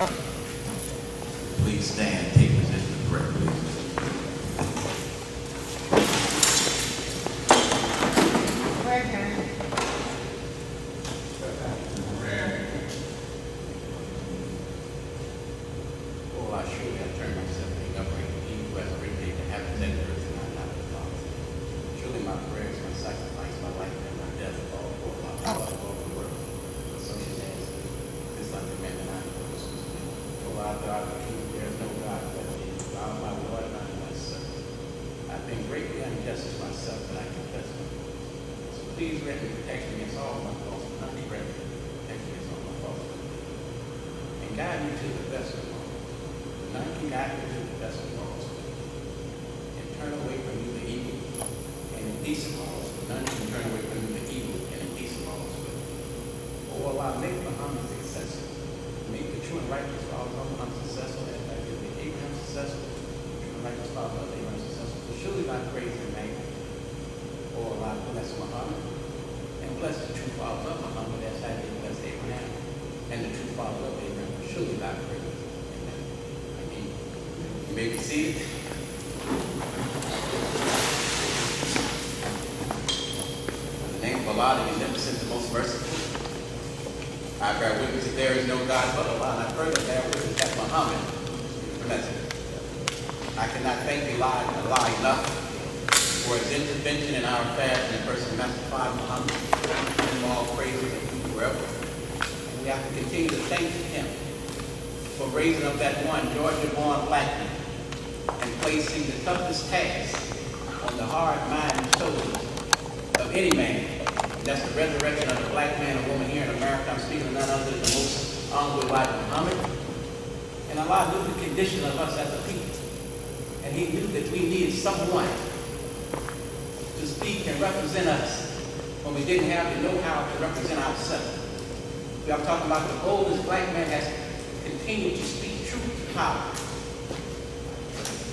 Please stand, take position of prayer, please. Prayer time. Oh, I surely have turned myself being upright to you who has already made the heavens and earth and I not the thoughts. Surely my prayers, my sacrifice, my life, and my death are all for my Father of all the world. But so she says, this I command and I propose to you. O our God, the King, there is no God but thee. Thou art my Lord and I am thy servant. I've been greatly unjust to myself, but I confess my fault. So please grant me protection against all my faults, and not be grant me protection against all my faults. And guide me to the best of all. None can guide me to the best of laws. And turn away from you the evil and indecent laws. None can turn away from you the evil and indecent laws. Oh Allah, make Muhammad successful. Make the true and righteous followers of Muhammad successful, and make Abraham successful. The true and righteous followers of Abraham successful. So surely by praise and name. Oh Allah, bless Muhammad and bless the true followers of Muhammad as I did bless Abraham and the true followers of Abraham. Surely by praise. You may be seated. In the name of Allah, the Omnipotent, the most merciful, I bear witness that there is no God but Allah, and I further bear witness that Muhammad is the messenger. I cannot thank Allah enough for his intervention in our affairs in the person of Master Father Muhammad, and all praises and forever. And we have to continue to thank him for raising up that one Georgia-born black man and placing the toughest task on the hard mind and shoulders of any man. And that's the resurrection of the black man or woman here in America. I'm speaking of none other than the most honorable Elijah Muhammad. And Allah knew the condition of us as a people. And he knew that we needed someone to speak and represent us when we didn't have the know-how to represent ourselves. We are talking about the boldest black man has continued to speak truth to power,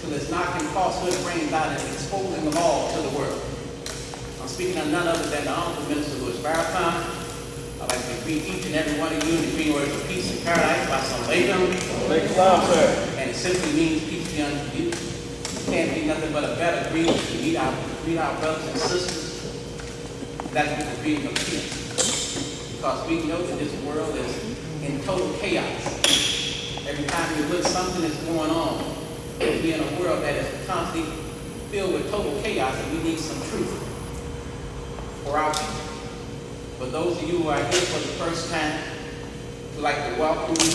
till it's knocking falsehood brains out and exposing them all to the world. I'm speaking of none other than the Honorable Minister Louis Farrakhan. I'd like to greet each and every one of you in the green words of peace and paradise by some alaikum. And it simply means peace be unto you. It can't be nothing but a better greeting to meet our brothers and sisters. That's what the greeting of peace. Because we know that this world is in total chaos. Every time you look, something is going on. We're in a world that is constantly filled with total chaos, and we need some truth for our people. For those of you who are here for the first time, we'd like to welcome you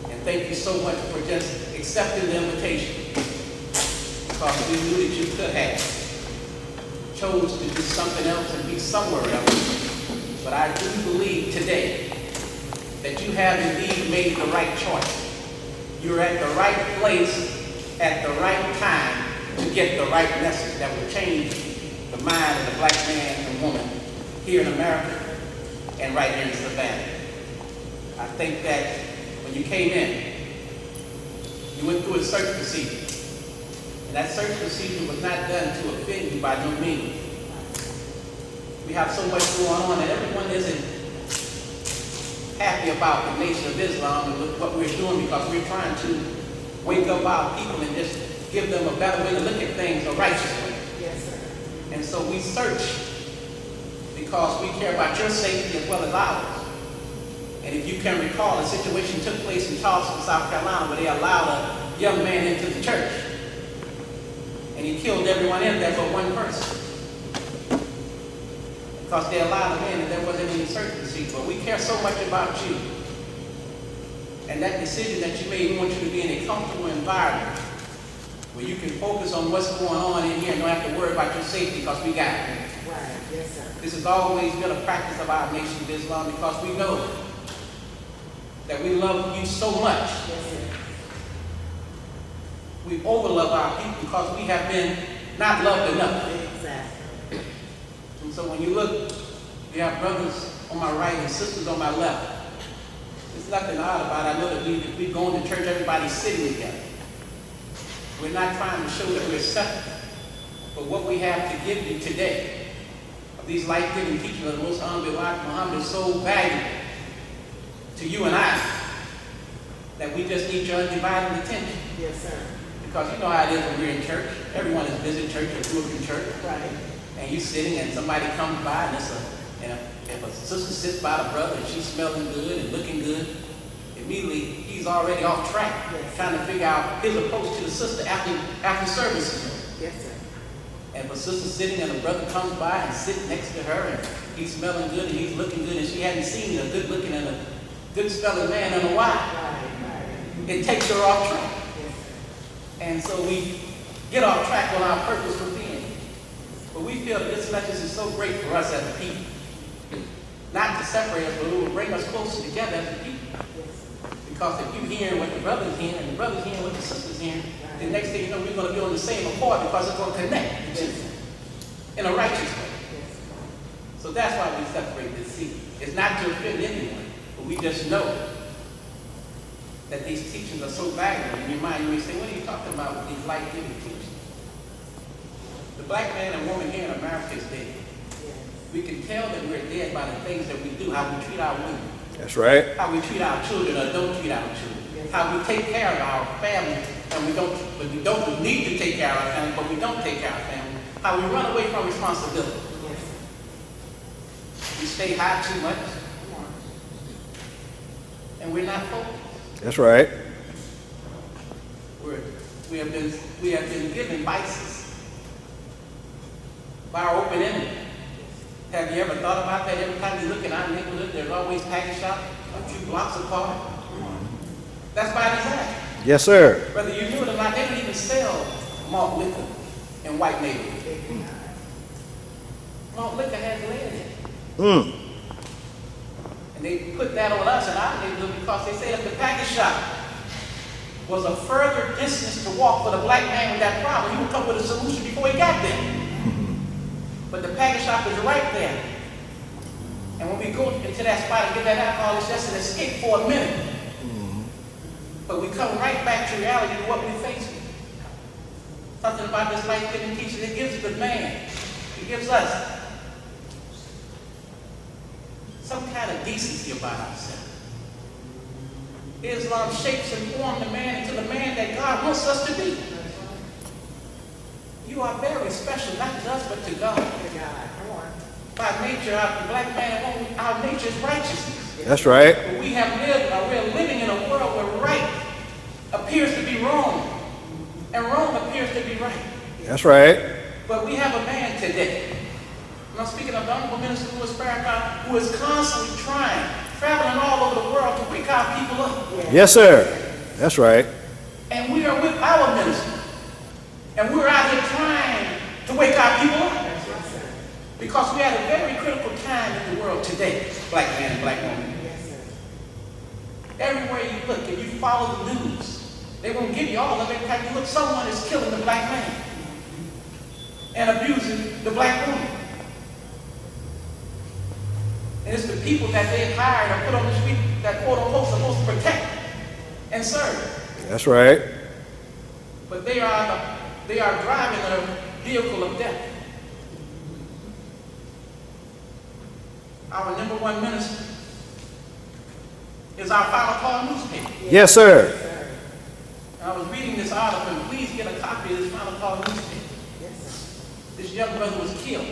and thank you so much for just accepting the invitation. Because we knew that you could have chose to do something else and be somewhere else. But I do believe today that you have indeed made the right choice. You're at the right place at the right time to get the right message that will change the mind of the black man and woman here in America and right here in Savannah. I think that when you came in, you went through a search procedure. And that search procedure was not done to offend you by no means. We have so much going on and everyone isn't happy about the Nation of Islam and what we're doing, because we're trying to wake up our people and just give them a better way to look at things, a righteous way. Yes, sir. And so we search because we care about your safety as well as ours. And if you can recall, a situation took place in Charleston, South Carolina, where they allowed a young man into the church. And he killed everyone in there but one person. Because they allowed him in and there wasn't any search procedure. But we care so much about you. And that decision that you made, we want you to be in a comfortable environment where you can focus on what's going on in here and don't have to worry about your safety, because we got it. Right. Yes, sir. This has always been a practice of our Nation of Islam, because we know that we love you so much. Yes, sir. We overlove our people because we have been not loved enough. Exactly. And so when you look, you have brothers on my right and sisters on my left. There's nothing odd about it. I know that we going to church, everybody's sitting together. We're not trying to show that we're separate. But what we have to give you today, of these life-giving teachings of the most honorable Elijah Muhammad, is so valuable to you and I, that we just need your undivided attention. Yes, sir. Because you know how it is when we're in church. Everyone is visiting church or grew up in church. Right. And you sitting and somebody comes by and if a sister sits by the brother and she's smelling good and looking good, immediately he's already off track, Yes. trying to figure out his approach to the sister after services. Yes, sir. And if a sister's sitting and a brother comes by and sits next to her and he's smelling good and he's looking good and she hadn't seen a good looking and a good smelling man in a while, Right. it takes her off track. Yes, sir. And so we get off track on our purpose for being. But we feel that this message is so great for us as a people. Not to separate us, but it will bring us closer together as a people. Yes. Because if you hearing what the brother's hearing and the brother's hearing what the sister's hearing, the next thing you know, we're going to be on the same accord because it's going to connect in a righteous way. Yes. So that's why we separate this seed. It's not to offend anyone, but we just know that these teachings are so valuable. In your mind, you may say, what are you talking about with these life-giving teachings? The black man and woman here in America is dead. Yes. We can tell that we're dead by the things that we do, how we treat our women, That's right. how we treat our children or don't treat our children, Yes. how we take care of our family, and we need to take care of our family, but we don't take care of our family, how we run away from responsibility. Yes. We stay high too much, Come on. and we're not focused. That's right. We have been given vices by our open enemy. Have you ever thought about that? Every time you look in our neighborhood, there's always package shop a few blocks apart. That's by design. Yes, sir. Whether you knew it or not, they don't even sell malt liquor in white neighborhoods. Malt liquor has lead in it. Mm. And they put that on us in our neighborhood because they say that the package shop was a further distance to walk for the black man with that problem. He would come with a solution before he got there. But the package shop is right there. And when we go into that spot and get that alcohol, it's just an escape for a minute. But we come right back to reality of what we face with. Something about this life-giving teaching, it gives the man, it gives us some kind of decency about ourselves. Islam shapes and forms the man into the man that God wants us to be. You are very special, not to us, but to God. To God. Come on. By nature, the black man, our nature is righteousness. That's right. But we have lived, we're living in a world where right appears to be wrong, and wrong appears to be right. That's right. But we have a man today, and I'm speaking of the Honorable Minister Louis Farrakhan, who is constantly traveling all over the world to wake our people up. Yes, sir. That's right. And we are with our minister. And we're out here trying to wake our people up. Because we're at a very critical time in the world today, black man and black woman. Yes, sir. Everywhere you look, if you follow the news, they won't give you all of it. Every time you look, someone is killing the black man and abusing the black woman. And it's the people that they've hired or put on the street that quote unquote supposed to protect and serve. That's right. But they are driving a vehicle of death. Our number one minister is our Final Call newspaper. Yes, sir. And I was reading this article, and please get a copy of this Final Call newspaper. Yes, sir. This young brother was killed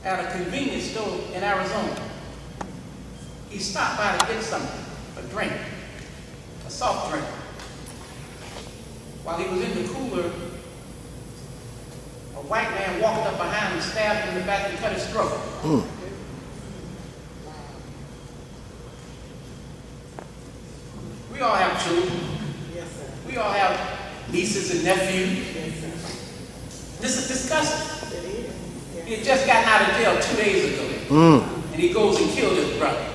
at a convenience store in Arizona. He stopped by to get something, a drink, a soft drink. While he was in the cooler, a white man walked up behind him, stabbed him in the back, and cut his throat. We all have children. Yes, sir. We all have nieces and nephews. Yes, sir. This is disgusting. It is. Yes. He had just gotten out of jail 2 days ago. And he goes and kills his brother.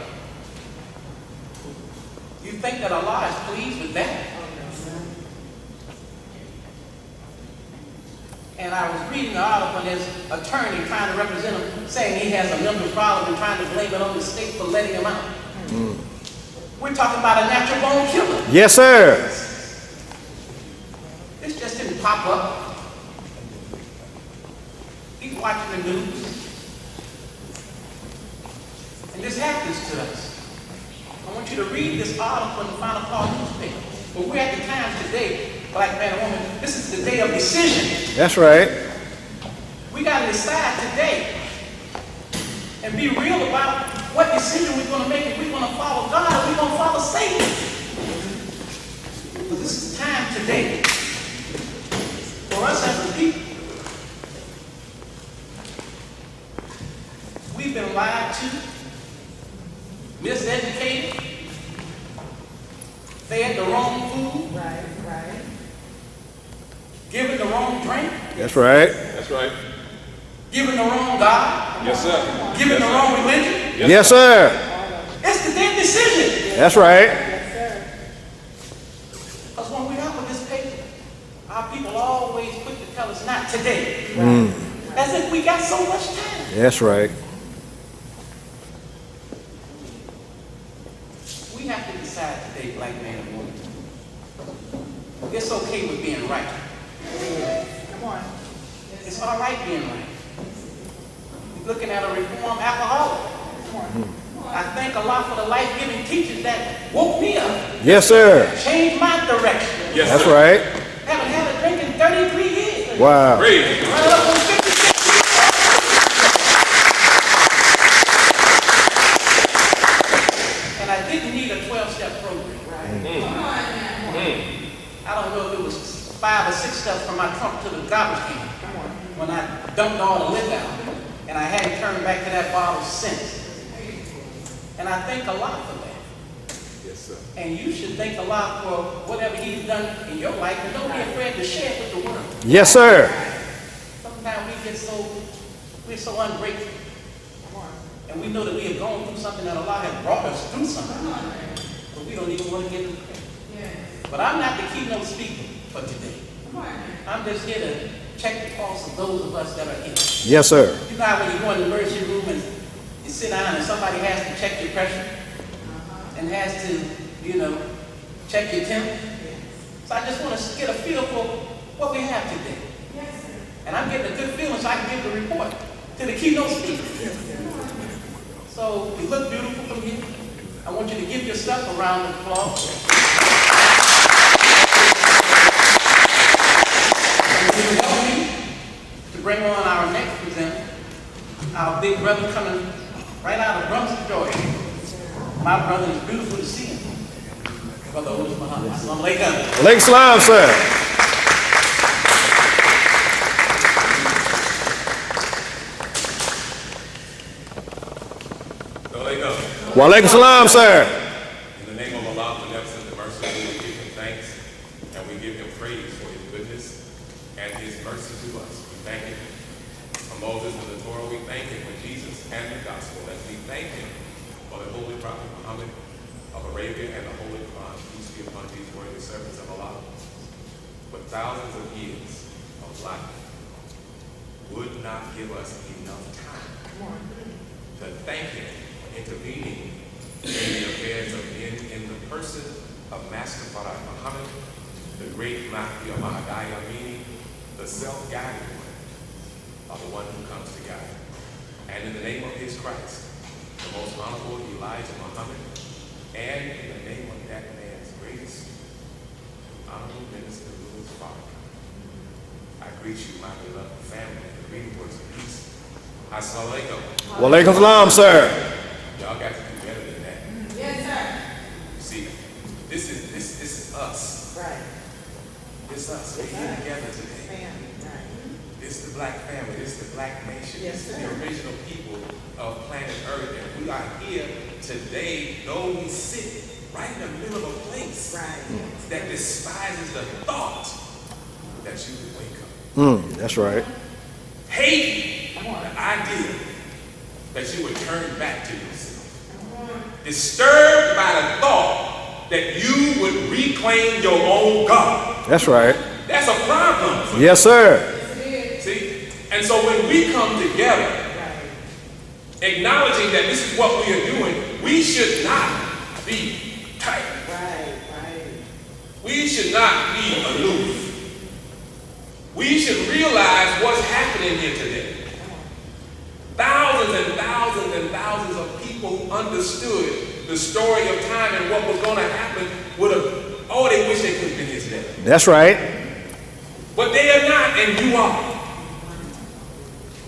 You think that Allah is pleased with that? Oh, no, sir. And I was reading the article, and his attorney trying to represent him, saying he has a mental problem and trying to blame it on the state for letting him out. We're talking about a natural born killer. Yes, sir. This just didn't pop up. He's watching the news. And this happens to us. And when want you to read this article in the Final Call newspaper. But we're at the time today, black man and woman, this is the day of decision. That's right. We got to decide today and be real about what decision we're going to make. If we're going to follow God or we're going to follow Satan. But this is time today for us as a people. We've been lied to, miseducated, fed the wrong food, Right, right. given the wrong drink, That's right. That's right. given the wrong God, Yes, sir. given the wrong religion. Yes, sir. It's the damn decision. That's right. Yes, sir. Because when we're out with this paper, our people always quick to tell us not today. As if we got so much time. That's right. We have to decide today, black man and woman. It's okay with being right. Come on. It's all right being right. We're looking at a reformed alcoholic. I thank Allah for the life-giving teachers that woke me up, Yes, sir. changed my direction. Yes, That's sir. right. Haven't had a drink in 33 years. Wow. Praise. Running up on 56 years. And I didn't need a 12-step program. I don't know if it was 5 or 6 steps from my trunk to the garbage can when I dumped all the liquor out. And I hadn't turned back to that bottle since. And I thank Allah for that. Yes, sir. And you should thank Allah for whatever He's done in your life, and don't be afraid to share it with the world. Yes, sir. Sometimes we're so ungrateful. And we know that we have gone through something, that Allah has brought us through something. But we don't even want to give Him credit. But I'm not the keynote speaker for today. I'm just here to check the pulse of those of us that are here. Yes, sir. You know how when you go in the emergency room and you sit down and somebody has to check your pressure and has to, check your temp? So I just want to get a feel for what we have today. And I'm getting a good feeling so I can give the report to the keynote speaker. So you look beautiful from here. I want you to give yourself a round of applause. And we welcome you to bring on our next presenter, our big brother coming right out of Brunswick, Georgia. My brother is beautiful to see him. Brother Muhammad. Assalamu alaikum. Alaikum salam, sir. Wa alaikum salam, sir. In the name of Allah, the beneficent, the merciful, we give Him thanks and we give Him praise for His goodness and His mercy to us. We thank Him for Moses and the Torah. We thank Him for Jesus and the gospel. And we thank Him for the Holy Prophet Muhammad of Arabia and the Holy Quran. Peace be upon these worthy servants of Allah. For thousands of years of life would not give us enough time to thank Him for intervening in the affairs of men in the person of Master Farad Muhammad, the great Mahdi of Mahdi Amini, the self-guided one, of the one who comes to guide. And in the name of His Christ, the most honorable Elijah Muhammad, and in the name of that man's greatest honorable minister, Louis Farrakhan, I greet you, my beloved family, the great words of peace. Assalamu alaikum. Wa alaikum salam, sir. Y'all got to do better than that. Yes, sir. See, this is us. Right. It's us. We're here together today. Family, right. It's the black family. It's the black nation. Yes, It's sir. the original people of planet Earth. And we are here today, though we sit right in the middle of a place Right. that despises the thought that you would wake up. That's right. Hate the idea that you would turn back to yourself. Disturbed by the thought that you would reclaim your own God. That's right. That's a problem for Yes, sir. you. See? And so when we come together, acknowledging that this is what we are doing, we should not be tight. Right, right. We should not be aloof. We should realize what's happening here today. Thousands and thousands and thousands of people who understood the story of time and what was going to happen would have, oh, they wish they could have been his day. That's right. But they are not, and you are.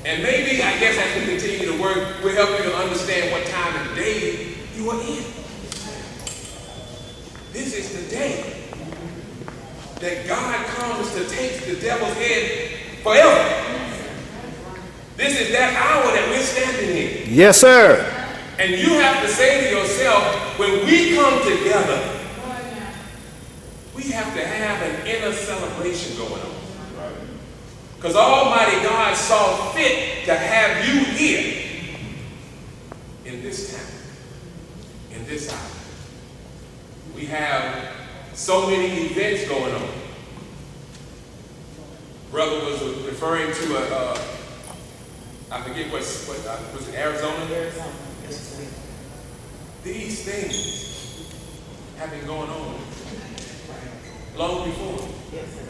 And maybe, I guess, as we continue to work, we'll help you to understand what time and day you are in. This is the day that God comes to take the devil's head forever. This is that hour that we're standing in. Yes, sir. And you have to say to yourself, when we come together, we have to have an inner celebration going on. Because Almighty God saw fit to have you here in this town, in this hour. We have so many events going on. Brother was referring to I forget was it Arizona? Arizona. Yes, sir. These things have been going on long before. Yes, sir.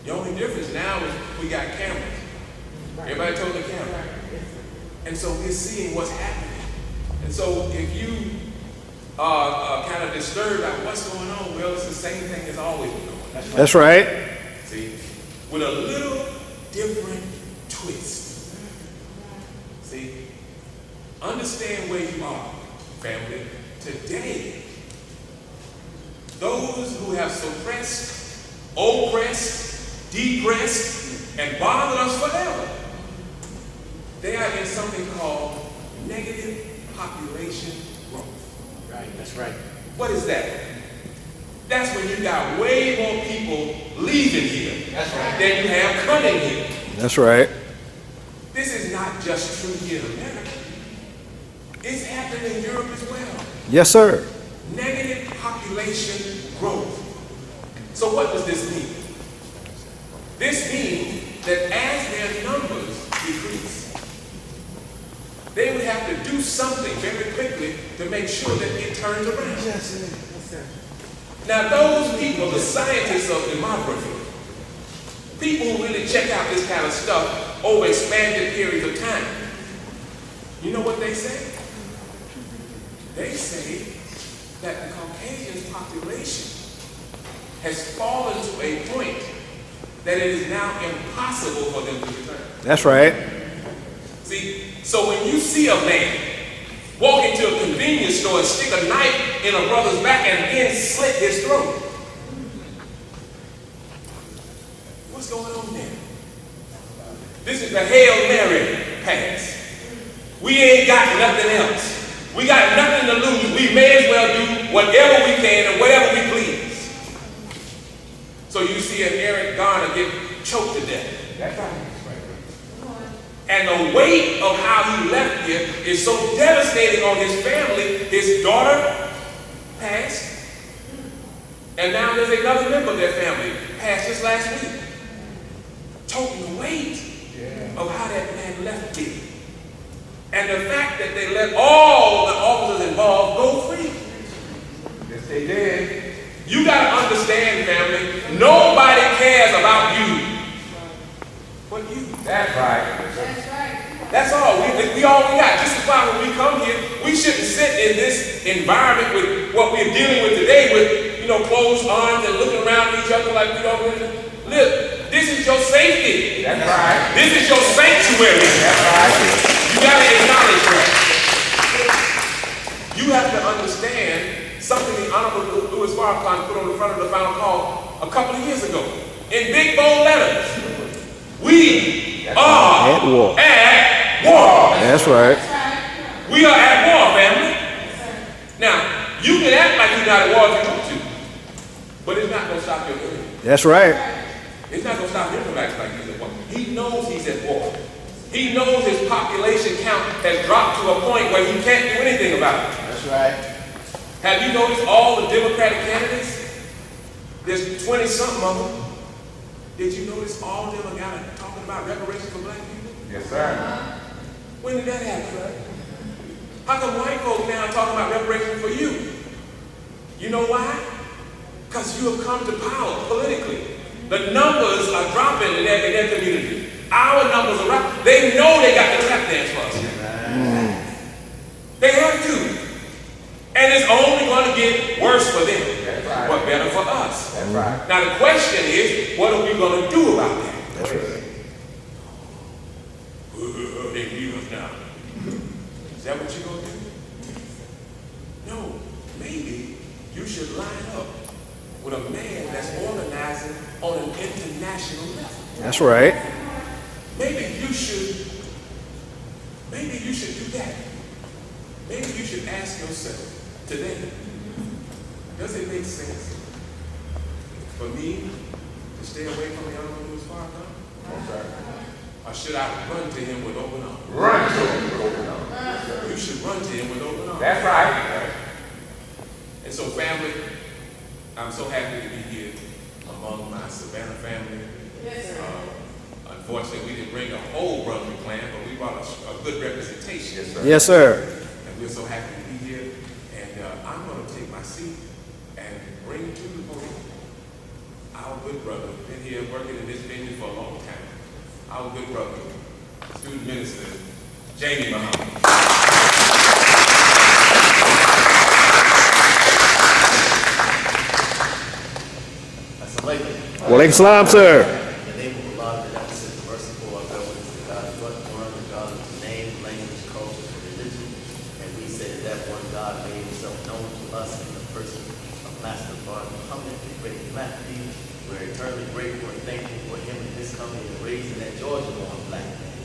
The only difference now is we got cameras. Everybody told the camera. Right. Yes, sir. And so we're seeing what's happening. And so if you are kind of disturbed about what's going on, well, it's the same thing as always been going on. That's right. See, with a little different twist. See, understand where you are, family. Today, those who have suppressed, oppressed, depressed, and bothered us forever, they are in something called negative population growth. Right, that's right. What is that? That's when you got way more people leaving here That's right. than you have coming here. That's right. This is not just true here in America. It's happening in Europe as well. Yes, sir. Negative population growth. So what does this mean? This means that as their numbers decrease, they would have to do something very quickly to make sure that it turns around. Yes, sir. Yes, sir. Now those people, the scientists of demography, people who really check out this kind of stuff over expanded periods of time, you know what they say? They say that the Caucasian population has fallen to a point that it is now impossible for them to return. That's right. See, so when you see a man walk into a convenience store and stick a knife in a brother's back and then slit his throat, what's going on there? This is the Hail Mary pass. We ain't got nothing else. We got nothing to lose. We may as well do whatever we can and whatever we please. So you see an Eric Garner get choked to death. That's right. And the weight of how he left here is so devastating on his family. His daughter passed, and now there's another member of their family passed just last week. Toting the weight of how that man left here. And the fact that they let all the officers involved go free. Yes, they did. You got to understand, family, nobody cares about you but you. That's right. That's all. We all we got. This is why when we come here, we shouldn't sit in this environment with what we're dealing with today with, closed arms and looking around at each other like we don't really live. This is your safety. That's right. This is your sanctuary. That's right. You got to acknowledge that. You have to understand something the Honorable Louis Farrakhan put on the front of the final call a couple of years ago in big bold letters. We are At war. at war. That's right. We are at war, family. Now, you can act like you're not at war if you want to, but it's not going to stop your enemy. That's right. It's not going to stop him from acting like he's at war. He knows he's at war. He knows his population count has dropped to a point where he can't do anything about it. That's right. Have you noticed all the Democratic candidates? There's 20-something of them. Did you notice all of them are talking about reparations for black people? Yes, sir. When did that happen, right? How come white folks now are talking about reparations for you? You know why? Because you have come to power politically. The numbers are dropping in their community. Our numbers are dropping. They know they got the tap dance for us. They have to. And it's only going to get worse for them, but better for us. That's right. Now the question is, what are we going to do about that? That's right. They leave us now. Is that what you're going to do? No. Maybe you should line up with a man that's organizing on an international level. That's right. Maybe you should do that. Maybe you should ask yourself today, does it make sense for me to stay away from the Honorable Louis Farrakhan? Or should I run to him with open arms? Run to him with open arms. You should run to him with open arms. That's right. And so, family, I'm so happy to be here among my Savannah family. Unfortunately, we didn't bring a whole Brunswick clan, but we brought a good representation. Yes, sir. Yes, sir. And we're so happy to be here. And I'm going to take my seat and bring to the podium our good brother, been here working in this venue for a long time. Our good brother, student minister, Darryl Muhammad. Wa alaikum salam, sir. In the name of Allah, the Beneficent, the Merciful, our God, the God of what one, the God of name, language, culture, and religion. And we say that one God made himself known to us in the person of Master Darryl Muhammad, the great philanthropy. We're eternally grateful and thankful for him and his coming and raising that Georgia-born black man.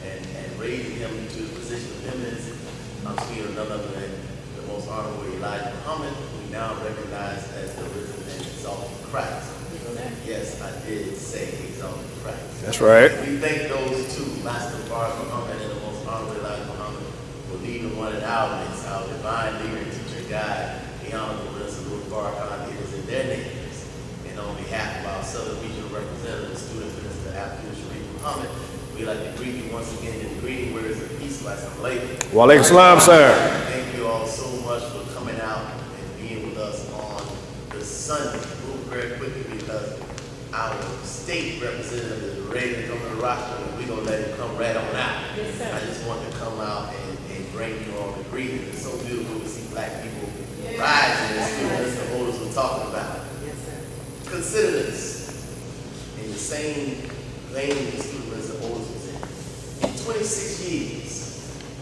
And raising him to the position of eminence. I'm speaking of none other than the most honorable Elijah Muhammad, who we now recognize as the risen and exalted Christ. Yes, I did say exalted Christ. That's right. We thank those two, Master Darryl Muhammad and the most honorable Elijah Muhammad, for leading one in our midst, our divine leader and teacher guide, the Honorable Prince Louis Farrakhan. It is in their names, and on behalf of our Southern Regional Representative, Student Minister Abdul Sharif Muhammad, we'd like to greet you once again in the greeting words of peace, Assalamu alaikum. Wa alaikum salam, sir. Thank you all so much for coming out and being with us on this Sunday. Move very quickly because our state representative is ready to come to the roster, and we're going to let him come right on out. Yes, sir. I just want to come out and bring you all the greeting. It's so beautiful to see black people rising as students and olders were talking about. Yes, sir. Consider this in the same vein the students and olders was in. In 26 years,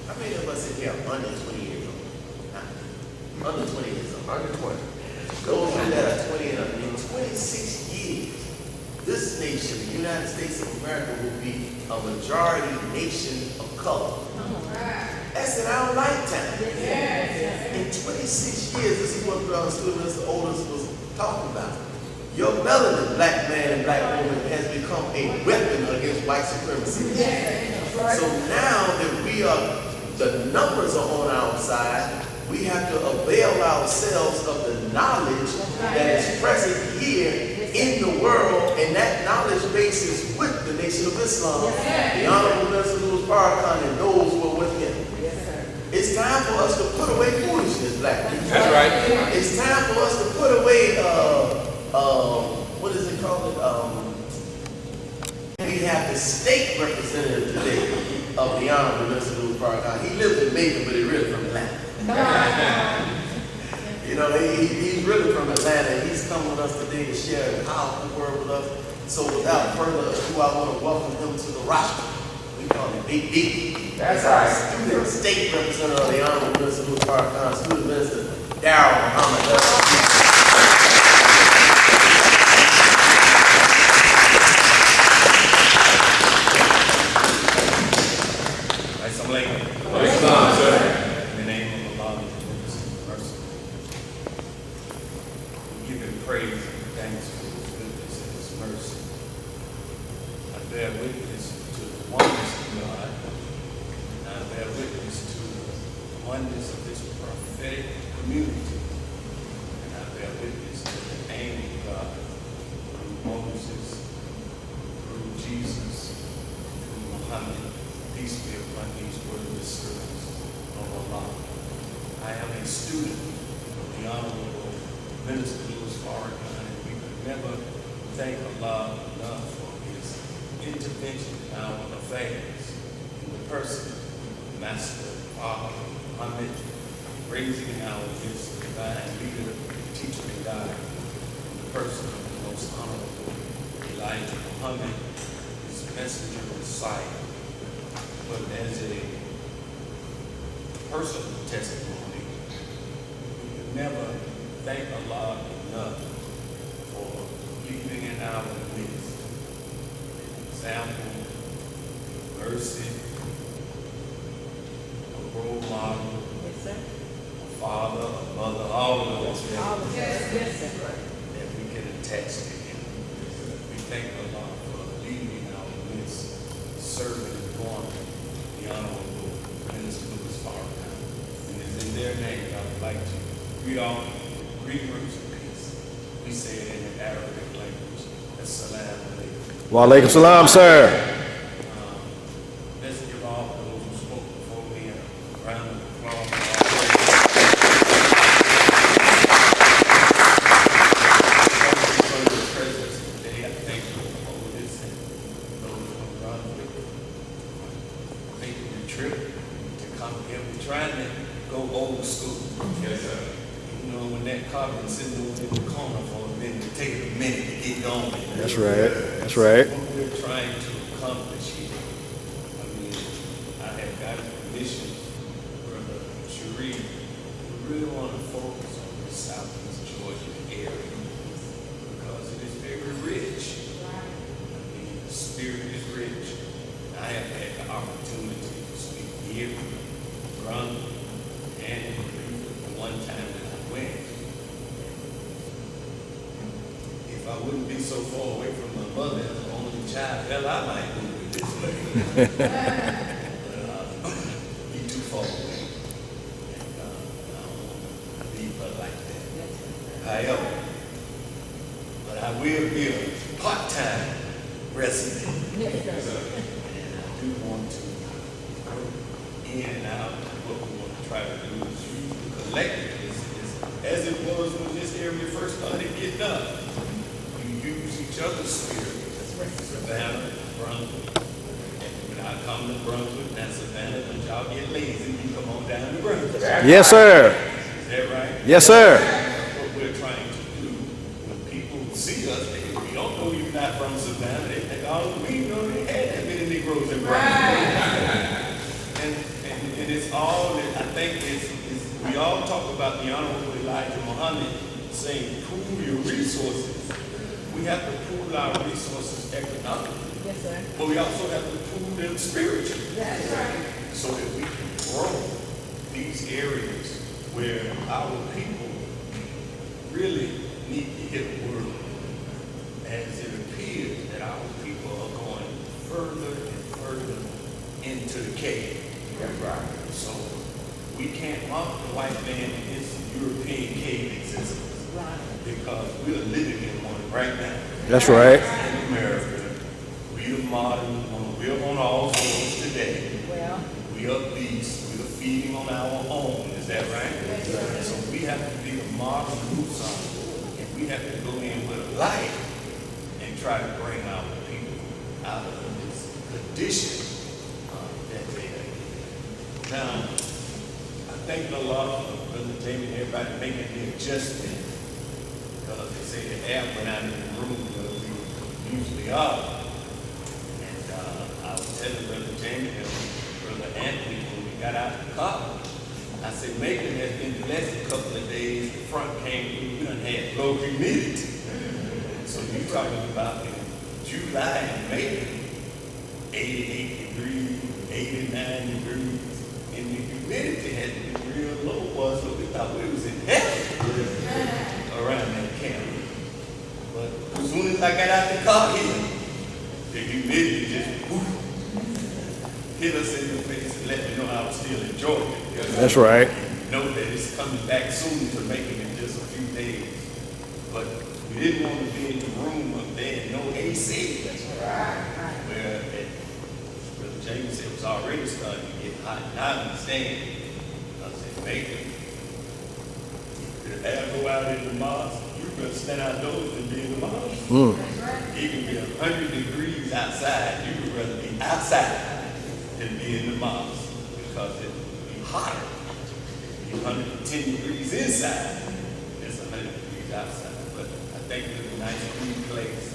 how many of us in here are under 20 years old? Huh? Under 20 years old. Under 20. Those that are 20 and under. In 26 years, this nation, the United States of America, will be a majority nation of color. That's in our lifetime. In 26 years, this is what the students and olders was talking about. Your melanin, black man and black woman, has become a weapon against white supremacy. So now that the numbers are on our side, we have to avail ourselves of the knowledge that is present here in the world, and that knowledge base is with the Nation of Islam, the Honorable Minister Louis Farrakhan, and those who are with him. It's time for us to put away foolishness, black people. That's right. It's time for us to put away, what is it called? We have the state representative today of the Honorable Minister Louis Farrakhan. He lives in Macon, but he's really from Atlanta. You know, he's really from Atlanta, and he's come with us today to share a powerful word with us. So without further ado, I want to welcome him to the roster. We call him Big D. That's right. Student State Representative of the Honorable Minister Louis Farrakhan, Student Minister Darryl Muhammad. In the name of Allah, the Beneficent, merciful. We give him praise and thanks for his goodness and his mercy. I bear witness to the oneness of God, and I bear witness to the oneness of this prophetic community, and I bear witness to the aim of God through Moses, through Jesus, through Muhammad. Peace be upon these worthy servants of Allah. I am a student of the Honorable Minister Louis Farrakhan, and we could never thank Allah enough for his intervention in our affairs in the person of Master Darryl Muhammad, raising our this divine leader, teacher and guide, the person of the most honorable Elijah Muhammad, his messenger Messiah. But as a personal testimony, we can never thank Allah enough for leaving in our midst example, mercy, a role model, Yes, sir. a father, a mother, all of those All things of us. Yes, sir. that we can attach to him. We thank Allah for leading our midst, serving and going the Honorable Minister Louis Farrakhan. And it's in their name I would like to greet all greetings of peace. We say it in the Arabic language. Assalamu alaikum. Wa alaikum salam, sir. Let's give all those who spoke before me a round of applause. For your presence today, I thank you for all this and those who run with you. Thank you for your trip to come here. We're trying to go old school. Yes, sir. You know, when that car been sitting over in the corner for a minute, it takes a minute to get going. That's right. That's right. What we're trying to accomplish here. I mean, I have gotten permission, Brother Sharif, we really want to focus on the Southeast Georgia area because it is very rich. I mean, the spirit is rich. I have had the opportunity to speak here, run, and the one time that I went. If I wouldn't be so far away from my mother as the only child, hell, I might move it this way. But be too far away. And I don't want to leave her like that. However, but I will be a part-time resident. Yes, sir. And I do want to work in and out. What we want to try to do is use the collective as it was when this area first started getting up. You use each other's spirit. Savannah, Brunswick. And when I come to Brunswick, now Savannah, when y'all get lazy, you come on down to Brunswick. Yes, sir. Is that right? Yes, sir. That's what we're trying to do. When people see us, they don't know you're not from Savannah. They think, oh, we know they had that many Negroes in Brunswick. And it's all that I think we all talk about the Honorable Elijah Muhammad saying, pool your resources. We have to pool our resources economically, Yes, sir. but we also have to pool them spiritually. That's right. So that we can grow these areas where our people really need to hear the word. As it appears that our people are going further and further into the cave. So we can't mock the white man in his European cave existence Right. because we're living in one right now. That's right. In America, we are modern, we're on all floors today. Well, We are beasts, we are feeding on our own, is that right? Yes, sir. So we have to be a modern Busan, and we have to go in with a light and try to bring our people out of this condition that they are in. Now, I thank the Lord for Brother Jamie and everybody making the adjustment, because they say the air went out in the room where we usually are. And I was telling Brother Jamie and Brother Anthony when we got out of the car, I said, Macon has been blessed a couple of days. The front came through, we done had low humidity. So you're talking about in July and May, 88 degrees, 89 degrees, and the humidity had been real low, boy, so we thought we was in heaven around that camp. But as soon as I got out the car here, the humidity just woof, hit us in the face and let me know I was still enjoying it. That's right. Know that it's coming back soon to making it just a few days. But we didn't want to be in the room up there and no AC. That's right. Where Brother James said it was already starting to get hot. And I understand. I said, Macon, if the air go out in the mosque, you better stand outdoors than be in the mosque. It can be 100 degrees outside. You would rather be outside than be in the mosque because it will be hotter. It'll be 110 degrees inside. It's 100 degrees outside. But I think it's a nice clean place.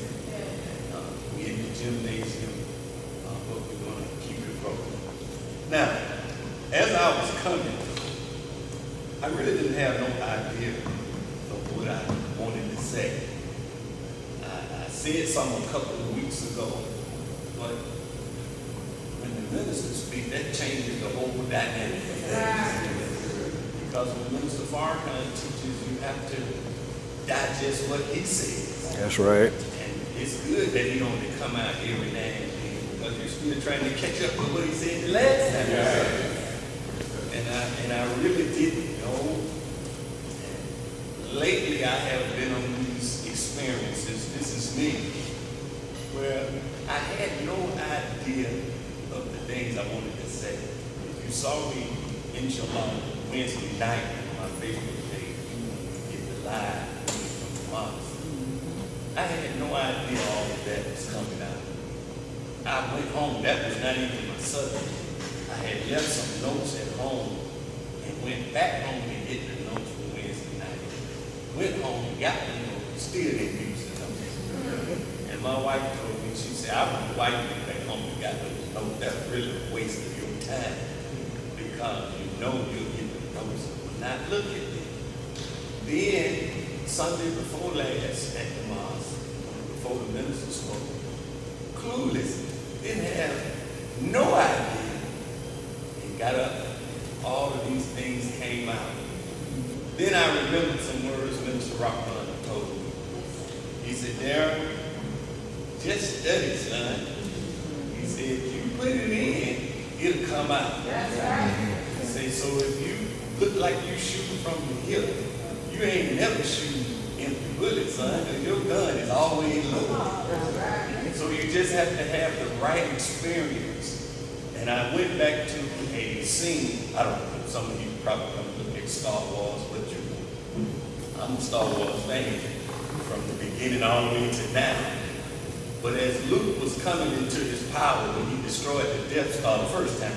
We in the gymnasium, but we're going to keep it rolling. Now, as I was coming, I really didn't have no idea of what I wanted to say. I said something a couple of weeks ago, but when the minister speaks, that changes the whole dynamic of things. Because when Minister Farrakhan teaches, you have to digest what he says. That's right. And it's good that he only come out every now and then, because you're still trying to catch up with what he said the last time. Yeah. And I really didn't know. And lately, I have been on these experiences. This is me, where I had no idea of the things I wanted to say. If you saw me in Shalom Wednesday night on my Facebook page, you get the live from the mosque. I had no idea all of that was coming out. I went home. That was not even my subject. I had left some notes at home and went back home to get the notes for Wednesday night. Went home, got the notes, still didn't use the notes. And my wife told me, she said, I would like you to back home and got those notes. That's really a waste of your time, because you know you'll get the notes but not look at them. Then, Sunday before last at the mosque, before the minister spoke, clueless, didn't have no idea. He got up, all of these things came out. Then I remembered some words Minister Rockman told me. He said, Darryl, just study, son. He said, if you put it in, it'll come out. That's right. He said, so if you look like you shooting from the hip, you ain't never shooting empty bullets, son, because your gun is always loaded. So you just have to have the right experience. And I went back to a scene. I don't know, some of you probably come look at Star Wars, but I'm a Star Wars fan from the beginning all the way to now. But as Luke was coming into his power when he destroyed the Death Star the first time,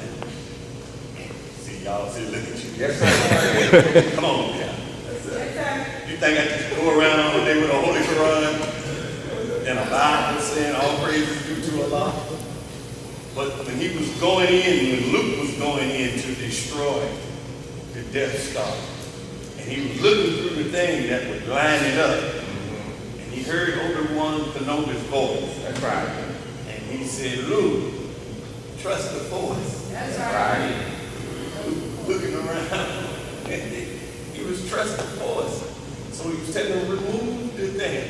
see y'all, see, look at you. Yes, sir. Come on, man. You think I just go around all day with a Holy Quran and a Bible saying all praises due to Allah? But when he was going in, when Luke was going in to destroy the Death Star, and he was looking through the thing that would line it up, and he heard Obi-Wan Kenobi's voice. That's right. And he said, Luke, trust the Force. That's right. Looking around, and he was trusting the Force. So he was telling him, remove the thing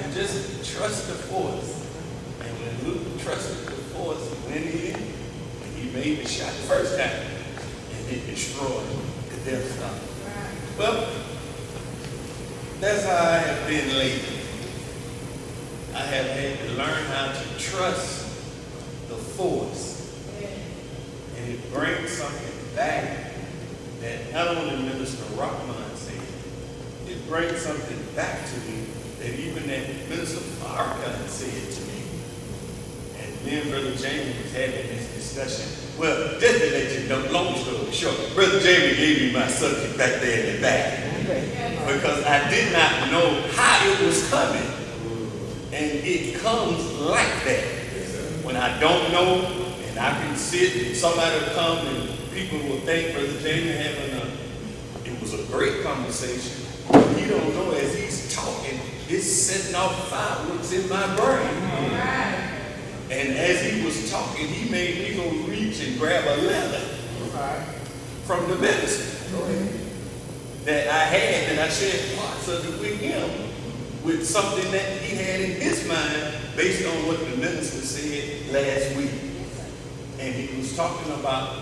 and just trust the Force. And when Luke trusted the Force, he went in and he made the shot the first time, and it destroyed the Death Star. Well, that's how I have been lately. I have had to learn how to trust the Force. And it brings something back that not only Minister Rockman said, it brings something back to me that even that Minister Farrakhan said to me. And me and Brother Jamie was having this discussion. Well, just to let you know, long story short, Brother Jamie gave me my subject back there in the back. Because I did not know how it was coming. And it comes like that. When I don't know, and I can sit and somebody will come and people will think Brother Jamie it was a great conversation. You don't know, as he's talking, it's setting off fireworks in my brain. And as he was talking, he made me go reach and grab a letter from the minister that I had, and I shared parts of it with him, with something that he had in his mind based on what the minister said last week. And he was talking about,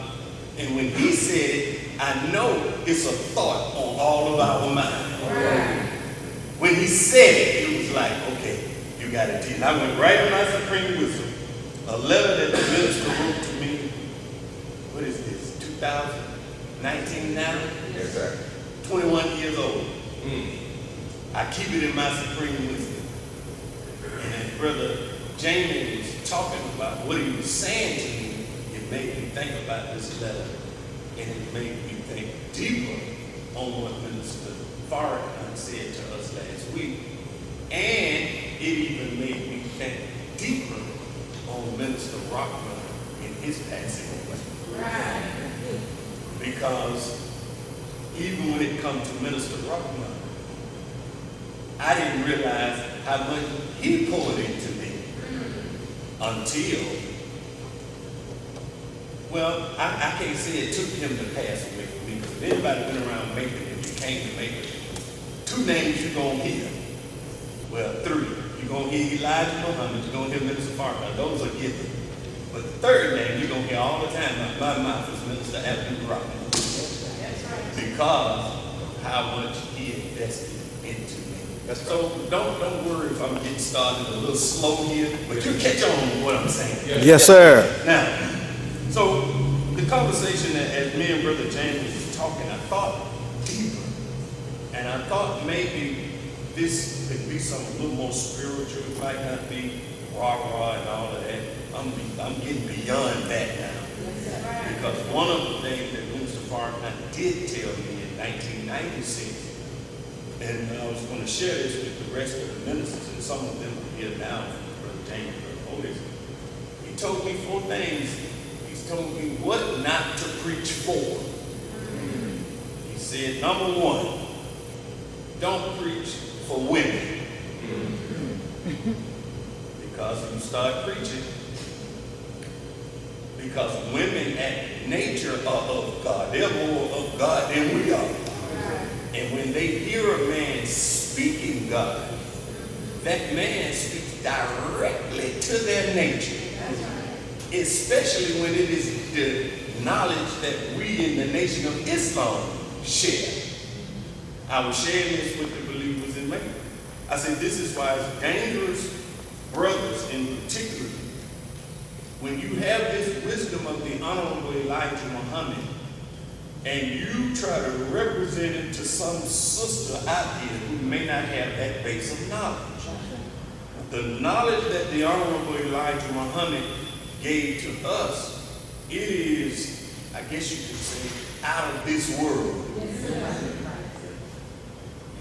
and when he said it, I know it's a thought on all of our minds. When he said it, it was like, okay, you got it. And I went right in my supreme wisdom. A letter that the minister wrote to me, what is this, 2019 now? Yes, sir. 21 years old. I keep it in my supreme wisdom. And as Brother Jamie was talking about what he was saying to me, it made me think about this letter. And it made me think deeper on what Minister Farrakhan said to us last week. And it even made me think deeper on Minister Rockman in his passing away. Right. Because even when it comes to Minister Rockman, I didn't realize how much he poured into me until, well, I can't say it took him to pass away from me. Because if anybody been around Macon and you came to Macon, 2 names you're going to hear. Well, 3. You're going to hear Elijah Muhammad, you're going to hear Minister Farrakhan. Those are given. But the 3rd name you're going to hear all the time out of my mouth is Minister Abdul Rahman. That's right. Because of how much he invested into me. So don't worry if I'm getting started a little slow here, but you catch on with what I'm saying. Yes, sir. Now, so the conversation that as me and Brother James was talking, I thought deeper. And I thought maybe this could be something a little more spiritual. It might not be rah-rah and all of that. I'm getting beyond that now. Because one of the things that Minister Farrakhan did tell me in 1996, and I was going to share this with the rest of the ministers, and some of them are here now, Brother James, Brother Otis. He told me 4 things. He's told me what not to preach for. He said, number 1, don't preach for women. Because if you start preaching, because women at nature are of God. They're more of God than we are. And when they hear a man speaking God, that man speaks directly to their nature. Especially when it is the knowledge that we in the Nation of Islam share. I was sharing this with the believers in Mecca. I said, this is why it's dangerous, brothers in particular, when you have this wisdom of the Honorable Elijah Muhammad, and you try to represent it to some sister out here who may not have that base of knowledge. The knowledge that the Honorable Elijah Muhammad gave to us, it is, I guess you could say, out of this world.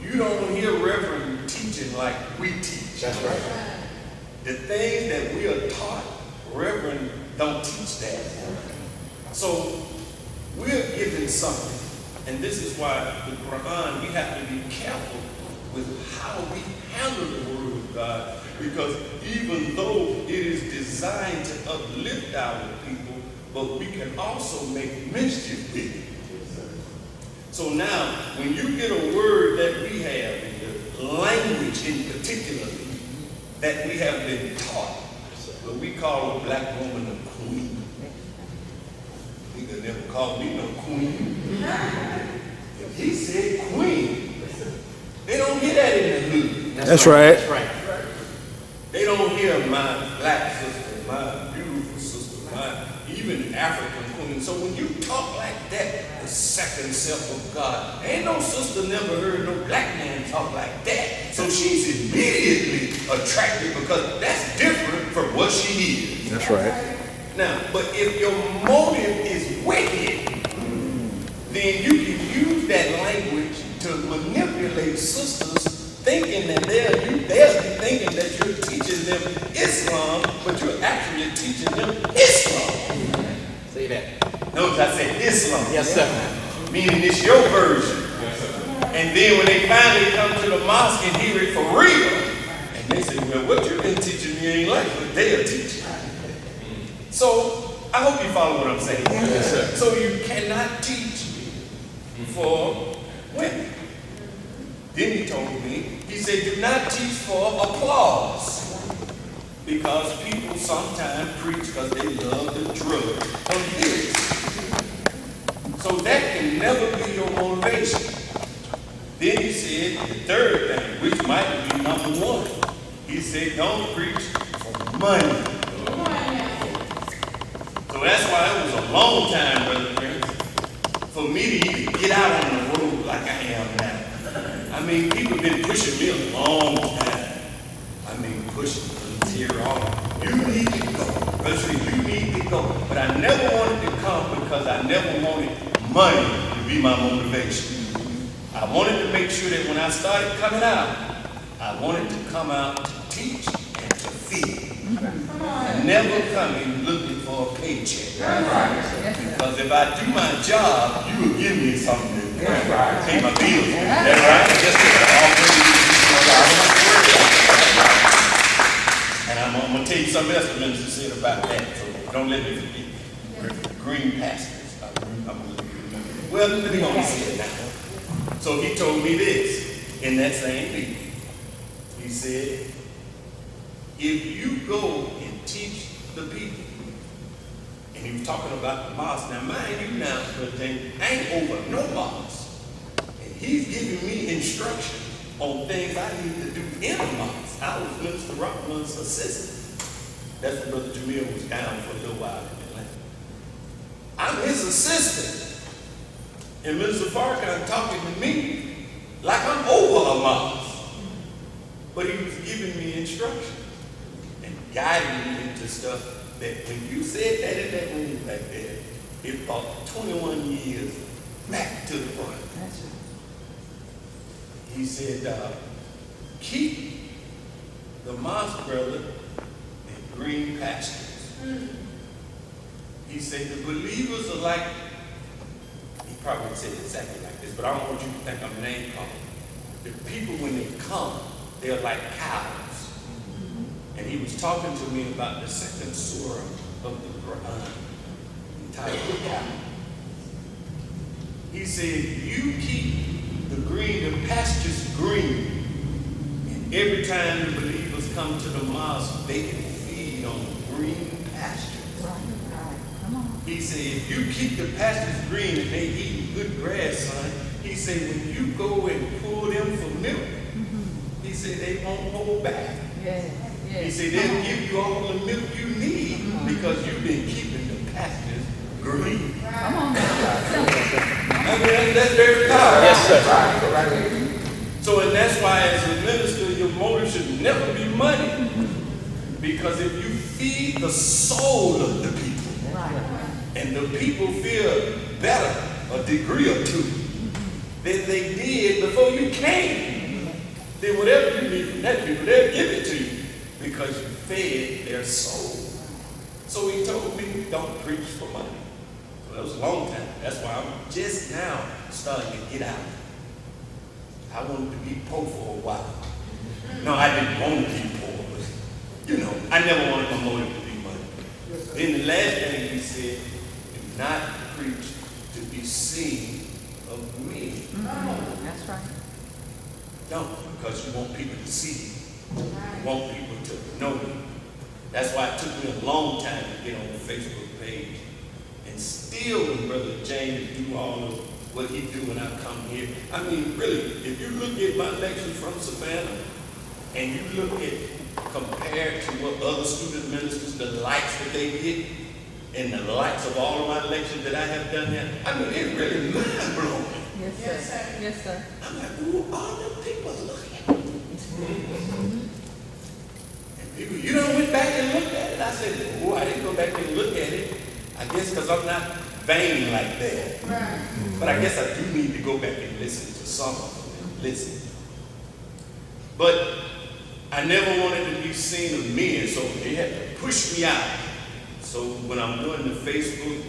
You don't hear Reverend teaching like we teach. That's right. The things that we are taught, Reverend don't teach that. So we're given something. And this is why the Quran, we have to be careful with how we handle the Word of God. Because even though it is designed to uplift our people, but we can also make mischief with it. So now, when you get a word that we have, the language in particular, that we have been taught, what we call a black woman a queen. He could never call me no queen. If he said queen, they don't hear that in the hood. That's right. That's right. They don't hear my black sister, my beautiful sister, my even African queen. So when you talk like that, the second self of God, ain't no sister never heard no black man talk like that. So she's immediately attracted because that's different from what she is. That's right. Now, but if your motive is wicked, then you can use that language to manipulate sisters thinking that they'll be thinking that you're teaching them Islam, but you're actually teaching them Islam. Say that. Notice I said Islam. Yes, sir. Meaning it's your version. And then when they finally come to the mosque and hear it for real, and they say, well, what you've been teaching me ain't like what they are teaching. So I hope you follow what I'm saying. Yes, sir. So you cannot teach for women. Then he told me, he said, do not teach for applause. Because people sometimes preach because they love the drug of lyrics. So that can never be your motivation. Then he said the 3rd thing, which might be number 1. He said, don't preach for money. So that's why it was a long time, Brother Prince, for me to even get out on the road like I am now. I mean, people have been pushing me a long time. I mean, pushing the tear off. You need to go. Brother, you need to go. But I never wanted to come because I never wanted money to be my motivation. I wanted to make sure that when I started coming out, I wanted to come out to teach and to feed. Never coming looking for a paycheck. Because if I do my job, you will give me something to pay my bills. That's right. And I'm going to tell you something else the minister said about that. So don't let me forget. Green pastures. Well, let me go and say it now. So he told me this in that same meeting. He said, if you go and teach the people, and he was talking about the mosque. Now, mind you now, Brother James, I ain't over no mosque. And he's giving me instruction on things I need to do in the mosque. I was Minister Rockman's assistant. That's when Brother Jamil was down for a little while in Atlanta. I'm his assistant. And Minister Farrakhan talking to me like I'm over a mosque. But he was giving me instruction and guiding me into stuff that when you said that in that room back there, it brought 21 years back to the front. That's right. He said, keep the mosque, brother, in green pastures. He said the believers are like, he probably said it exactly like this, but I don't want you to think I'm name calling. The people, when they come, they're like cows. And he was talking to me about the second surah of the Quran, entitled Cow. He said, you keep the pastures green, and every time the believers come to the mosque, they can feed on green pastures. Come on. He said, if you keep the pastures green and they eat good grass, son, he said, when you go and pull them for milk, he said, they won't hold back. Yes. He said, they'll give you all the milk you need because you've been keeping the pastures green. Come on now. I mean, that's very powerful. Yes, sir. So, and that's why as a minister, your motive should never be money. Because if you feed the soul of the people, and the people feel better, a degree or two, than they did before you came, then whatever you need from that people, they'll give it to you because you fed their soul. So he told me, don't preach for money. So that was a long time. That's why I'm just now starting to get out. I wanted to be poor for a while. No, I didn't want to be poor, but you know, I never wanted my motive to be money. Then the last thing he said, do not preach to be seen of me. That's right. Don't, because you want people to see you. You want people to know you. That's why it took me a long time to get on the Facebook page. And still when Brother James do all of what he do when I come here. I mean, really, if you look at my lecture from Savannah, and you look at, compared to what other student ministers, the likes that they get, and the likes of all of my lectures that I have done here, I mean, it's really mind-blowing. Yes, sir. Yes, sir. I'm like, who are the people looking at? And people, you done went back and looked at it? I said, oh, I didn't go back and look at it. I guess because I'm not vain like that. Right. But I guess I do need to go back and listen to some of them and listen. But I never wanted to be seen of men, so they had to push me out. So when I'm doing the Facebook,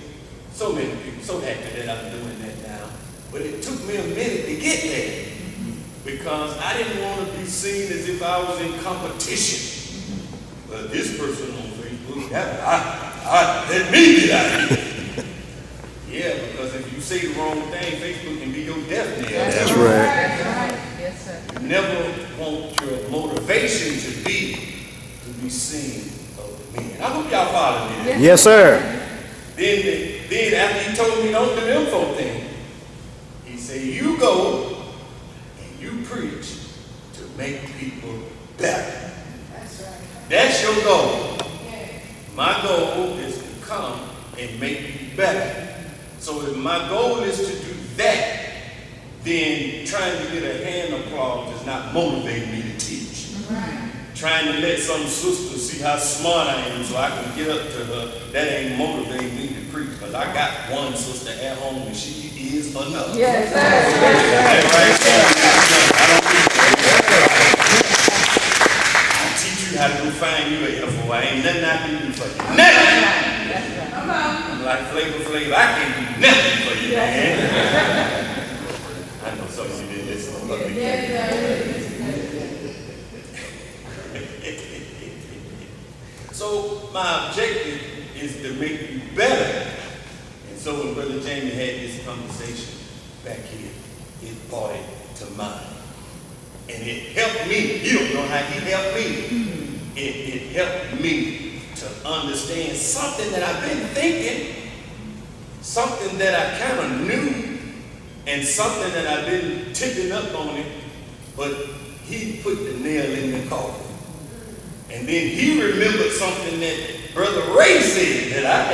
so many people, so happy that I'm doing that now. But it took me a minute to get there because I didn't want to be seen as if I was in competition. Well, this person on Facebook, let me get out of here. Yeah, because if you say the wrong thing, Facebook can be your death knell. That's right. That's right. Yes, sir. You never want your motivation to be seen of men. I hope y'all follow me. Yes, sir. Then after he told me don't do them folk thing, he said, you go and you preach to make people better. That's right. That's your goal. My goal is to come and make you better. So if my goal is to do that, then trying to get a hand applause is not motivating me to teach. trying to let some sister see how smart I am so I can get up to her, that ain't motivating me to preach. Because I got one sister at home and she is enough. Yes, sir. I teach you how to go find you a FO. I ain't nothing I can do for you. Nothing! I'm like Flavor, I can't do nothing for you, man. I know some of you didn't listen to me. So my objective is to make you better. And so when Brother Jamie had this conversation back here, it brought it to mind. And it helped me. You don't know how he helped me. It helped me to understand something that I've been thinking, something that I kind of knew, and something that I've been ticking up on it, but he put the nail in the coffin. And then he remembered something that Brother Ray said that I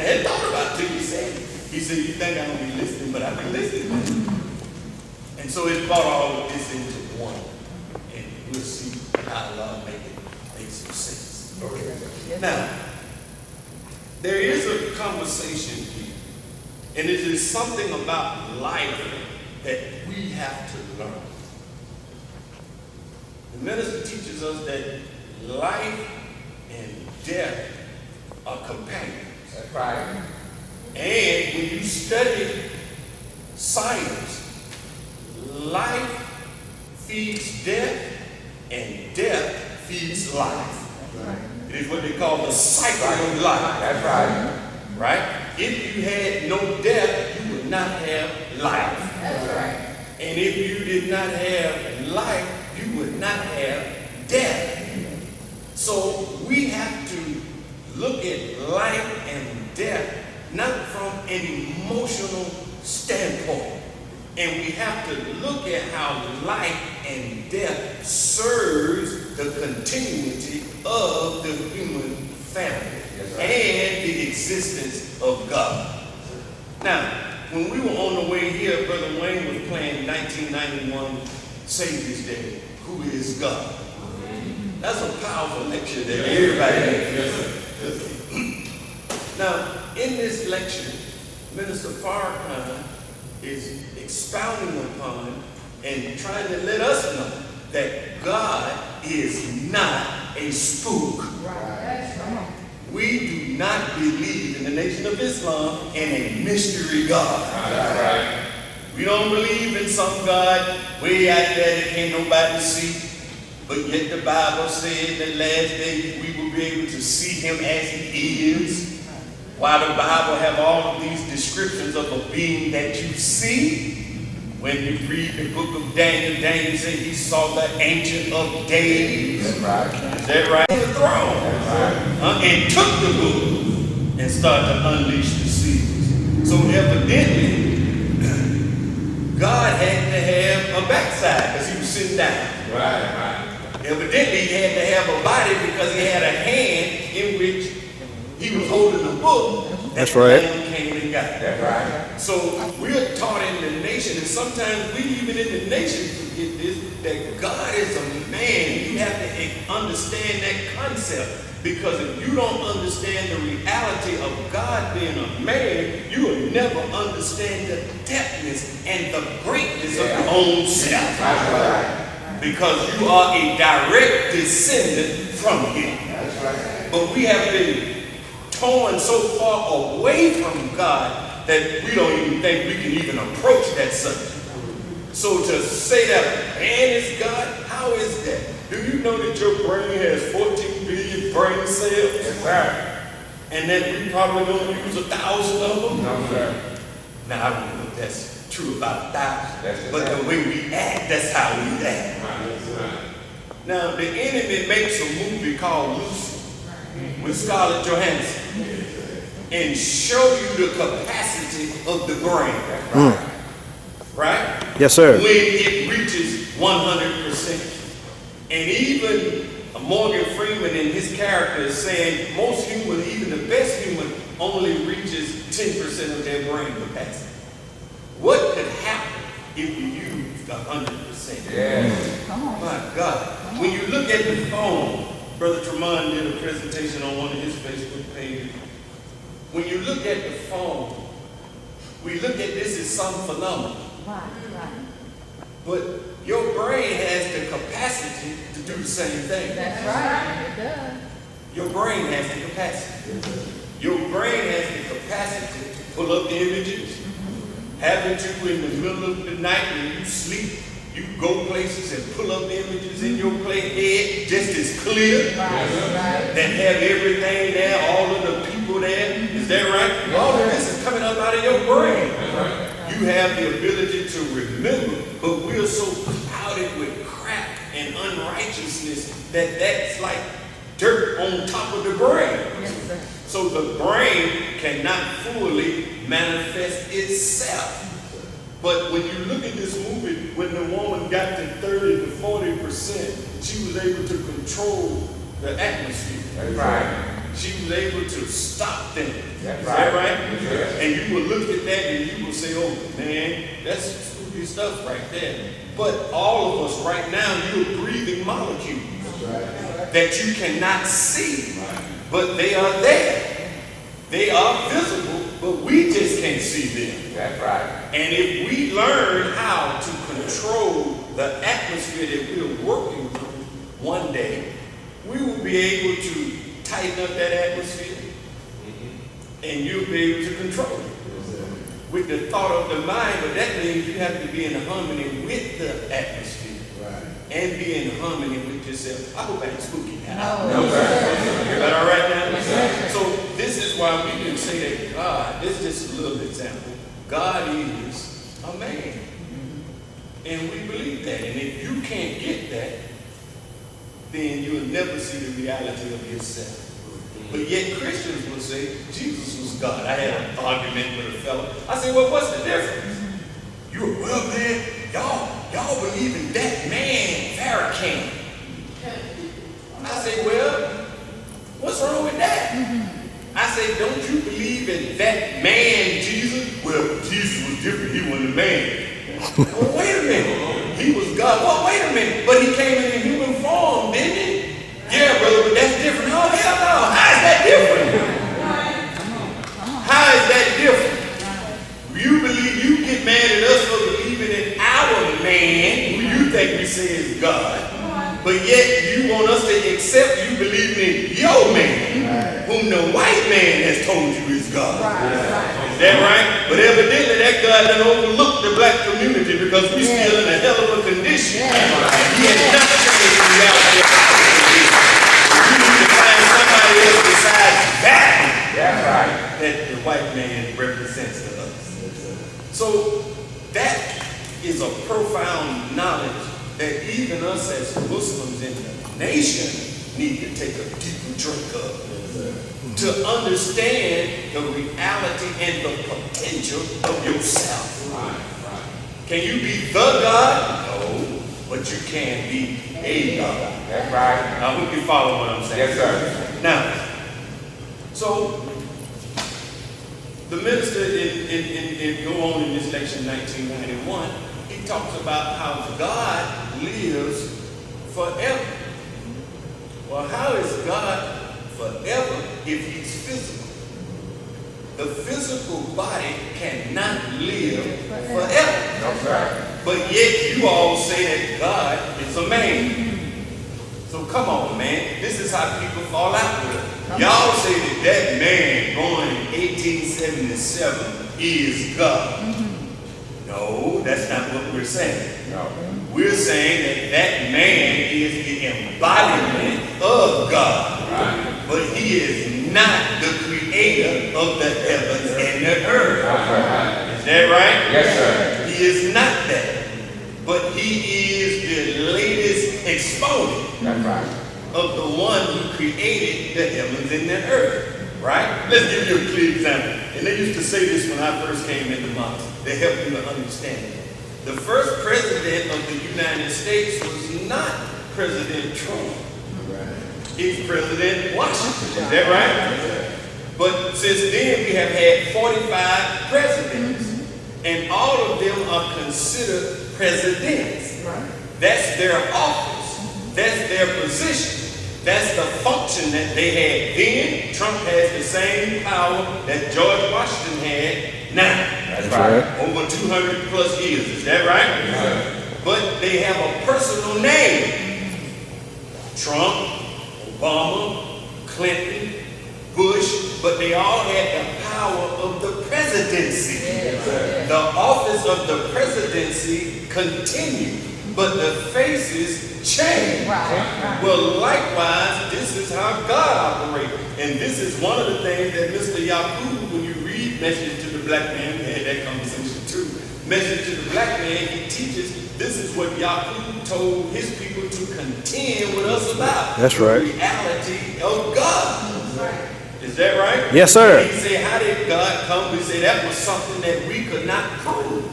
had thought about till he said it. He said, you think I don't be listening, but I've been listening. And so it brought all of this into one. And we'll see how Allah make some sense. Okay. Now, there is a conversation here. And it is something about life that we have to learn. The minister teaches us that life and death are companions. That's right. And when you study science, life feeds death and death feeds life. It is what they call the cycle of life. That's right. Right? If you had no death, you would not have life. That's right. And if you did not have life, you would not have death. So we have to look at life and death not from an emotional standpoint. And we have to look at how life and death serves the continuity of the human family and the existence of God. Now, when we were on the way here, Brother Wayne was playing 1991 Savior's Day, Who is God? That's a powerful lecture that everybody knows. Now, in this lecture, Minister Farrakhan is expounding upon and trying to let us know that God is not a spook. We do not believe in the Nation of Islam in a mystery God. We don't believe in some God way out there that can't nobody see. But yet the Bible said that last day we will be able to see him as he is. While the Bible have all of these descriptions of a being that you see, when you read the book of Daniel, Daniel said he saw the Ancient of Days. Is that right? On the throne. And took the book and started to unleash the seals. So evidently, God had to have a backside because he was sitting down. Evidently, he had to have a body because he had a hand in which he was holding the book. That's right. Came and got. That's right. So we're taught in the nation, and sometimes we even in the nation forget this, that God is a man. You have to understand that concept. Because if you don't understand the reality of God being a man, you will never understand the depthness and the greatness of your own self. Because you are a direct descendant from him. But we have been torn so far away from God that we don't even think we can even approach that subject. So to say that man is God, how is that? Do you know that your brain has 14 billion brain cells? Yes, sir. And that we probably don't use 1,000 of them? No, sir. Now, I don't know if that's true about 1,000, but right. the way we act, that's how we act. Now, the enemy makes a movie called Lucy with Scarlett Johansson and show you the capacity of the brain. Right? Yes, sir. When it reaches 100%. And even Morgan Freeman and his character is saying most humans, even the best human, only reaches 10% of their brain capacity. What could happen if you use 100%. Yes. Come on. My God. When you look at the phone, Brother Tremont did a presentation on one of his Facebook pages. When you look at the phone, we look at this as some phenomenon. Right, right. But your brain has the capacity to do the same thing. That's right. It does. Your brain has the capacity. Your brain has the capacity to pull up images, having to in the middle of the night when you sleep, you go places and pull up images in your head just as clear. Right, right. That have everything there, all of the people there. Is that right? All of this is coming up out of your brain. You have the ability to remember, but we're so clouded with crap and unrighteousness that that's like dirt on top of the brain. Yes, sir. So the brain cannot fully manifest itself. But when you look at this movie, when the woman got to 30 to 40%, she was able to control the atmosphere. That's right. She was able to stop things. That's Is that right. right? Yes. And you will look at that and you will say, oh man, that's spooky stuff right there. But all of us right now, you're breathing molecules that you cannot see, but they are there. They are visible, but we just can't see them. That's right. And if we learn how to control the atmosphere that we're working through one day, we will be able to tighten up that atmosphere and you'll be able to control it. With the thought of the mind, but that means you have to be in harmony with the atmosphere. And be in harmony with yourself. I hope I ain't spooky now. No, sir. Is that all right now? So this is why we can say that God, this is just a little example. God is a man. And we believe that. And if you can't get that, then you'll never see the reality of yourself. But yet Christians will say, Jesus was God. I had an argument with a fellow. I said, well, what's the difference? You well, man, y'all believe in that man, Farrakhan. I say, well, what's wrong with that? I say, don't you believe in that man, Jesus? Well, Jesus was different. He wasn't a man. Well, wait a minute. He was God. Well, wait a minute. But he came in human form, didn't he? Yeah, brother, but that's different. Oh, hell no. How is that different? How is that different? You believe, you get mad at us for believing in our man, who you think we say is God, but yet you want us to accept you believe in your man, whom the white man has told you is God. Is that right? But evidently that God done overlooked the black community because we're still in a hell of a condition. He has not changed the reality of our condition. You need to find somebody else besides that. That's right. That the white man represents to us. So that is a profound knowledge that even us as Muslims in the nation need to take a deeper drink of. To understand the reality and the potential of yourself. Can you be the God? No, but you can be a God. That's right. I hope you follow what I'm saying. Yes, sir. Now, so the minister in go on in this lecture in 1991, he talks about how God lives forever. Well, how is God forever if he's physical? The physical body cannot live forever. No, sir. But yet you all say that God is a man. So come on, man. This is how people fall out with it. Y'all say that that man born in 1877 is God. No, that's not what we're saying. No. We're saying that that man is the embodiment of God. Right. But he is not the creator of the heavens and the earth. Right. Is that right? Yes, sir. He is not that. But he is the latest exponent That's right. of the one who created the heavens and the earth. Right? Let's give you a clear example. And they used to say this when I first came into Mountain. They helped me to understand it. The first president of the United States was not President Trump. It's President Washington. Is that right? But since then, we have had 45 presidents. And all of them are considered presidents. That's their office. That's their position. That's the function that they had then. Trump has the same power that George Washington had now. That's right. Over 200 plus years. Is that right? But they have a personal name. Trump, Obama, Clinton, Bush, but they all had the power of the presidency. The office of the presidency continued, but the faces changed. Well, likewise, this is how God operates. And this is one of the things that Mr. Yaqub, when you read Message to the Black Man, we had that conversation too. Message to the Black Man, he teaches this is what Yaqub told his people to contend with us about. That's right. The reality of God. Is that right? Yes, sir. And he said, how did God come? We say that was something that we could not prove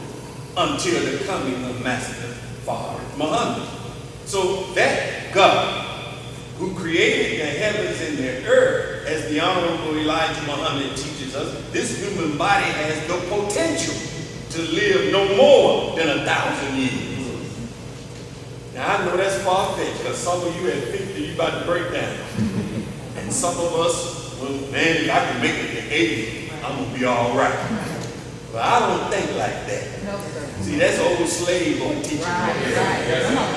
until the coming of Master Father Muhammad. So that God who created the heavens and the earth, as the Honorable Elijah Muhammad teaches us, this human body has the potential to live no more than 1,000 years. Now I know that's far-fetched because some of you at 50, you about to break down. And some of us, well, man, if I can make it to 80, I'm going to be all right. But I don't think like that. No, sir. See, that's old slave old teaching. Right.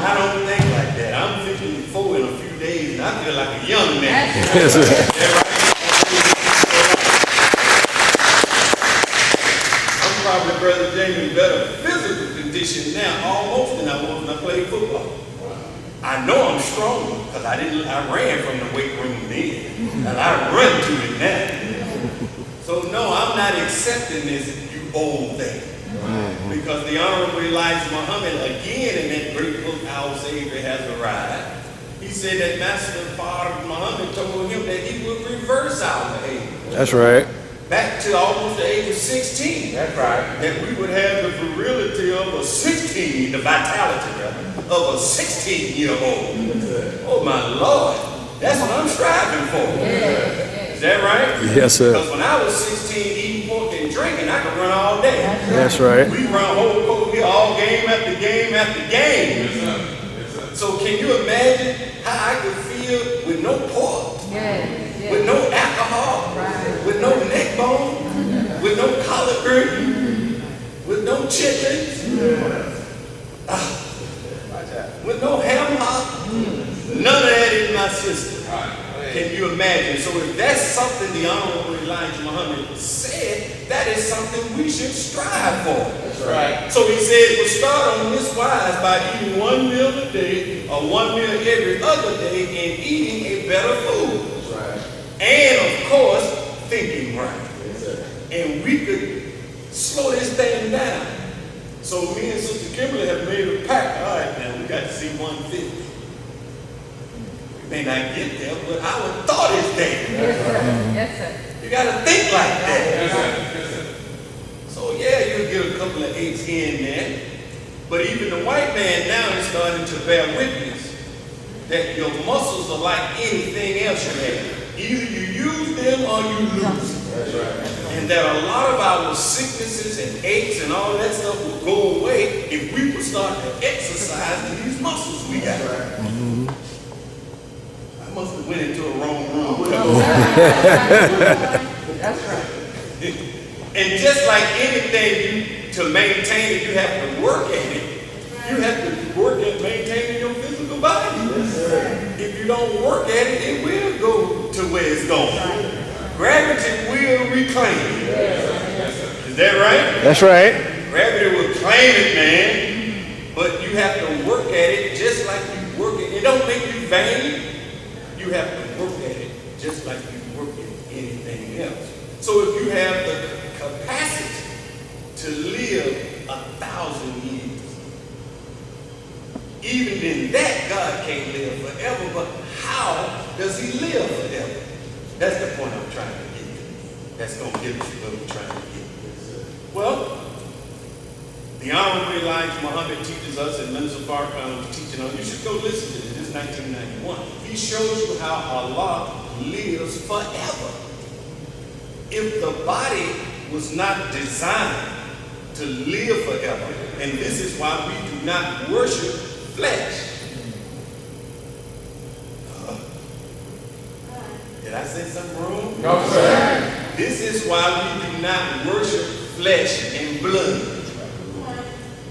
I don't think like that. I'm 54 in a few days, and I feel like a young man. Yes, sir. Yeah, right? I'm probably, Brother Jamie, in better physical condition now, almost than I was when I played football. I know I'm strong because I ran from the weight room then, and I run to it now. So no, I'm not accepting this, you old thing. Because the Honorable Elijah Muhammad, again in that great book, Our Savior Has Arrived, he said that Master Father Muhammad told him that he would reverse our behavior. That's right. Back to almost the age of 16. That's right. That we would have the virility of a 16, the vitality rather, of a 16-year-old. Oh my Lord, that's what I'm striving for. Is that right? Yes, sir. Because when I was 16, eating pork and drinking, I could run all day. That's right. We run whole court here all game after game after game. So can you imagine how I could feel with no pork, with no alcohol, with no neck bone, with no collard green, with no chitlins, with no ham hock? None of that in my system. Can you imagine? So if that's something the Honorable Elijah Muhammad said, that is something we should strive for. That's right. So he said, we'll start on this wise by eating one meal a day or one meal every other day and eating a better food. That's right. And of course, thinking right. Yes, sir. And we could slow this thing down. So me and Sister Kimberly have made a pact. All right, now we got to see 150. May not get there, but our thought is there. Yes, sir. You got to think like that. Yes, sir. Yes, sir. So yeah, you'll get a couple of 8s in there. But even the white man now is starting to bear witness that your muscles are like anything else you have. Either you use them or you lose them. That's right. And that a lot of our sicknesses and aches and all that stuff will go away if we would start to exercise these muscles we got. That's right. I must have went into a wrong room. That's right. And just like anything, to maintain it, you have to work at it. You have to work at maintaining your physical body. Yes, sir. If you don't work at it, it will go to where it's going. Gravity will reclaim it. Is that right? That's right. Gravity will claim it, man. But you have to work at it just like you work it. It don't make you vain. You have to work at it just like you work at anything else. So if you have the capacity to live 1,000 years, even in that, God can't live forever, but how does he live forever? That's the point I'm trying to get to. That's going to give us what we're trying to get to. Well, the Honorable Elijah Muhammad teaches us, and Minister Farrakhan was teaching on, you should go listen to this. This is 1991. He shows you how Allah lives forever. If the body was not designed to live forever, and this is why we do do not worship flesh. Did I say something wrong? No, sir. This is why we do not worship flesh and blood.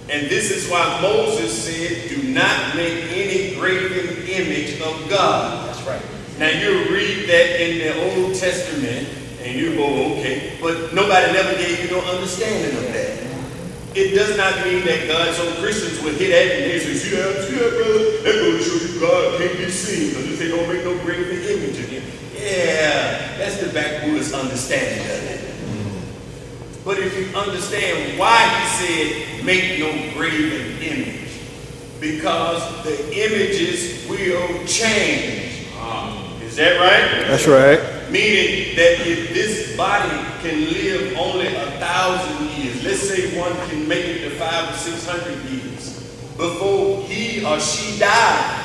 And this is why Moses said, do not make any graven image of God. That's right. Now you read that in the Old Testament and you go, okay, but nobody never gave you no understanding of that. It does not mean that God, so Christians would hit at me and they say, see that, brother? That goes to show you God can't be seen because they say don't make no graven image of him. Yeah, that's the backwoods understanding of it. But if you understand why he said make no graven image, because the images will change. Is that right? That's right. Meaning that if this body can live only 1,000 years, let's say one can make it to 500 or 600 years, before he or she dies,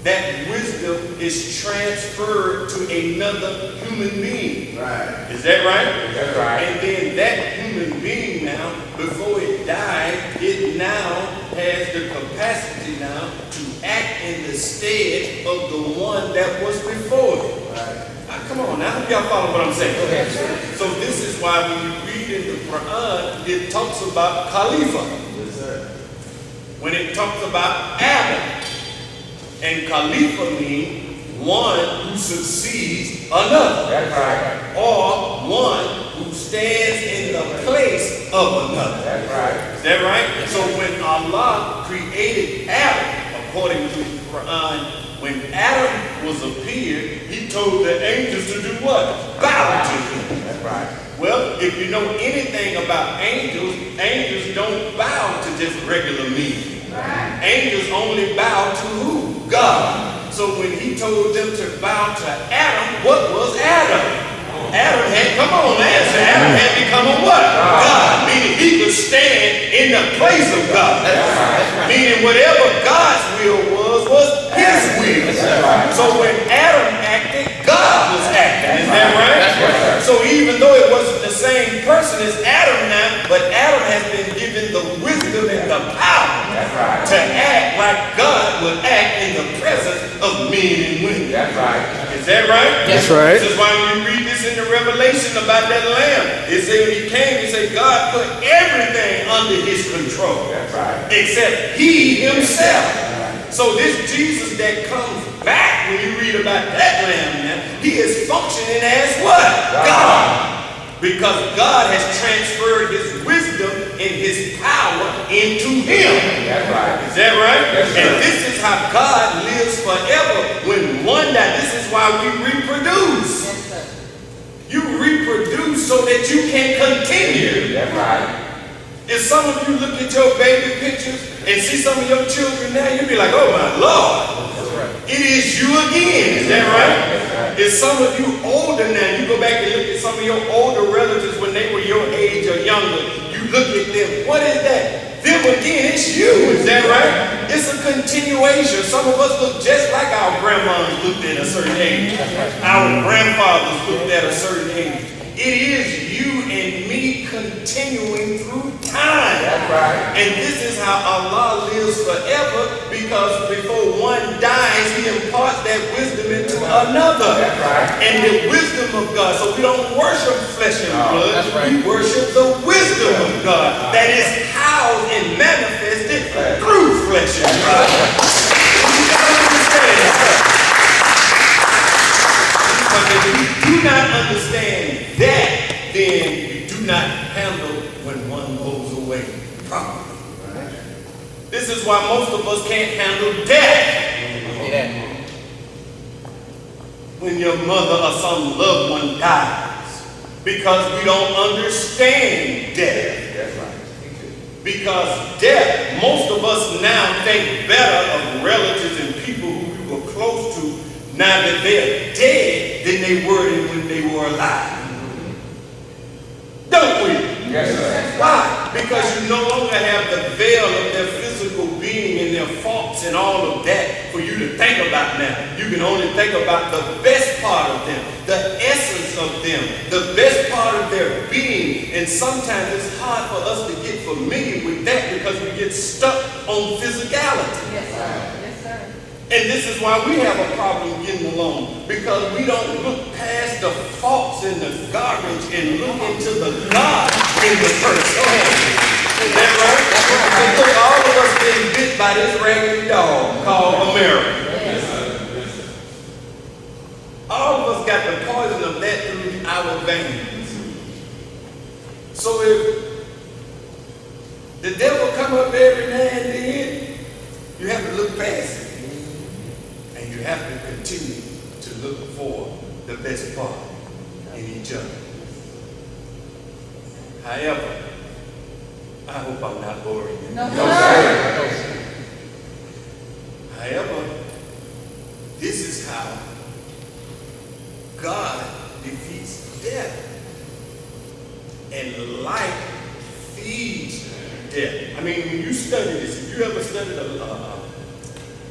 that wisdom is transferred to another human being. Right. Is that right? That's right. And then that human being now, before it died, it now has the capacity now to act in the stead of the one that was before it. Right. Now, come on, now, I hope y'all follow what I'm saying. So this is why when you read in the Quran, it talks about Khalifa. Yes, sir. When it talks about Adam, and Khalifa means one who succeeds another. That's right. Or one who stands in the place of another. That's right. Is that right? So when Allah created Adam, according to the Quran, when Adam was appeared, he told the angels to do what? Bow to him. That's right. Well, if you know anything about angels, angels don't bow to just regular men. Angels only bow to who? God. So when he told them to bow to Adam, what was Adam? Adam had, come on, answer. Adam had become a what? God. Meaning he could stand in the place of God. Meaning whatever God's will was his will. So when Adam acted, God was acting. Is that right? So even though it wasn't the same person as Adam now, but Adam has been given the wisdom and the power to act like God would act in the presence of men and women. That's right. Is that right? That's right. This is why when you read this in the Revelation about that lamb, it said when he came, he said God put everything under his control. That's right. Except he himself. So this Jesus that comes back, when you read about that lamb now, he is functioning as what? God. Because God has transferred his wisdom and his power into him. That's right. Is that right? Yes, sir. And this is how God lives forever. When one dies, this is why we reproduce. Yes, sir. You reproduce so that you can continue. That's right. If some of you look at your baby pictures and see some of your children now, you'll be like, oh my Lord. That's right. It is you again. Is that right? If some of you older now, you go back and look at some of your older relatives when they were your age or younger, you look at them. What is that? Them again, it's you. Is that right? It's a continuation. Some of us look just like our grandmas looked at a certain age. Our grandfathers looked at a certain age. It is you and me continuing through time. That's right. And this is how Allah lives forever, because before one dies, he imparts that wisdom into another. That's right. And the wisdom of God. So we don't worship flesh and blood. that's right. We worship the wisdom of God that is housed and manifested through flesh and blood. You gotta understand that. Because if you do not understand that, then you do not handle when one goes away properly. This is why most of us can't handle death. When your mother or some loved one dies, because we don't understand death. That's right. Because death, most of us now think better of relatives and people who we were close to now that they're dead than they were when they were alive. Don't we? Yes, sir. Why? Because you no longer have the veil of their physical being being and their faults and all of that for you to think about now. You can only think about the best part of them, the essence of them, the best part of their being. And sometimes it's hard for us to get familiar with that because we get stuck on physicality. Yes, sir. Yes, sir. And this is why we have a problem getting along, because we don't look past the faults and the garbage and look into the God in the person. Go ahead. Is that right? And look, all of us been bit by this raggedy dog called America. All of us got the poison of that through our veins. So if the devil come up every now and then, you have to look past it. And you have to continue to look for the best part in each other. However, I hope I'm not boring you. No, sir. However, this is how God defeats death. And life feeds death. I mean, when you study this, if you ever studied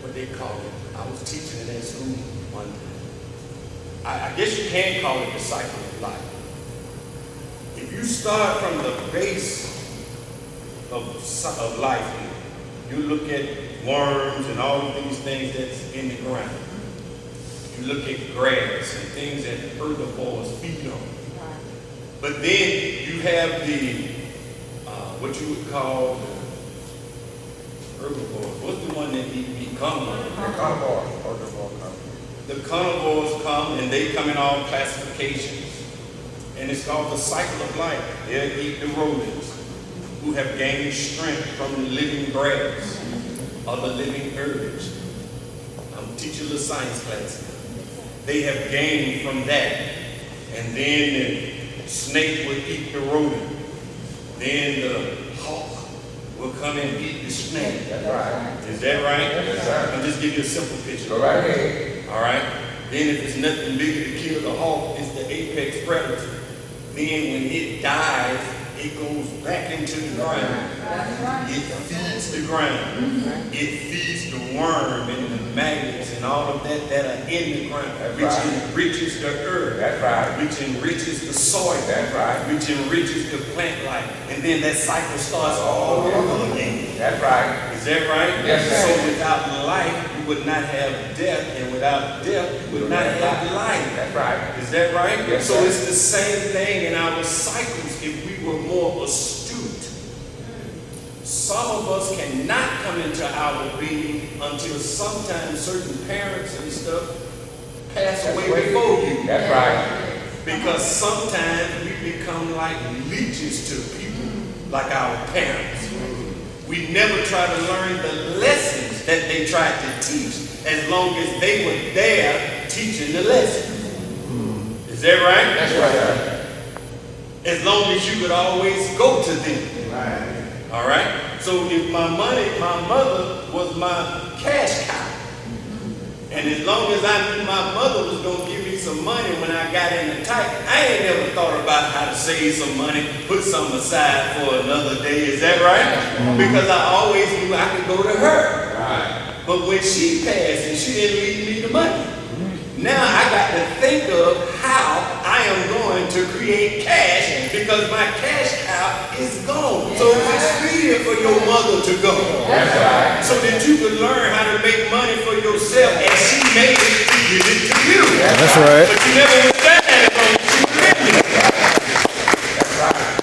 what they call it, I was teaching it at school one time. I guess you can call it the cycle of life. If you start from the base of life, you look at worms and all of these things that's in the ground. You look at grass and things that herbivores feed on. But then you have the, what you would call the herbivores. What's the one that eat carnivores? The carnivores come and they come in all classifications. And it's called the cycle of life. They'll eat the rodents who have gained strength from the living grass or the living herbage. I'm teaching the science class now. They have gained from that. And then the snake will eat the rodent. Then the hawk will come and eat the snake. That's right. Is that right? Yes, sir. I'll just give you a simple picture. Go right ahead. All right? Then if it's nothing bigger to kill the hawk, it's the apex predator. Then when it dies, it goes back into the ground. That's right. It feeds the ground. It feeds the worm and the maggots and all of that are in the ground, That's which right. enriches the earth. That's right. Which enriches the soil. That's right. Which enriches the plant life. And then that cycle starts all over again. That's right. Is that right? Yes, sir. So without life, you would not have death, and without death, you would not have life. That's right. Is that right? Yes, so sir. it's the same thing in our cycles if we were more astute. Some of us cannot come into our being until sometimes certain parents and stuff pass away before you. That's right. Because sometimes we become like leeches to people, like our parents. We never try to learn the lessons that they tried to teach, as long as they were there teaching the lesson. Is that right? That's right. As long as you could always go to them. Right. All right? So if my mother was my cash cow. And as long as I knew my mother was going to give me some money when I got in the tight, I ain't never thought about how to save some money, put some aside for another day. Is that right? Because I always knew I could go to her. Right. But when she passed and she didn't leave me the money, now I got to think of how I am going to create cash because my cash cow is gone. So it's expedient for your mother to go. That's right. So that you can learn how to make money for yourself, and she made it to give it to you. That's right. But you never was that as long as she lived it. That's right.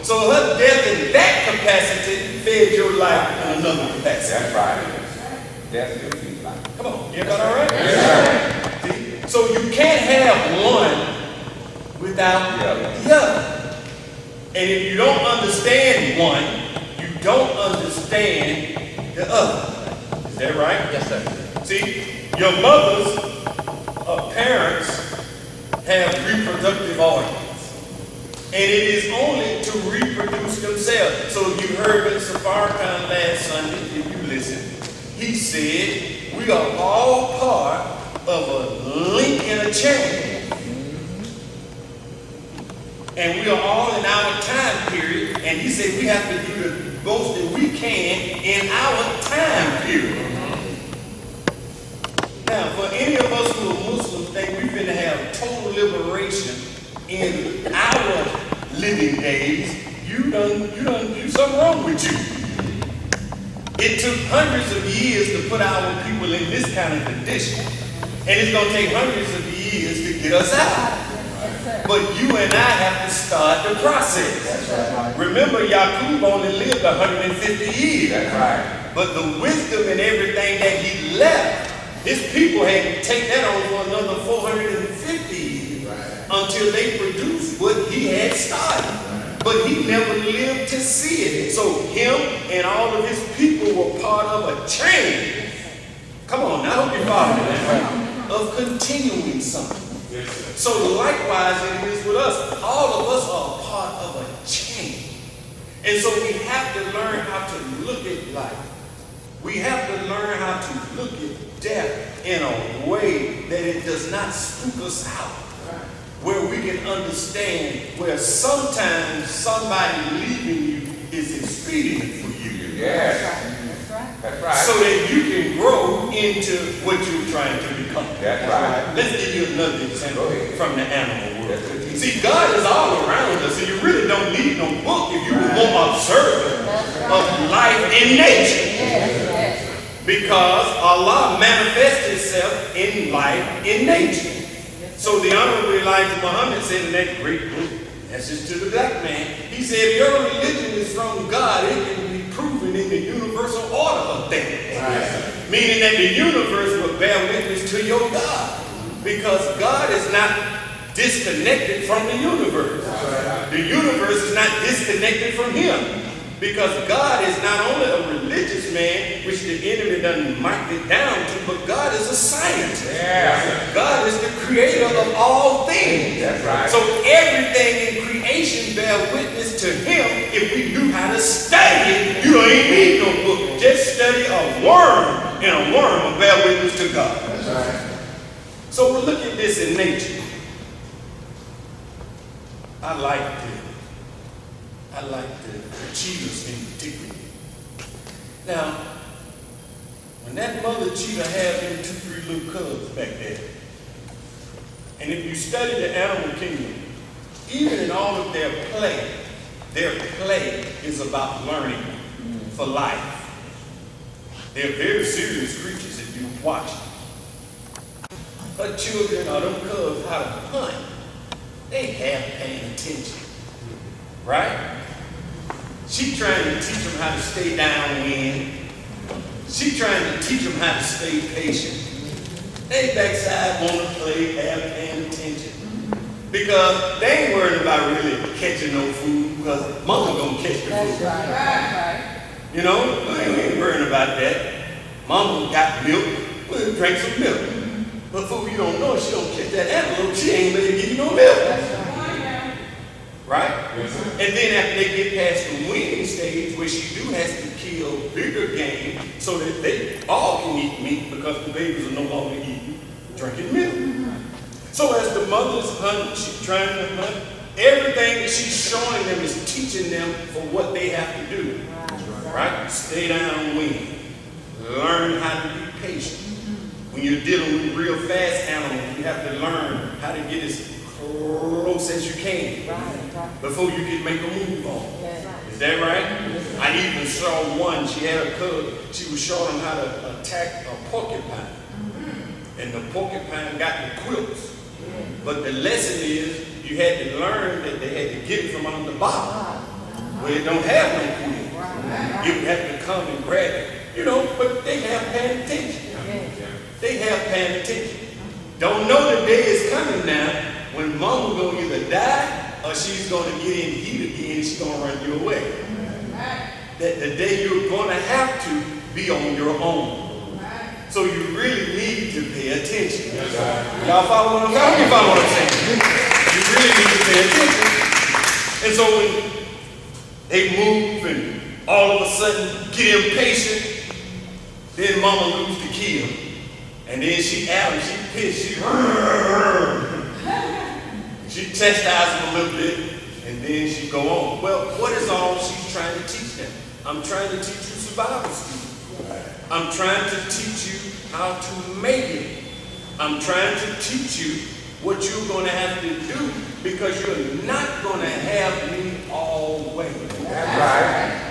So her death in that capacity fed your life in another capacity. That's right. That's your life. Come on, everybody all right? Yes. See? So you can't have one without the other. And if you don't understand one, you don't understand the other. Is that right? Yes, sir. See, your mothers or parents have reproductive organs. And it is only to reproduce themselves. So you heard Mr. Farrakhan last Sunday, if you listen, he said, we are all part of a link in a chain. And we are all in our time period. And he said we have to do the most that we can in our time period. Now, for any of us who are Muslims think we're going to have total liberation in our living days, you done do something wrong with you. It took hundreds of years to put our people in this kind of condition. And it's going to take hundreds of years to get us out. But you and I have to start the process. Remember, Yaqub only lived 150 years. That's right. But the wisdom and everything that he left, his people had to take that on for another 450 years until they produced what he had started. But he never lived to see it. So him and all of his people were part of a chain. Come on, now I hope you follow that. Of continuing something. So likewise it is with us. All of us are a part of a chain. And so we have to learn how to look at life. We have to learn how to look at death in a way that it does not spook us out. Where we can understand where sometimes somebody leaving you is expedient for you. Yes. That's right. So that you can grow into what you're trying to become. That's right. Let's give you another example from the animal world. That's good. See, God is all around us, and you really don't need no book if you were more observant of life in nature. Because Allah manifests Himself in life in nature. So the Honorable Elijah Muhammad said in that great book, Message to the Black Man, he said, if your religion is from God, it can be proven in the universal order of things. Right. Meaning that the universe will bear witness to your God. Because God is not disconnected from the universe. Right. The universe is not disconnected from Him. Because God is not only a religious man, which the enemy doesn't mark it down to, but God is a scientist. Yeah. God is the creator of all things. That's right. So everything in creation bear witness to Him if we knew how to study it. You don't even need no book. Just study a worm, and a worm will bear witness to God. That's right. So we look at this in nature. I like the cheetahs in particular. Now, when that mother cheetah had them 2-3 little cubs back there, and if you study the animal kingdom, even in all of their play is about learning for life. They're very serious creatures if you watch them. Her children or them cubs how to hunt, they have paying attention. Right? She trying to teach them how to stay downwind. She trying to teach them how to stay patient. They backside want to play, have paying attention. Because they ain't worried about really catching no food because mama gonna catch the food. Right. You know, they ain't worried about that. Mama got milk, we'll drink some milk. But fool, you don't know, she don't catch that antelope, she ain't ready to give you no milk. Right? Yes, and then after they get past the weaning stage, where she do has to kill bigger game so that they all can eat meat because the babies are no longer eating, drinking milk. So as the mother's hunting, she's trying to hunt, everything that she's showing them is teaching them for what they have to do. Right? Stay downwind. Learn how to be patient. When you're dealing with real fast animals, you have to learn how to get as close as you can before you can make a move on. Is that right? I even saw one, she had a cub, she was showing them how to attack a porcupine. And the porcupine got the quills. But the lesson is, you had to learn that they had to get it from on the bottom, where it don't have no quill. You have to come and grab it. You know, but they have paying attention. They have paying attention. Don't know the day is coming now when mama gonna either die or she's gonna get in heat again and she's gonna run you away. That the day you're gonna have to be on your own. So you really need to pay attention. Y'all follow what I'm saying? You follow what I'm saying? You really need to pay attention. And so when they move and all of a sudden get impatient, then mama loses the kill. And then she pissed, she chastises them a little bit, and then she go on. Well, what is all she's trying to teach them? I'm trying to teach you survival skills. I'm trying to teach you how to make it. I'm trying to teach you what you're going to have to do because you're not going to have me always. That's right.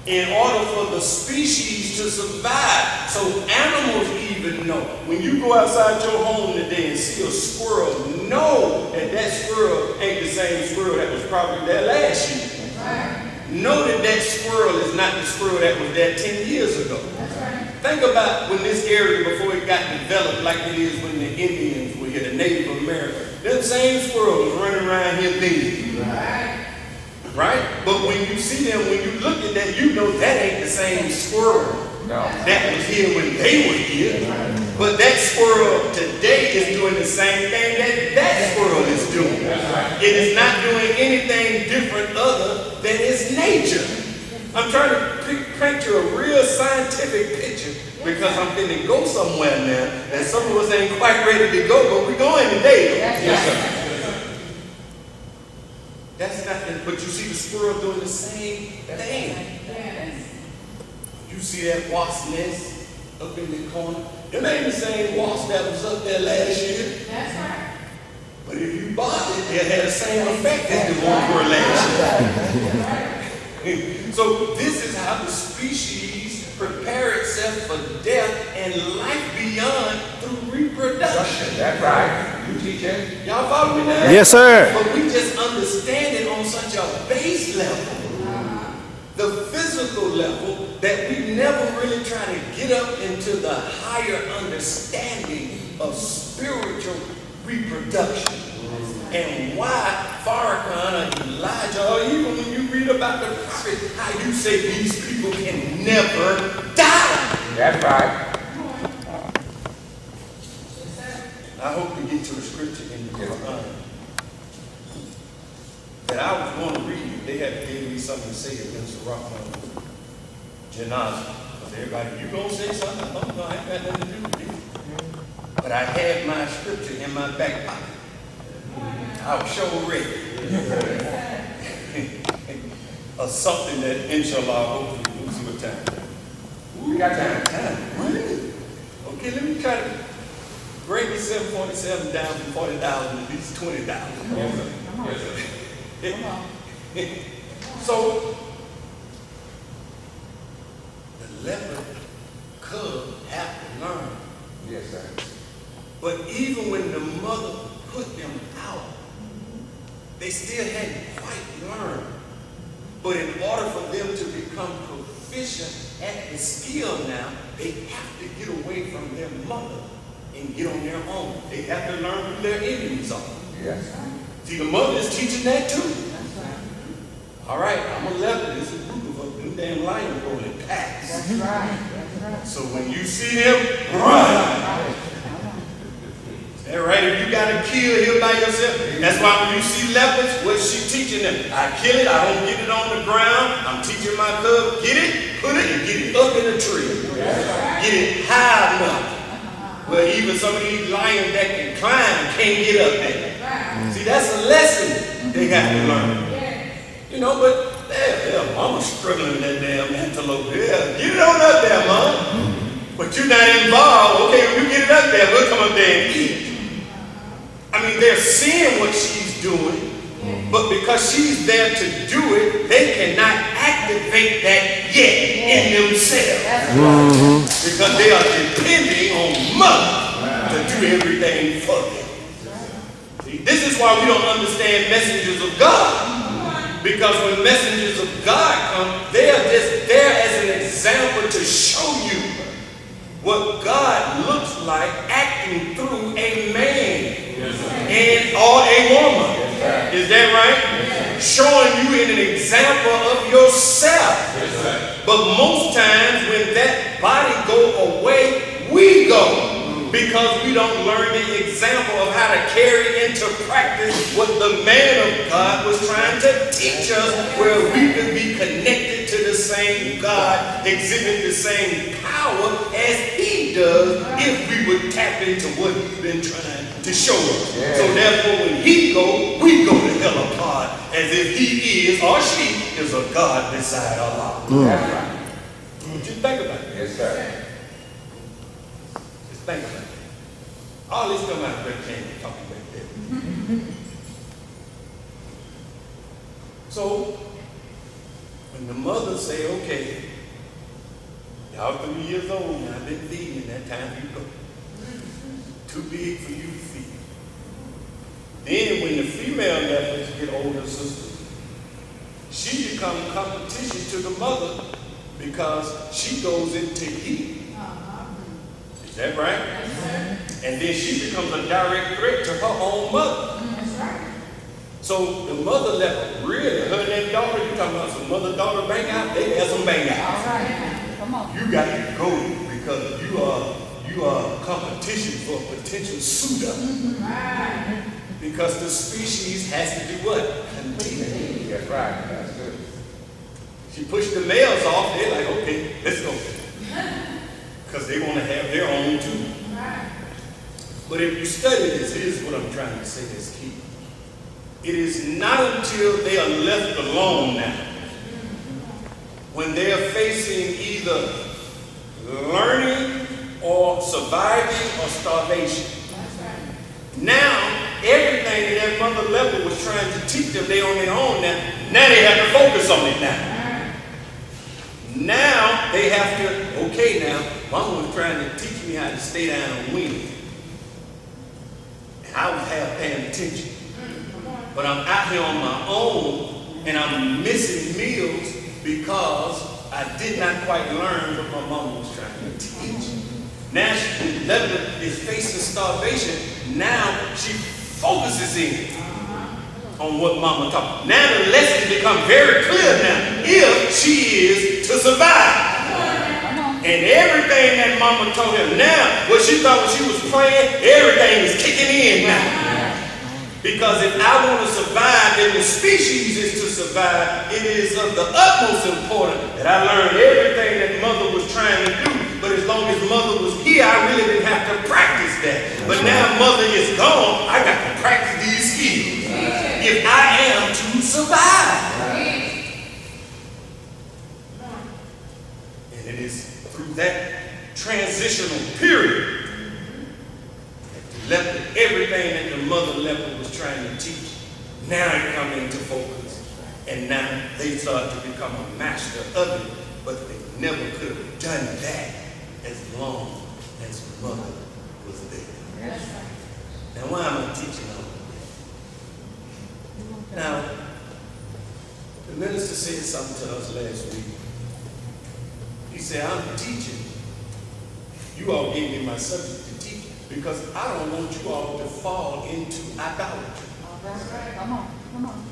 In order for the species to survive. So animals even know. When you go outside your home today and see a squirrel, know that that squirrel ain't the same squirrel that was probably there last year. Know that that squirrel is not the squirrel that was there 10 years ago. Think about when this area, before it got developed like it is when the Indians were here, the Native Americans. Them same squirrels running around here then. Right? But when you see them, when you look at that, you know that ain't the same squirrel that was here when they were here. But that squirrel today is doing the same thing that that squirrel is doing. It is not doing anything different other than its nature. I'm trying to paint you a real scientific picture because I'm going to go somewhere now, and some of us ain't quite ready to go, but we're going today. Yes, sir. That's nothing, but you see the squirrel doing the same thing. You see that wasp nest up in the corner? It ain't the same wasp that was up there last year. That's right. But if you bought it, it had the same effect as the one were last year. So this is how the species prepare itself for death and life beyond through reproduction. That's right. You teach it. Y'all follow me now? Yes, sir. But we just understand it on such a base level. The physical level that we never really try to get up into the higher understanding of spiritual reproduction. And why Farrakhan or Elijah, or even when you read about the prophet, how you say these people can never die. That's right. I hope to get to the scripture in the Quran that I was going to read. They had gave me something to say against the Rahman Janazah. Because everybody, you going to say something? Oh, no, I ain't got nothing to do with it. But I had my scripture in my back pocket. I was sure ready. Or something that, inshallah, hopefully we'll see what time. We got time. Time. Really? Okay, let me try to break the 747 down from 40,000 to at least 20,000. Yes, sir. Yes, sir. So, the leopard cub have to learn. Yes, sir. But even when the mother put them out, they still hadn't quite learned. But in order for them to become proficient at the skill now, they have to get away from their mother and get on their own. They have to learn who their enemies are. Yes. See, the mother is teaching that too. All right, I'm a leopard. It's a group of them damn lions rolling packs. That's right. That's right. So when you see them, run. Is that right? If you got to kill here by yourself, that's why when you see leopards, what's she teaching them? I kill it, I don't get it on the ground. I'm teaching my cub, get it, put it, and get it up in a tree. Get it high enough. Well, even some of these lions that can climb can't get up there. See, that's a lesson they got to learn. You know, but damn, mama's struggling with that damn antelope. Yeah, get it on up there, mom. But you're not involved. Okay, when you get it up there, we'll come up there and eat it. I mean, they're seeing what she's doing, but because she's there to do it, they cannot activate that yet in themselves. Because they are depending on mother to do everything for them. See, this is why we don't understand messengers of God. Because when messengers of God come, they are just there as an example to show you what God looks like acting through a man and or a woman. Is that right? Showing you in an example of yourself. But most times when that body go away, we go. Because we don't learn the example of how to carry into practice what the man of God was trying to teach us, where we could be connected to the same God, exhibit the same power as he does if we would tap into what he's been trying to show us. So therefore, when he go, we go to hell apart as if he is or she is a God beside Allah. That's right. Just think about it. Yes, sir. Just think about it. All this come out of Brother Candy talking back there. So, when the mother say, okay, y'all 3 years old now, I've been feeding, that time you go. Too big for you to feed. Then when the female lepers get older sisters, she becomes competition to the mother because she goes into heat. Is that right? And then she becomes a direct threat to her own mother. So the mother leper, really, her and that daughter, you talking about some mother-daughter bang out, they have some bang outs. Come on. You got to go because you are competition for a potential suitor. Because the species has to do what? Compete. That's right. That's good. She pushed the males off, they're like, okay, let's go. Because they want to have their own too. But if you study this, here's what I'm trying to say is key. It is not until they are left alone now, when they are facing either learning or surviving or starvation. Now, everything that mother leper was trying to teach them, they on their own now. Now they have to focus on it now. Now they have to, okay now, mama was trying to teach me how to stay down and win. And I was half paying attention. But I'm out here on my own and I'm missing meals because I did not quite learn what my mama was trying to teach. Now the leper is facing starvation. Now she focuses in on what mama taught. Now the lesson becomes very clear now. If she is to survive. And everything that mama told her now, what she thought when she was playing, everything is kicking in now. Because if I want to survive, if the species is to survive, it is of the utmost importance that I learned everything that mother was trying to do. But as long as mother was here, I really didn't have to practice that. But now mother is gone, I got to practice these skills. If I am to survive. And it is through that transitional period that everything that the mother leper was trying to teach, now it come into focus. And now they start to become a master of it, but they never could have done that as long as mother was there. Now why am I teaching on this? Now, the minister said something to us last week. He said, I'm teaching. You all gave me my subject to teach because I don't want you all to fall into idolatry. Come on, come on.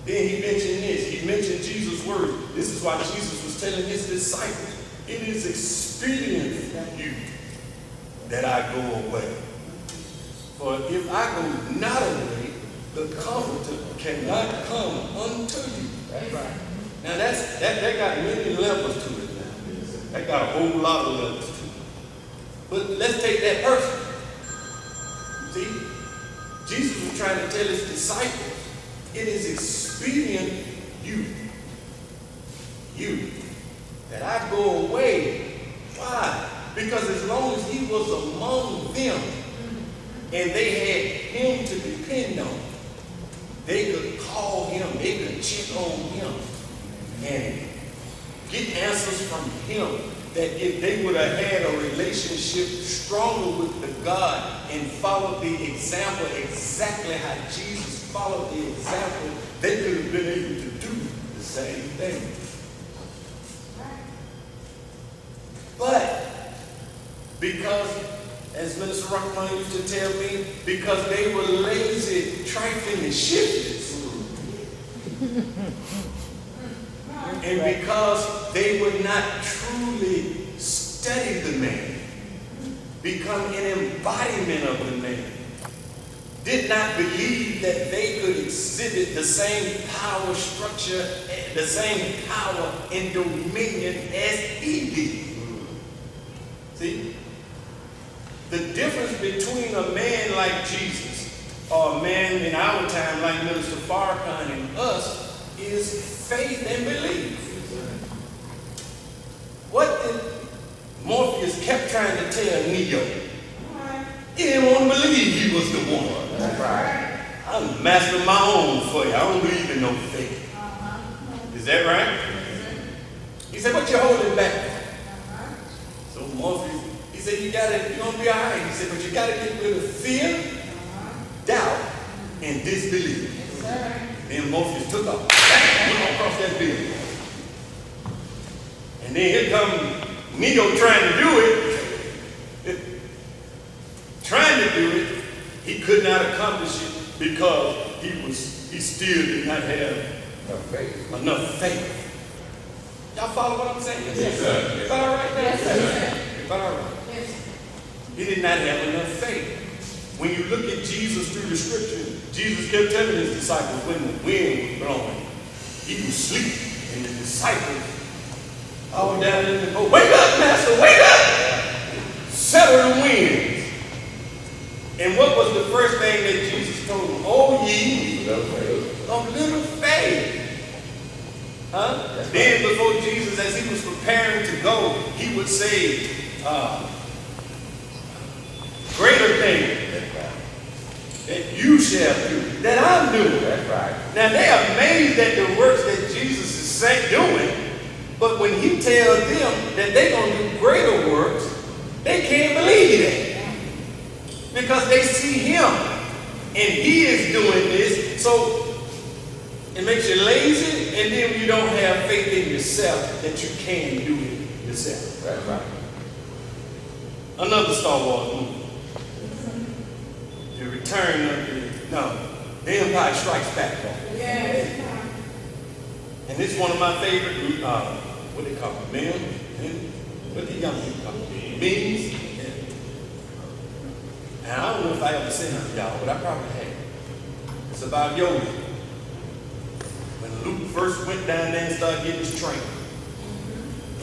Then he mentioned this. He mentioned Jesus' words. This is why Jesus was telling his disciples, it is expedient for you that I go away. For if I go not away, the Comforter cannot come unto you. That's right. Now that got many levels to it now. That got a whole lot of levels to it. But let's take that person. See? Jesus was trying to tell his disciples, it is expedient you, that I go away. Why? Because as long as he was among them and they had him to depend on, they could call him, they could check on him and get answers from him. That if they would have had a relationship stronger with the God and followed the example exactly how Jesus followed the example, they could have been able to do the same thing. But because, as Minister Rockman used to tell me, because they were lazy, trifling, and shiftless, and because they would not truly study the man, become an embodiment of the man, did not believe that they could exhibit the same power structure, the same power and dominion as he did. See? The difference between a man like Jesus or a man in our time like Minister Farrakhan and us is faith and belief. What did Morpheus kept trying to tell Neo? He didn't want to believe he was the one. That's right. I'm mastering my own for you. I don't believe in no faith. Is that right? He said, what you holding back? So Morpheus, he said, you're gonna be all right. He said, but you gotta get rid of fear, doubt, and disbelief. Then Morpheus took off. Went across that building. And then here come Neo trying to do it. Trying to do it, he could not accomplish it because he still did not have enough faith. Y'all follow what I'm saying? Yes, sir. Is that all right? Yes, sir. Is that all right? Yes. He did not have enough faith. When you look at Jesus through the scripture, Jesus kept telling his disciples when the wind was blowing, he was asleep, and the disciples all down in the boat, wake up, master, wake up! Settle the winds. And what was the first thing that Jesus told them? Oh, ye of little faith. Huh? Then before Jesus, as he was preparing to go, he would say, greater things that you shall do, that I'm doing. That's right. Now they're amazed at the works that Jesus is doing, but when he tells them that they're going to do greater works, they can't believe it. Because they see him, and he is doing this, so it makes you lazy, and then you don't have faith in yourself that you can do it yourself. That's right. Another Star Wars movie. The Return of the Empire Strikes Back. Yes. And this is one of my favorite, what they call them, memes? What the young people call them? Memes? And I don't know if I ever seen it to y'all, but I probably have. It's about Yoda. When Luke first went down there and started getting his training.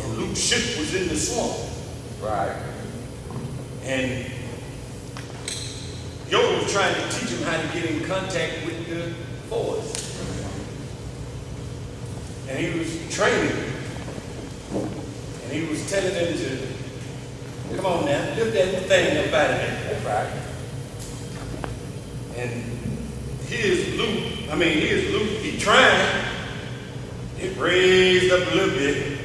And Luke's ship was in the swamp. Right. And Yoda was trying to teach him how to get in contact with the Force. And he was training him. And he was telling them to, come on now, lift that thing up out of there. That's right. And here's Luke, he tried. It raised up a little bit.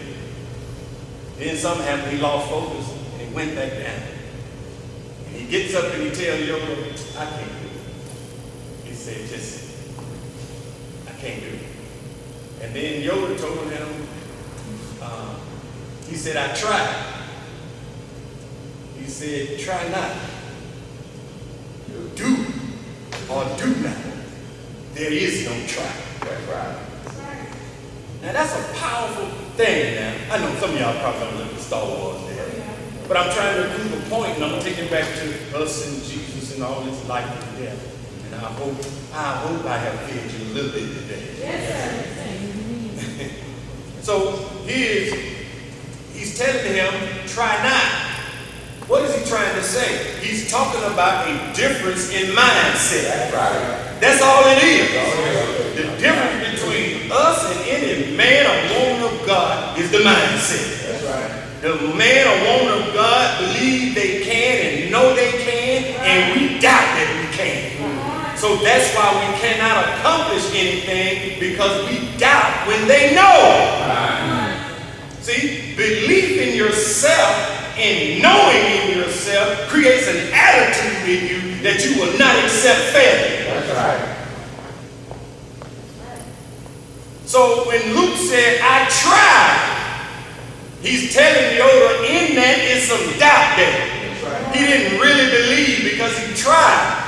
Then something happened, he lost focus, and he went back down. And he gets up and he tells Yoda, I can't do it. He said, I can't do it. And then Yoda told him, he said, I tried. He said, try not. Do or do not. There is no try. That's right. Now that's a powerful thing now. I know some of y'all probably don't look at Star Wars there. But I'm trying to prove a point, and I'm taking back to us and Jesus and all this life and death. And I hope I have fed you a little bit today. Yes, sir. So he's telling him, try not. What is he trying to say? He's talking about a difference in mindset. That's right. That's all it is. The difference between us and any man or woman of God is the mindset. That's right. The man or woman of God believe they can and know they can, and we doubt that we can. So that's why we cannot accomplish anything, because we doubt when they know. See, belief in yourself and knowing in yourself creates an attitude in you that you will not accept failure. That's right. So when Luke said, I tried, he's telling Yoda in that is some doubt there. He didn't really believe because he tried.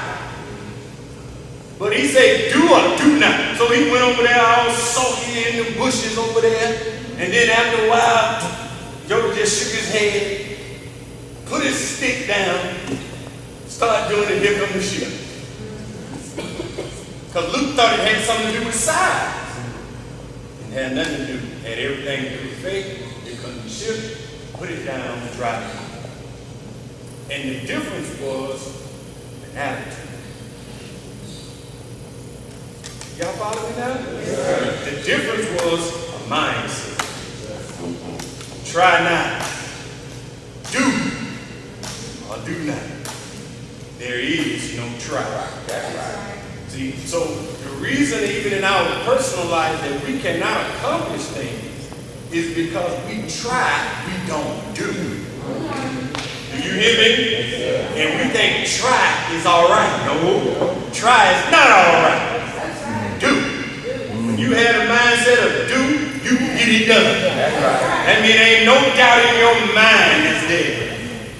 But he said, do or do not. So he went over there all sulky in the bushes over there. And then after a while, Yoda just shook his head, put his stick down, start doing it, here come the ship. Because Luke thought it had something to do with size. It had nothing to do. It had everything to do with faith. Here comes the ship, put it down on the dry. And the difference was an attitude. Y'all follow me now? Yes. The difference was a mindset. Try not. Do or do not. There is no try. That's right. See, so the reason even in our personal life that we cannot accomplish things is because we try, we don't do. Do you hear me? And we think try is all right. No, try is not all right. Do. When you have the mindset of do, you get it done. That's right. That means there ain't no doubt in your mind that's there.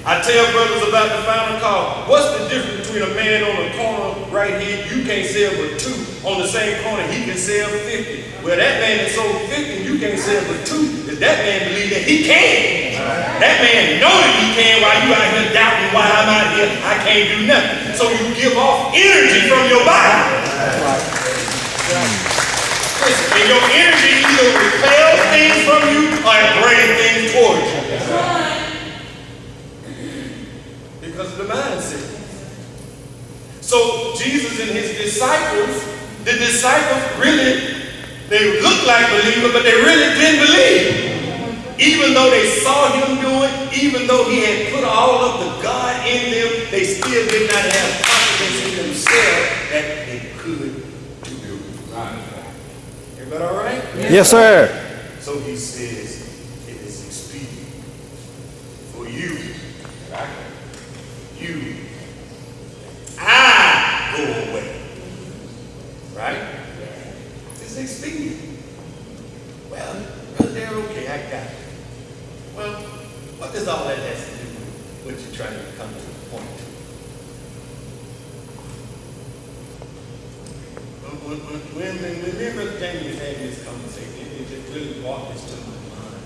I tell brothers about the final call. What's the difference between a man on the corner right here? You can't sell but 2. On the same corner, he can sell 50. Well, that man that sold 50, you can't sell but 2. Does that man believe that he can? That man know that he can while you out here doubting why I'm out here. I can't do nothing. So you give off energy from your body. Listen, and your energy either repels things from you or it brings things towards you. Because of the mindset. So Jesus and his disciples, the disciples really, they looked like believers, but they really didn't believe. Even though they saw him do it, even though he had put all of the God in them, they still did not have confidence in themselves that they could do it. Everybody all right? Yes, sir. So he says, it is expedient for you, I go away. Right? It's expedient. Well, they're okay, I got it. Well, what does all that have to do with what you're trying to come to the point to? When Brother James had this conversation, it just really brought this to my mind.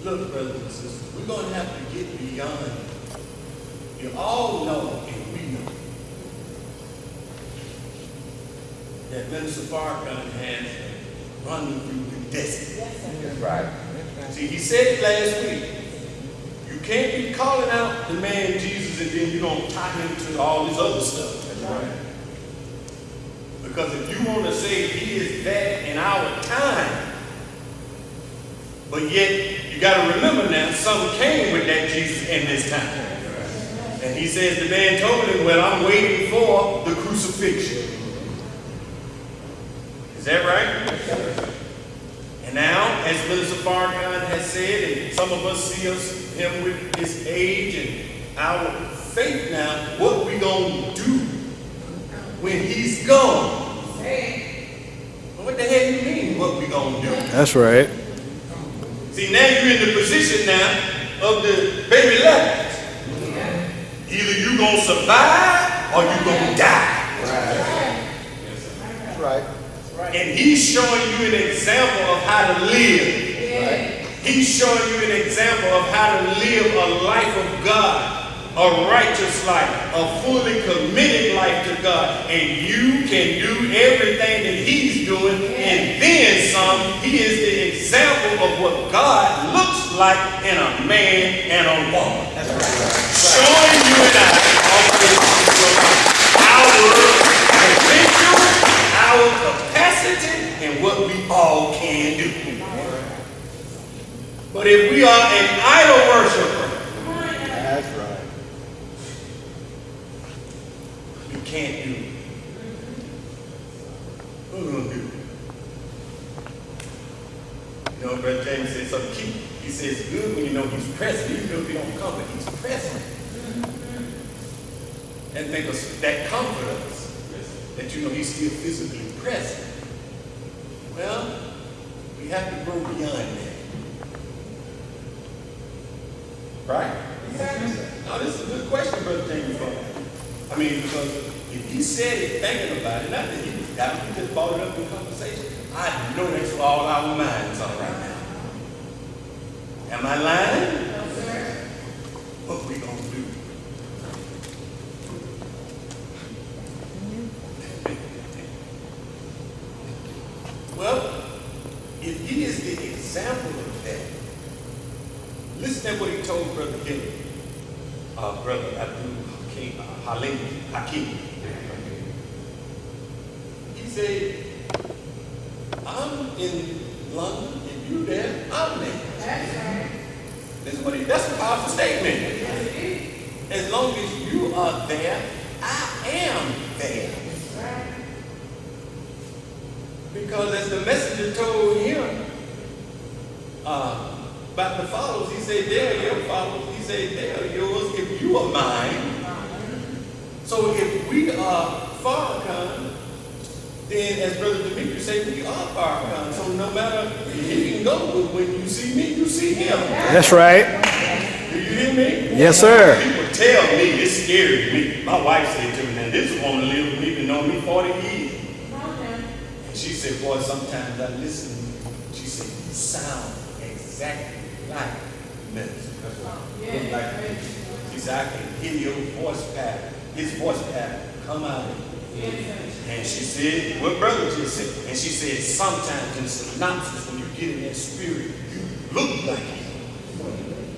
Look, brothers and sisters, we're going to have to get beyond. You all know, and we know, that Minister Farrakhan has run through the desert. That's right. See, he said it last week. You can't be calling out the man Jesus and then you don't tie him to all this other stuff. That's right. Because if you want to say he is that in our time, but yet you got to remember now, some came with that Jesus in this time. And he says the man told him, well, I'm waiting for the crucifixion. Is that right? And now, as Minister Farrakhan has said, and some of us see him with his age and our faith now, what we gonna do when he's gone? Well, what the hell you mean, what we gonna do? That's right. See, now you're in the position now of the baby left. Either you gonna survive or you gonna die. That's right. And he's showing you an example of how to live. Right. He's showing you an example of how to live a life of God, a righteous life, a fully committed life to God. And you can do everything that he's doing and then some. He is the example of what God looks like in a man and a woman. That's right. Showing you and I our potential, our capacity, and what we all can do. But if we are an idol worshiper, That's right. we can't do it. What are we going to do? You know, Brother James said something key. He says it's good when you know he's present, even though if you don't come, but he's present. And think of that comfort us, that you know he's still physically present. Well, we have to grow beyond that. Right? Now, this is a good question, Brother James. I mean, because if he said it thinking about it, not that he was down, he just brought it up in conversation. I know that's where all our minds are right now. Am I lying? No, sir. What we gonna do? Well, if he is the example of that, Listen to what he told Brother Gilly, Brother Abdul Hakim. He said, I'm in London, and you there, I'm there. That's right. That's a powerful statement. Yes, it is. As long as you are there, I am there. That's right. Because as the messenger told him about the followers, he said, they're your followers. He said, they're yours if you are mine. So if we are Farrakhan, then as Brother Demetrius said, we are Farrakhan. So no matter, he can go, but when you see me, you see him. That's right. Do you hear me? Yes, sir. People tell me, it's scary to me. My wife said to me, now this woman lived with me, been knowing me 40 years. And she said, boy, sometimes I listen. She said, you sound exactly like minister. Look like me. She said, I can hear your voice pattern, his voice pattern come out of you. And she said, what brother just said, and she said, sometimes in synopsis, when you get in that spirit, you look like him.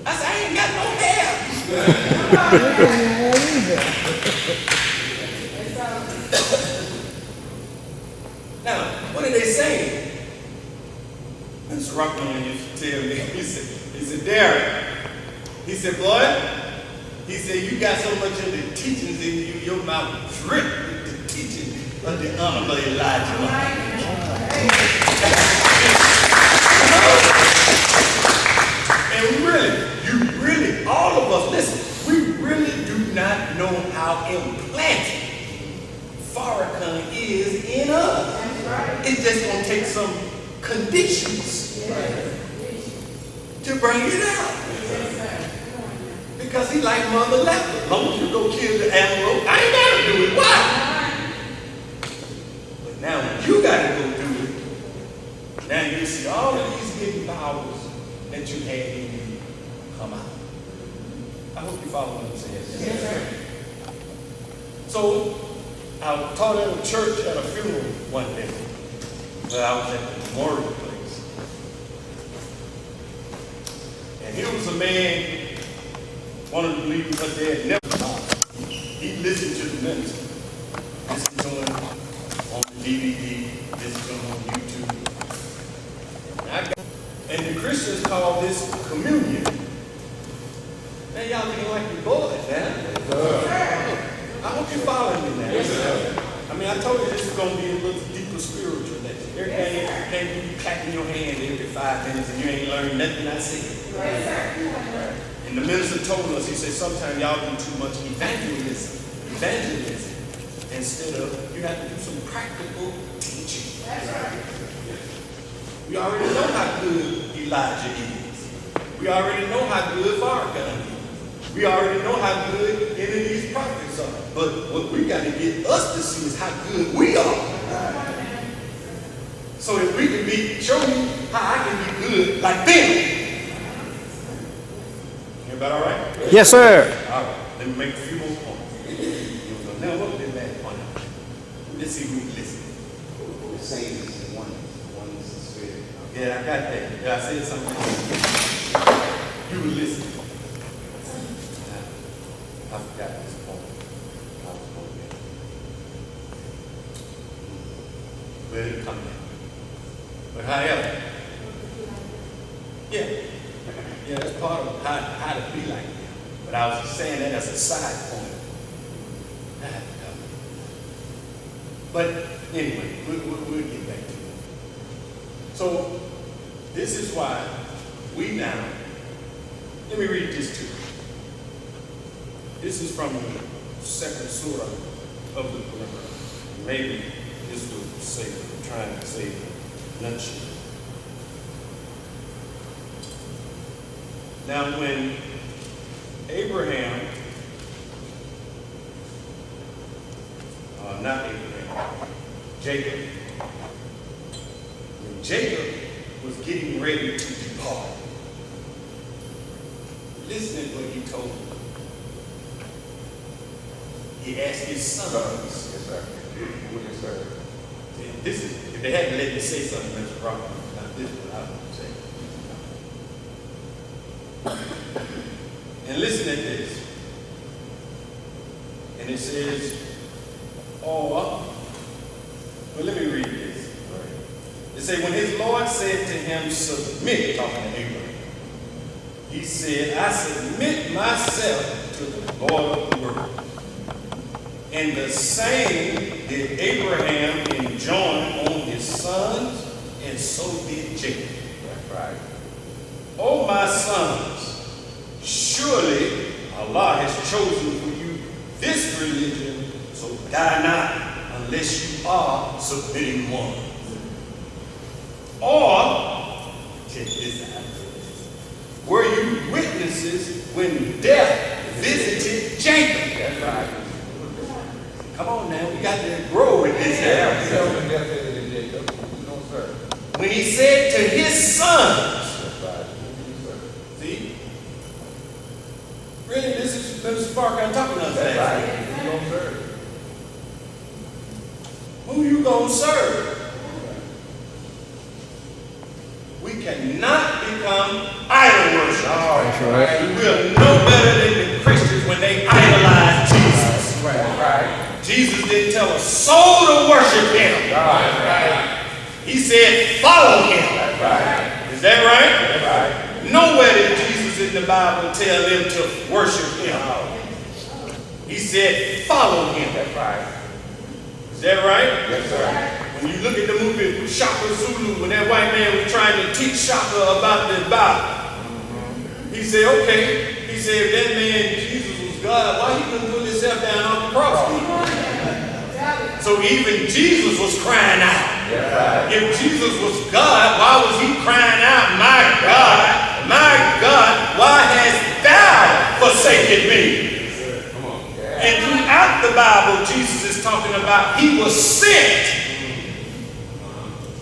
I said, I ain't got no hair. Now, what are they saying? Mr. Rockman used to tell me, he said, Darryl, he said, boy, he said, you got so much of the teachings in you, your mouth dripped with the teaching of the honorable Elijah. And really, all of us, listen, we really do not know how implanted Farrakhan is in us. It's just going to take some conditions to bring it out. Because he like Mother Leopard. As long as you go kill the animal, I ain't got to do it. Why? But now when you got to go do it, now you see all of these hidden powers that you had in you come out. I hope you follow what I'm saying. Yes, sir. So I taught at a church at a funeral one day. But I was at the memorial place. And here was a man, one of the believers up there had never taught. He listened to the minister. Listened to him on the DVD, listened to him on YouTube. And the Christians call this communion. Now y'all looking like you boys, man. I hope you're following me now. Yes, I mean, I told you this is going to be a little deeper spiritual next. Everything can't be clapping your hand every 5 minutes and you ain't learned nothing I said. Yes, And the minister told us, he said, sometimes y'all do too much evangelism, instead of, you have to do some practical teaching. That's right. We already know how good Elijah is. We already know how good Farrakhan is. We already know how good any of these prophets are. But what we got to get us to see is how good we are. So if we can show me how I can be good like them. Everybody all right? Yes, sir. All right. Let me make a few more points. Now, what did that point? Let's see who listening. The saints and one is the spirit. Yeah, I got that. Yeah, I said something. You were listening. I forgot this point. I was going to get it. Where did it come in? But however, yeah, that's part of how to be like them. But I was just saying that as a side point. But anyway, we'll get back to it. So this is why we now, let me read this to you. This is from the second surah of the Quran. Maybe this will say, I'm trying to say the nutshell. Now when Abraham, not Abraham, Jacob, when Jacob was getting ready to depart, listen to what he told him. He asked his sons. Yes, sir. Yes, sir. This is, if they hadn't let me say something, Mr. Rockman, now this is what I would say. And listen at this. And it says, well, let me read this. It says, when his Lord said to him, submit, talking to Abraham, he said, I submit myself to the Lord of the world. And the same did Abraham enjoin on his sons, and so did Jacob. That's right. O my sons, surely Allah has chosen for you this religion, so die not unless you are submitting one. Or, check this out, were you witnesses when death visited Jacob? That's right. Come on now, we got to grow with this Yeah, now. we definitely did, Jacob. No, sir. When he said to his sons, That's right. see? Really, this is Mr. Spark I'm talking about. That's right. No, sir. Who you gonna serve? We cannot become idol worshipers. That's right. We are no better than the Christians when they idolize Jesus. That's right. Jesus didn't tell a soul to worship him. That's right. He said, follow him. That's right. Is that right? That's right. Nowhere did Jesus in the Bible tell them to worship him. He said, follow him. That's right. Is that right? Yes, sir. When you look at the movie Shaka Zulu, when that white man was trying to teach Shaka about the Bible, he said, okay. He said, if that man Jesus was God, why he couldn't put himself down on the cross? So even Jesus was crying out. That's right. If Jesus was God, why was he crying out, my God, why hast thou forsaken me? And throughout the Bible, Jesus is talking about he was sent.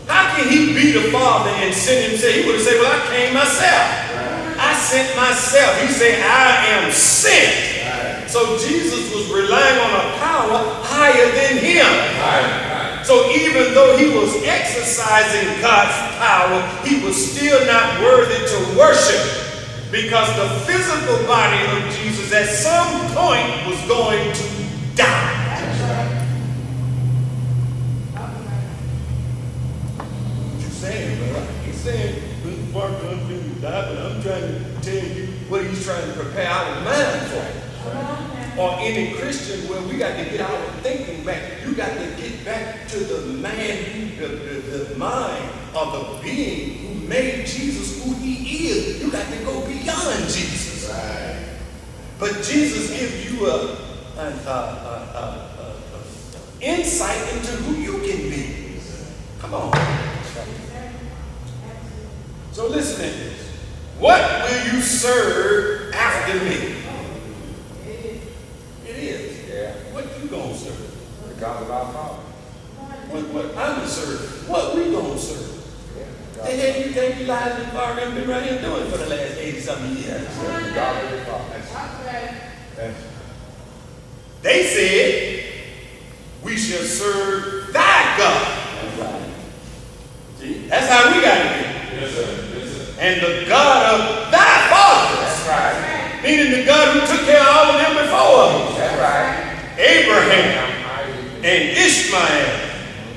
How can he be the Father and send himself? He would have said, well, I came myself. I sent myself. He said, I am sent. So Jesus was relying on a power higher than him. So even though he was exercising God's power, he was still not worthy to worship, because the physical body of Jesus at some point was going to die. What you saying, brother? He's saying, Mr. Parker, I'm going to die, but I'm trying to tell you what he's trying to prepare our mind for. Or any Christian, where we got to get our thinking back. You got to get back to the man, the mind of the being who made Jesus who he is. You got to go beyond Jesus. Right. But Jesus gives you an insight into who you can be. Come on. So listen to this. What will you serve after me? It is. Yeah. What you gonna serve? The God of our Father. What I'm gonna serve? What we gonna serve? Yeah. The hell you think Elijah and Fargo been right here doing for the last 80-something years? The God of our Father. That's They said, we shall serve thy God. right. See, that's how we got to be. Yes, sir. Yes, sir. And the God of thy fathers, That's right. meaning the God who took care of all of them before us. That's right. Abraham and Ishmael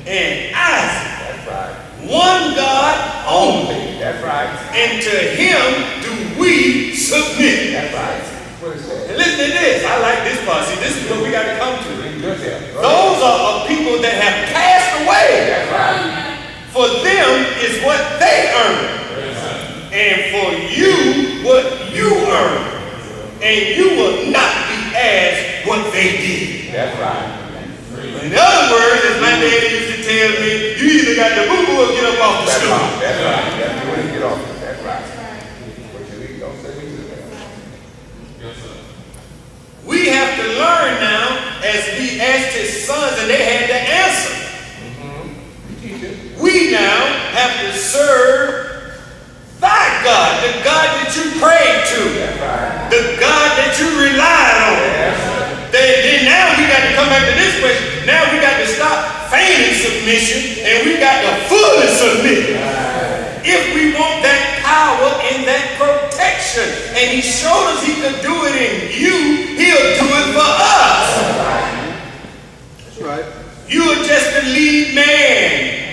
and Isaac. That's right. One God only. That's right. And to him do we submit. That's right. What is that? And listen to this. I like this part. See, this is what we got to come to. Good there. Those are people that have passed away. That's right. For them is what they earn. And for you, what you earn. And you will not be asked what they did. That's right. In other words, as my daddy used to tell me, you either got the boo-boo or get up off the That's stool. right. That's right. That's the way to get off. That's right. What you need, don't say me to that. Yes, sir. We have to learn now, as he asked his sons and they had to answer. We now have to serve thy God, the God that you prayed to, That's right. the God that you relied on. Then now we got to come back to this question. Now we got to stop feigning submission and we got to fully submit. If we want that power and that protection and and he showed us he could do it in you, he'll do it for us. That's right. You are just the lead man.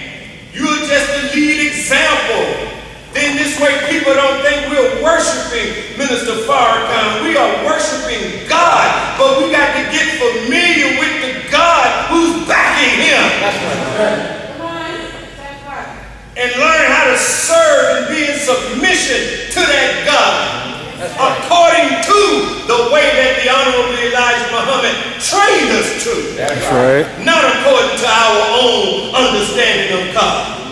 You are just the lead example. Then this way people don't think we're worshiping Minister Farrakhan. We are worshiping God, but we got to get familiar with the God who's backing him. That's right. Come on. That's right. And learn how to serve and be in submission to that God. According to the way that the Honorable Elijah Muhammad trained us to. That's right. Not according to our own understanding of God.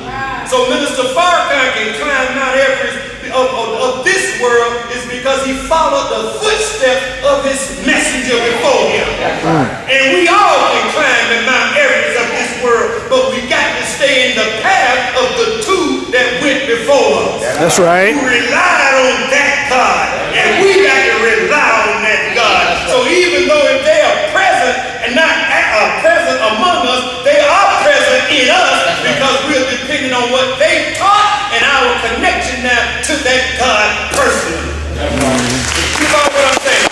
So Minister Farrakhan can climb Mount Everest of this world is because he followed the footsteps of his messenger before him. And we all can climb the Mount Everest of this world, but we got to stay in the path of the two that went before us. That's right. Who relied on that God, and we got to rely on that God. So even though if they are present and not present among us, they are present in us because we're depending on what they taught and our connection now to that God personally. You know what I'm saying?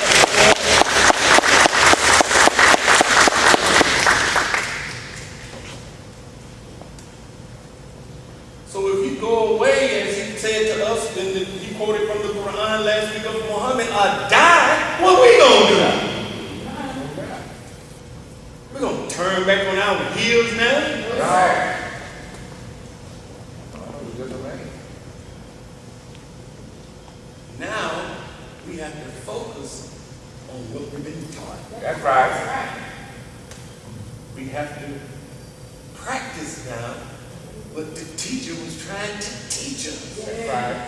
So if we go away, as he said to us, then he quoted from the Quran last week of Muhammad, or die, what we gonna do? We're gonna turn back on our heels now? Right. Now, we have to focus on what we've been taught. That's right. We have to practice now what the teacher was trying to teach us. That's right.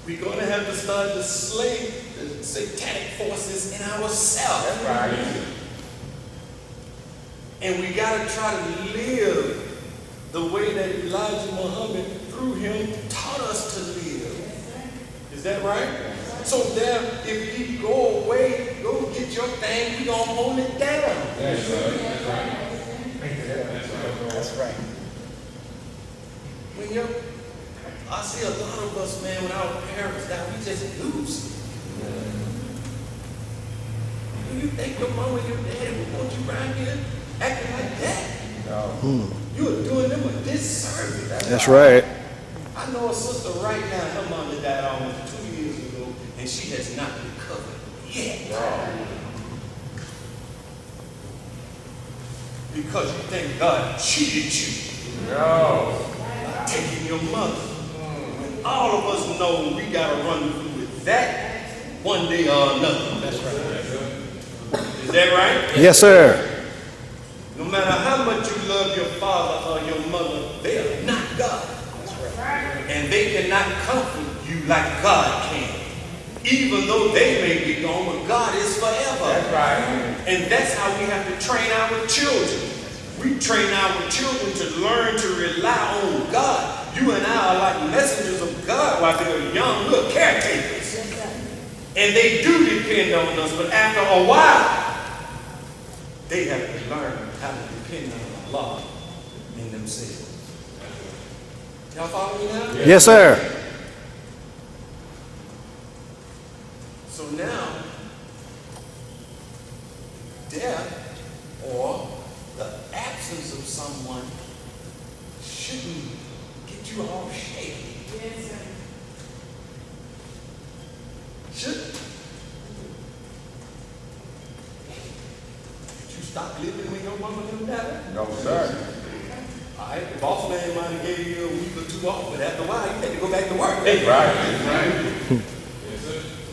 We're going to have to start to slay the satanic forces in ourselves. That's right. And we got to try to live the way that Elijah Muhammad, through him, taught us to live. Is that right? So there, if you go away, go get your thing, we going to hold it down. That's right. That's right. When I see a lot of us, man, when our parents die, we just lose. Do you think your mama and your daddy would want you around here acting like that? No. You are doing them a disservice. That's right. I know a sister right now, her mama died almost 2 years ago, and she has not recovered yet. Because you think God cheated you. No. Taking your mother. When all of us know we got to run through with that one day or another. That's right. Is that right? Yes, sir. No matter how much you love your father or your mother, they are not God. And they cannot comfort you like God can. Even though they may be gone, but God is forever. That's right. And that's how we have to train our children. We train our children to learn to rely on God. You and I are like messengers of God while they're young. We're caretakers. And they do depend on us, but after a while, they have to learn how to depend on Allah in themselves. Y'all follow me now? Yes, sir. So now, death or the absence of someone shouldn't get you all shaky. Yes, sir. Shouldn't. Did you stop living when your mama and them died? No, sir. All right, the boss man might have gave you a week or two off, but after a while, you had to go back to work. That's right. That's right.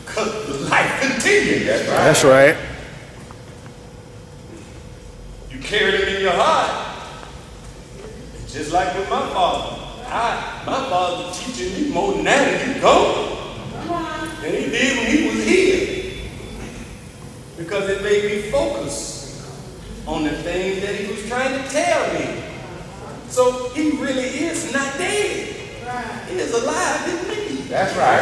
Because life continues. That's right. That's right. You carried it in your heart. Just like with my father. My father was teaching me more than that, and you go. Come on. And he did when he was here. Because it made me focus on the things that he was trying to tell me. So he really is not dead. Right. He is alive in me. That's right.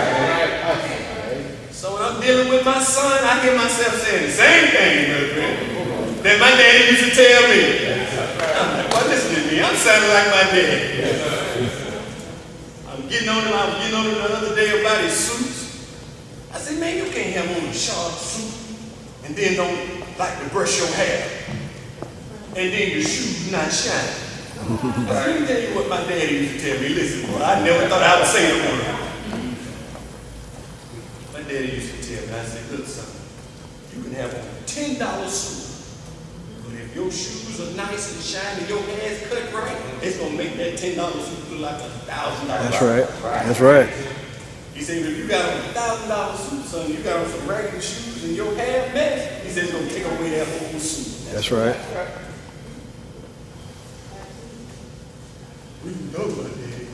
So when I'm dealing with my son, I hear myself saying the same thing, that my daddy used to tell me. I'm like, well, listen to me. I'm sounding like my dad. I was getting on him the other day about his suits. said, man, you can't have on a sharp suit and then don't like to brush your hair. And then your shoes not shine. I said, let me tell you what my daddy used to tell me. Listen, boy, I never thought I would say the word. My daddy used to tell me, I said, look, son, you can have on a $10 suit, but if your shoes are nice and shiny, your hair's cut right, it's going to make that $10 suit look like $1,000. That's right. That's right. He said, if you got on a $1,000 suit, son, you got on some ragged shoes and your hair mess, he said, it's going to take away that whole suit. That's right. We know my daddy.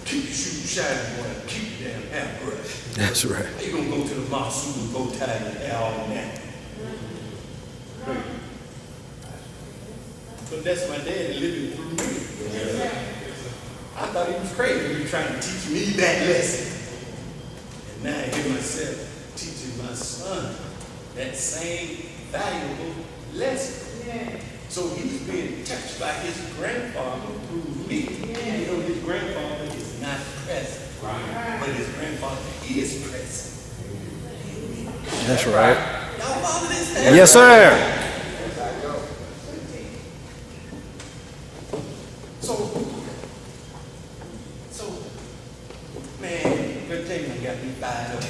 Keep your shoes shining, boy. Keep your damn hair brushed. That's right. How you gonna go to the mosque and go tie your hair all that? But that's my daddy living through me. I thought he was crazy. He was trying to teach me that lesson. And now I hear myself teaching my son that same valuable lesson. So he's being touched by his grandfather through me. You know, his grandfather is not present. But his grandfather is present. That's right. Y'all follow this? Yes, sir. So, man, good thing I got me fired up.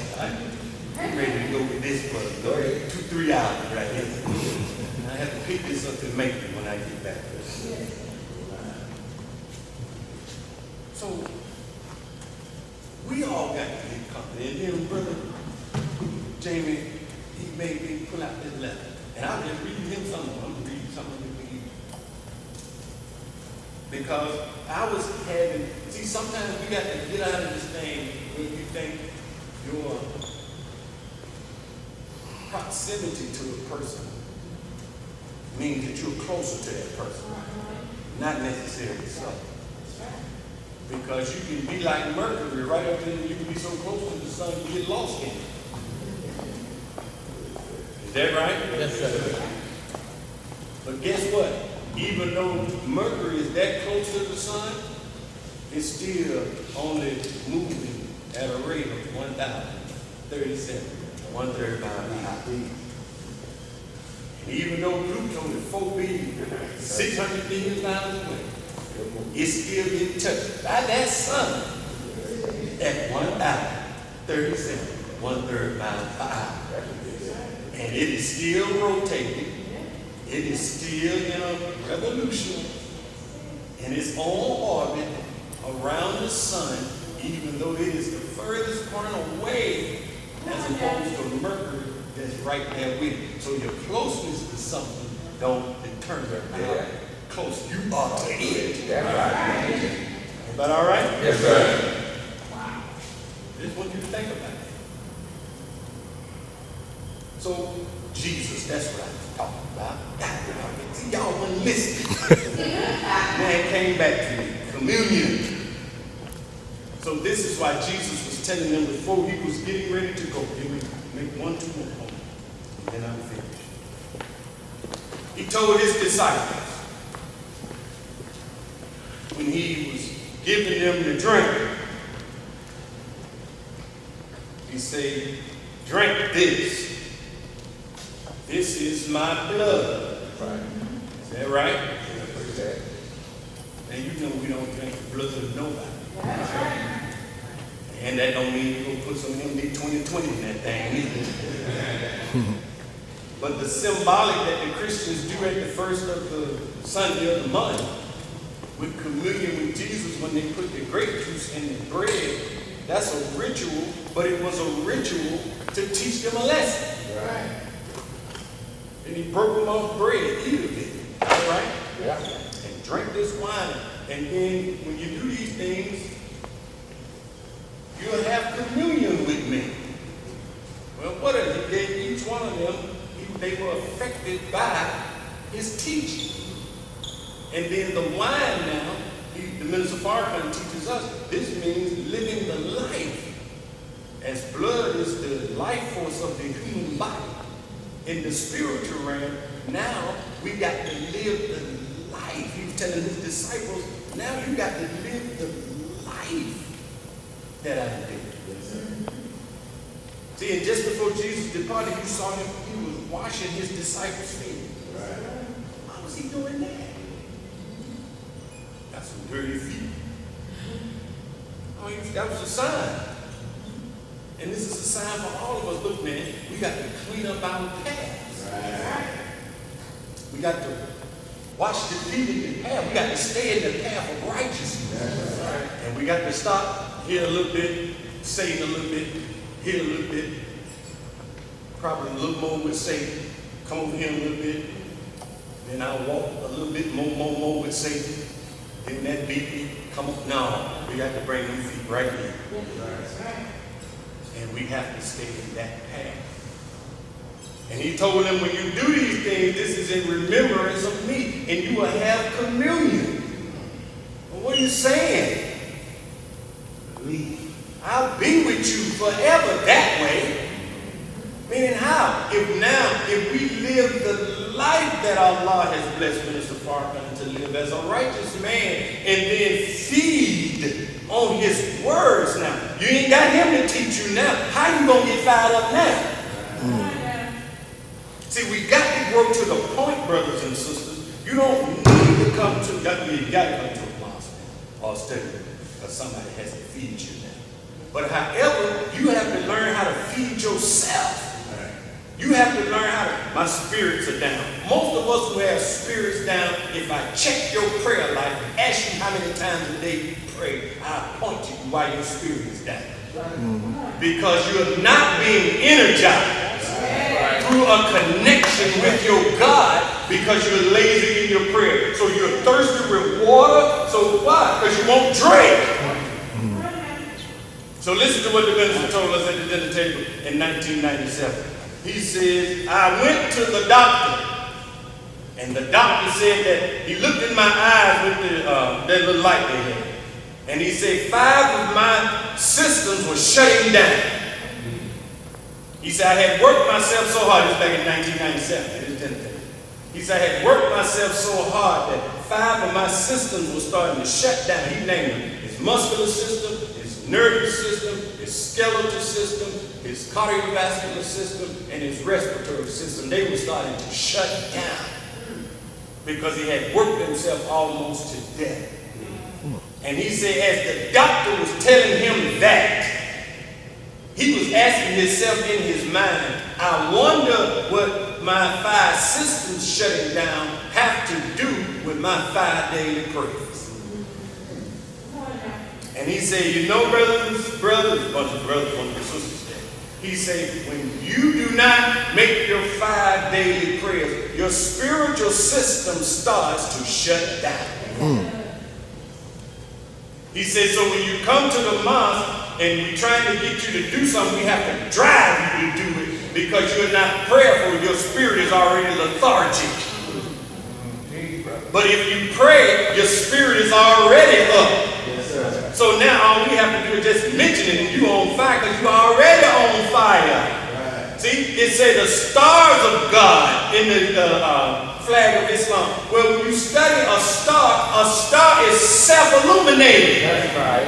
I'm ready to go with this for 2-3 hours right here. I have to pick this up to make it when I get back. So, we all got to get company. And then, Brother Jamie, he made me pull out this letter. And I'll just read him something. I'm going to read something to you. Because I was having, see, sometimes we got to get out of this thing when you think your proximity to a person means that you're closer to that person. Not necessarily so. Because you can be like Mercury right up there, you can be so close to the sun you get lost in it. Is that right? Yes, sir. But guess what? Even though Mercury is that close to the sun, it's still only moving at a rate of 1,037, 1/3 mile an hour. And even though Pluto is 4 billion, 600 million miles away, it's still getting touched by that sun at 1,037, 1/3 mile per hour. And it is still rotating. It is still in a revolution. And it's on orbit around the sun, even though it is the furthest point away as opposed to Mercury that's right there with it. So your closeness to something don't determine how close you are to it. Is that all right? Yes, sir. Wow. Just want you to think about it. So, Jesus, that's what I was talking about. See, y'all wasn't listening. Man came back to me. Communion. So this is why Jesus was telling them before he was getting ready to go. Give me make 1, 2 more. And then I'm finished. He told his disciples when he was giving them the drink, he said, drink this. This is my blood. Right. Is that right? Exactly. And you know we don't drink the blood of nobody. And that don't mean you're going to put some MD 2020 in that thing either. But the symbolic that the Christians do at the first of the Sunday of the month with communion with Jesus when they put the grape juice in the bread, that's a ritual, but it was a ritual to teach them a lesson. Right. And he broke them off bread, eat of it. All right? Yeah. And drink this wine. And then when you do these things, you'll have communion with me. Well, what if he gave each one of them, they were affected by his teaching. And then the wine now, the minister Farrakhan teaches us, this means living the life. As blood is the life force of the human body. In the spiritual realm, now we got to live the life. He was telling his disciples, now you got to live the life that I did. See, and just before Jesus departed, you saw him, he was washing his disciples' feet. Why was he doing that? Got some dirty feet. That was a sign. And this is a sign for all of us. Look, man, we got to clean up our paths. We got to wash the feet in the path. We got to stay in the path of righteousness. And we got to stop here a little bit, Satan a little bit, here a little bit, probably a little more with Satan, come over here a little bit, then I'll walk a little bit more with Satan, then that beat come up. No, we got to bring them feet right here. And we have to stay in that path. And he told them, when you do these things, this is in remembrance of me, and you will have communion. Well, what are you saying? I'll be with you forever that way. Meaning how? If we live the life that Allah has blessed Minister Farrakhan to live as a righteous man, and then feed on his words now. You ain't got him to teach you now. How you gonna get fired up now? See, we got to grow to the point, brothers and sisters. You don't need to come to, you got to come to a mosque or study, because somebody has to feed you now. But however, you have to learn how to feed yourself. You have to learn how to, my spirits are down. Most of us who have spirits down, if I check your prayer life, ask you how many times a day you pray, I'll point to you why your spirit is down. Because you're not being energized through a connection with your God, because you're lazy in your prayer. So you're thirsty with water. So why? Because you won't drink. So listen to what the minister told us at the dinner table in 1997. He says, I went to the doctor, and the doctor said that he looked in my eyes with that little light they had, and he said 5 of my systems were shutting down. He said, I had worked myself so hard. This was back in 1997. He said, I had worked myself so hard that 5 of my systems were starting to shut down. He named them his muscular system, his nervous system, his skeletal system, his cardiovascular system, and his respiratory system. They were starting to shut down because he had worked himself almost to death. And he said, as the doctor was telling him that, he was asking himself in his mind, I wonder what my 5 systems shutting down have to do with my 5 daily prayers. And he said, you know, brothers, bunch of sisters there. He said, when you do not make your 5 daily prayers, your spiritual system starts to shut down. He said, so when you come to the mosque and we're trying to get you to do something, we have to drive you to do it because you're not prayerful. Your spirit is already lethargic. But if you pray, your spirit is already up. So now all we have to do is just mention it and you're on fire because you're already on fire. See, it says the stars of God in the flag of Islam. Well, when you study a star is self-illuminated. That's right.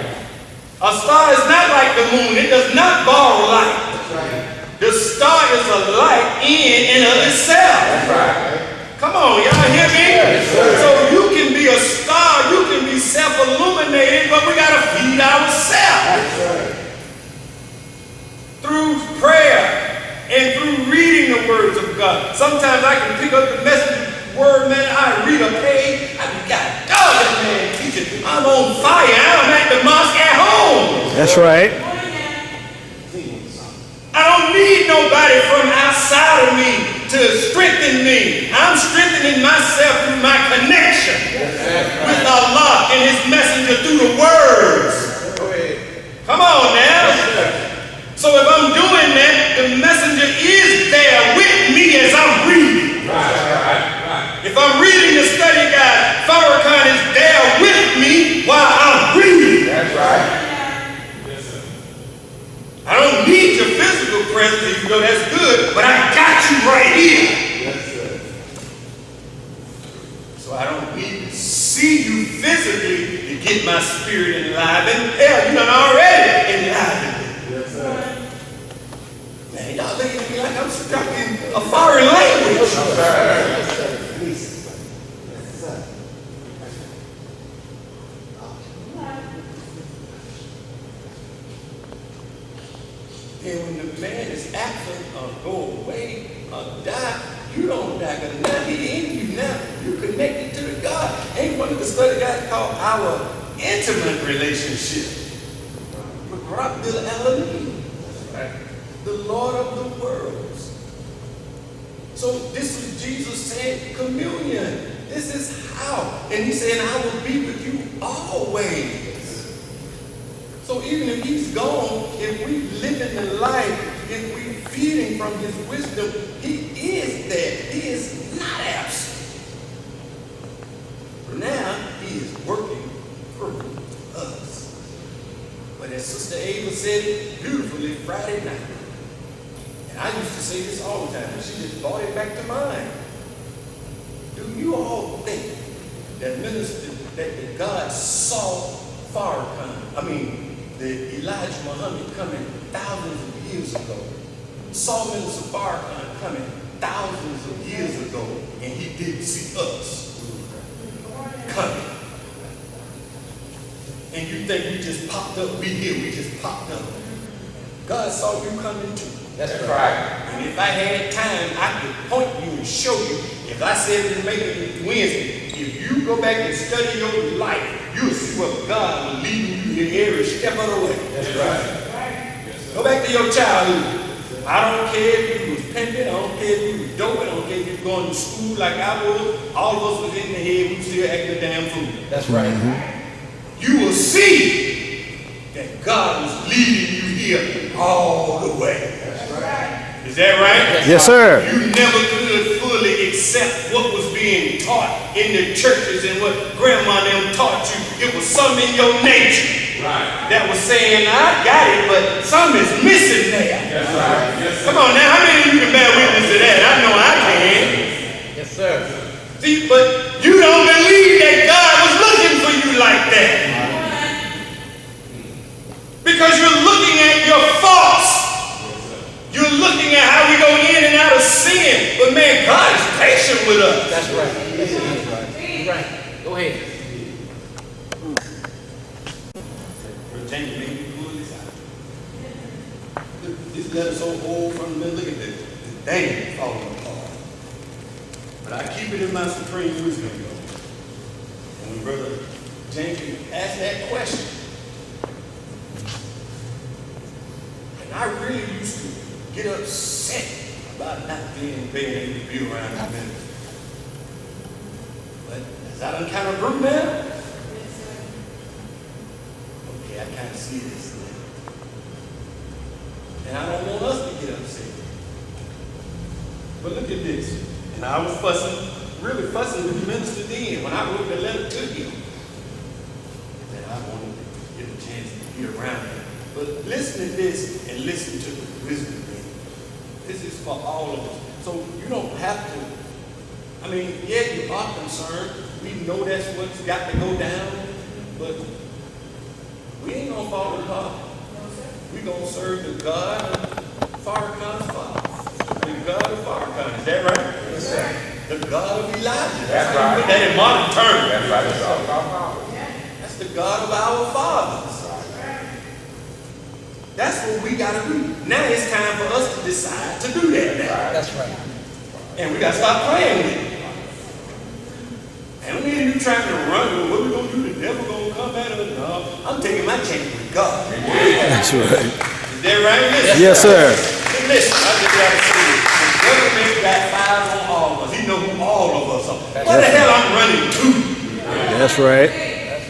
A star is not like the moon. It does not borrow light. That's right. The star is a light in and of itself. That's right. Come on, y'all hear me? Yes, so you can be a star, you can be self-illuminated, but we got to feed ourselves. That's right. Through prayer and through reading the words of God. Sometimes I can pick up the message word, man. I read a page. I be, God, that man teaching. I'm on fire. I'm at the mosque at home. That's right. I don't need nobody from outside of me to strengthen me. I'm strengthening myself through my connection with Allah and His messenger through the words. Come on now. So if I'm doing that, the messenger is there with me as I'm reading. If I'm reading the study guide, Farrakhan is there with me while I'm reading. That's right. I don't need your physical presence, even though that's good, but I got you right here. Yes, sir. So I don't need to see you physically to get my spirit enlivened. Hell, you done already enlivened. Yes, sir. y'all looking at me like I'm speaking a foreign language. And when the man is absent or go away or die, you don't die. Because now he in you now. You connected to the God. Ain't one of the study guys called our intimate relationship with Rabbil Elohim, the Lord of the worlds. So this is Jesus saying communion. This is how. And he said, I will be with you always. So even if he's gone, if we live in the life, if we feeding from his wisdom, he is there. He is not absent. Now he is working through us. But as Sister Ava said it beautifully Friday night, and I used to say this all the time, and she just brought it back to mind. Do you all think that God saw Farrakhan, the Elijah Muhammad coming thousands of years ago, saw Minister Farrakhan coming thousands of years ago, and he didn't see us coming? And you think we just popped up, we just popped up. God saw you coming too. That's right. And if I had time, I could point you and show you. If I said it in Making Wednesday, if you go back and study your life, you'll see what God will lead you in every step of the way. That's right. Go back to your childhood. I don't care if you was pimping, I don't care if you was doping, I don't care if you was going to school like I was. All of us was in the head, we still acting a damn fool. That's right. You will see that God was leading you here all the way. Is that right? Yes, sir. You never could fully accept what was being taught in the churches and what grandma and them taught you. It was something in your nature that was saying, I got it, but something is missing there. That's right. Yes, Come on now, how many of you can bear witness to that? I know I can. Yes, sir. See, but you don't believe that God was looking for you like that. Because you're looking at your faults. You're looking at how we go in and out of sin. But man, God is patient with us. That's right. That's right. Go ahead. Virginia, maybe you pull this out. This letter so old from the middle. Look at the thing falling apart. But I keep it in my supreme wisdom. And when Brother James asked that question, and I really used to get upset about not being able to be around the minister. But as I done kind of grew now, okay, I kind of see this now. And I don't want us to get upset. But look at this. And I was really fussing with the minister then when I wrote the letter to him. That I wanted to get a chance to be around him. But listen to this and listen to the wisdom. This is for all of us. So you don't have to, yeah, you are concerned. We know that's what's got to go down. But we ain't going to fall apart. We're going to serve the God of Farrakhan's father. The God of Farrakhan. Is that right? Yes, sir. The God of Elijah. That's right. Put that in modern terms. That's right. That's all about. That's the God of our fathers. That's what we got to do. Now it's time for us to decide to do that now. That's right. And we got to stop playing with it. And we ain't you trying to run. What we going to do? The devil going to come at us? No, I'm taking my chance with God. That's right. Is that right? Listen, Yes, sir. Listen, I just got to say this. The government got five on all of us. He know who all of us are. What the hell I'm running to? That's right.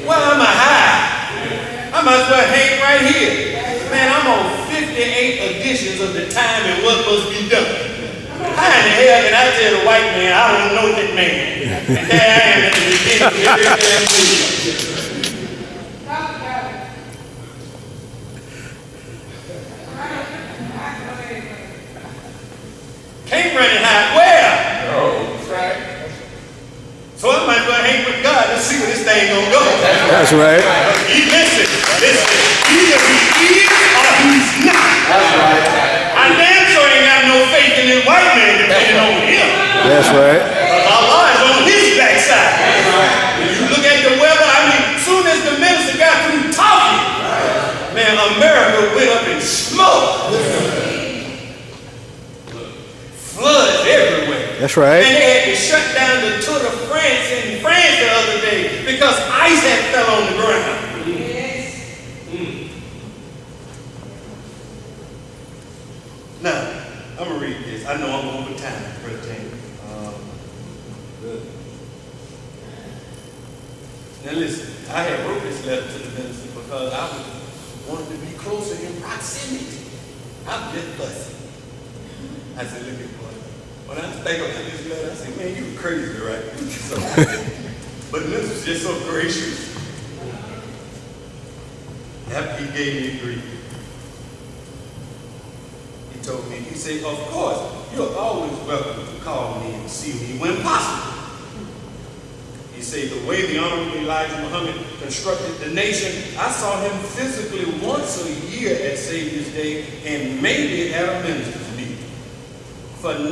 Well, I'm a high. I might as well hang right here. Man, I'm on 58 editions of The Time and What Must Be Done. How in the hell can I tell the white man I don't know that man? And there I am at the beginning of every damn movie. Can't run it high. Where? Oh, that's right. So I might as well hang with God. Let's see where this thing gonna go. That's right. Listen. Either he is or he's not. That's right. I damn sure ain't That's right. And they had to shut down the Tour de France in France the other day because ice had fell on the ground. Now, I'm going to read this. I know I'm over time, Brother James. Good. Now listen, I had wrote this letter to the minister because I wanted to be closer in proximity. I'm just fussy. I said, look at boy. When I think about this letter, I said, man, you were crazy, right? But the minister was just so gracious. After he gave me grief, he told me, he said, of course, you're always welcome to call me and see me when possible. He said, the way the Honorable Elijah Muhammad constructed the nation, I saw him physically once a year at Savior's Day and maybe at a minister's meeting. For 9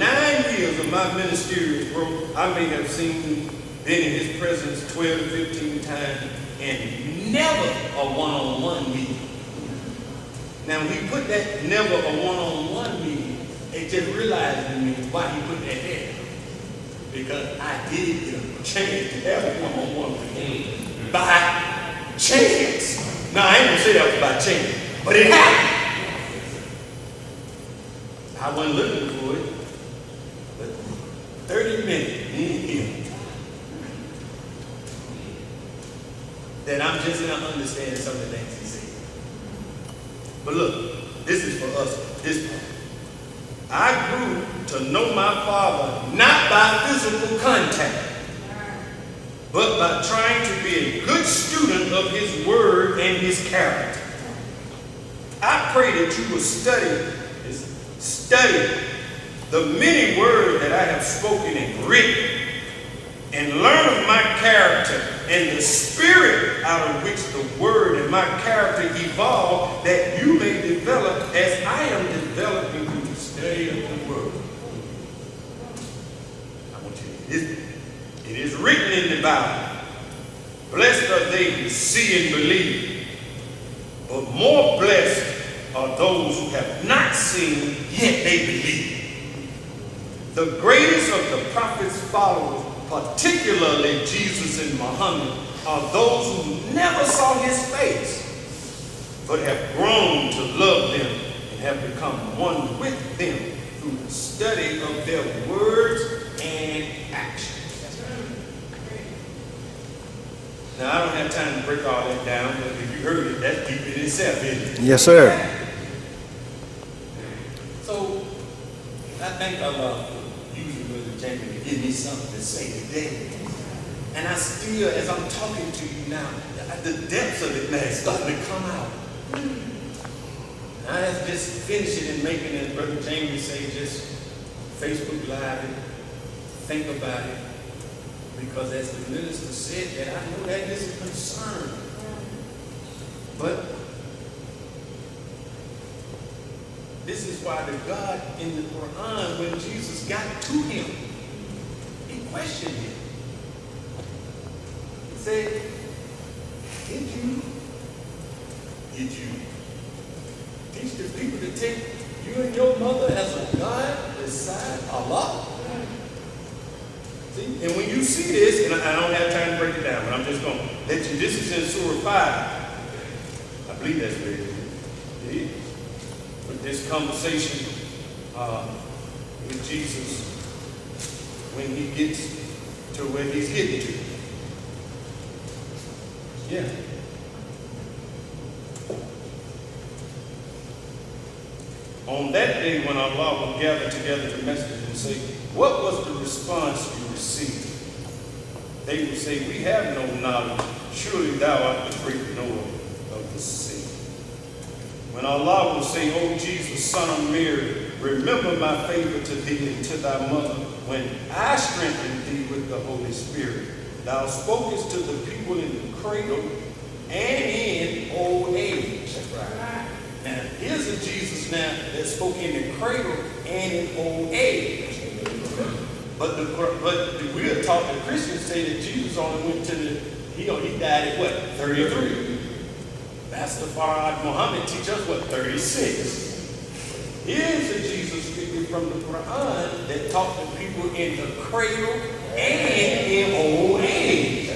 years of my ministerial growth, I may have been in his presence 12 to 15 times and never a one-on-one meeting. Now, when he put that never a one-on-one meeting, it just realized to me why he put that there. Because I did get a chance to have a one-on-one with him by chance. Now, I ain't gonna say that was by chance, but it happened. I wasn't looking for it, but 30 minutes, me and him, that I'm just not understanding some of the things he said. But look, this is for us, this part. I grew to know my father not by physical contact, but by trying to be a good student of his word and his character. I pray that you will study the many words that I have spoken and written, and learn of my character and the spirit out of which the word and my character evolve, that you may develop as I am developing through the study of the word. I want you to hear this. It is written in the Bible, blessed are they who see and believe, but more blessed are those who have not seen, yet they believe. The greatest of the prophet's followers, particularly Jesus and Muhammad, are those who never saw his face, but have grown to love them and have become one with them through the study of their words and actions. Now, I don't have time to break all that down, but if you heard it, that's deep in itself, isn't it? Yes, sir. So, I thank Allah for using Brother Jamie to give me something to say today. And I still, as I'm talking to you now, the depths of it, man, is starting to come out. I have just finished it and making it, Brother Jamie say, just Facebook Live it, think about it. Because as the minister said that, I know that is a concern. But this is why the God in the Quran, when Jesus got to him, he questioned him. He said, did you teach the people to take you and your mother as a God beside Allah? See? And when you see this, and I don't have time to break it down, but I'm just going to let you, this is in Surah 5. I believe that's where it is. With this conversation with Jesus when he gets to where he's getting to. Yeah. On that day when Allah will gather together the messengers and say, what was the response you received? They will say, we have no knowledge. Surely thou art the great knower of the sea. When Allah will say, O Jesus, son of Mary, remember my favor to thee and to thy mother, when I strengthened thee with the Holy Spirit. Thou spokest to the people in the cradle and in old age. That's right. Now, here's a Jesus now that spoke in the cradle and in old age. But we are taught that Christians say that Jesus only went to he died at what? 33. Pastor Darryl Muhammad teach us what? 36. Here's a Jesus 50 from the Quran that taught the people in the cradle and in old age.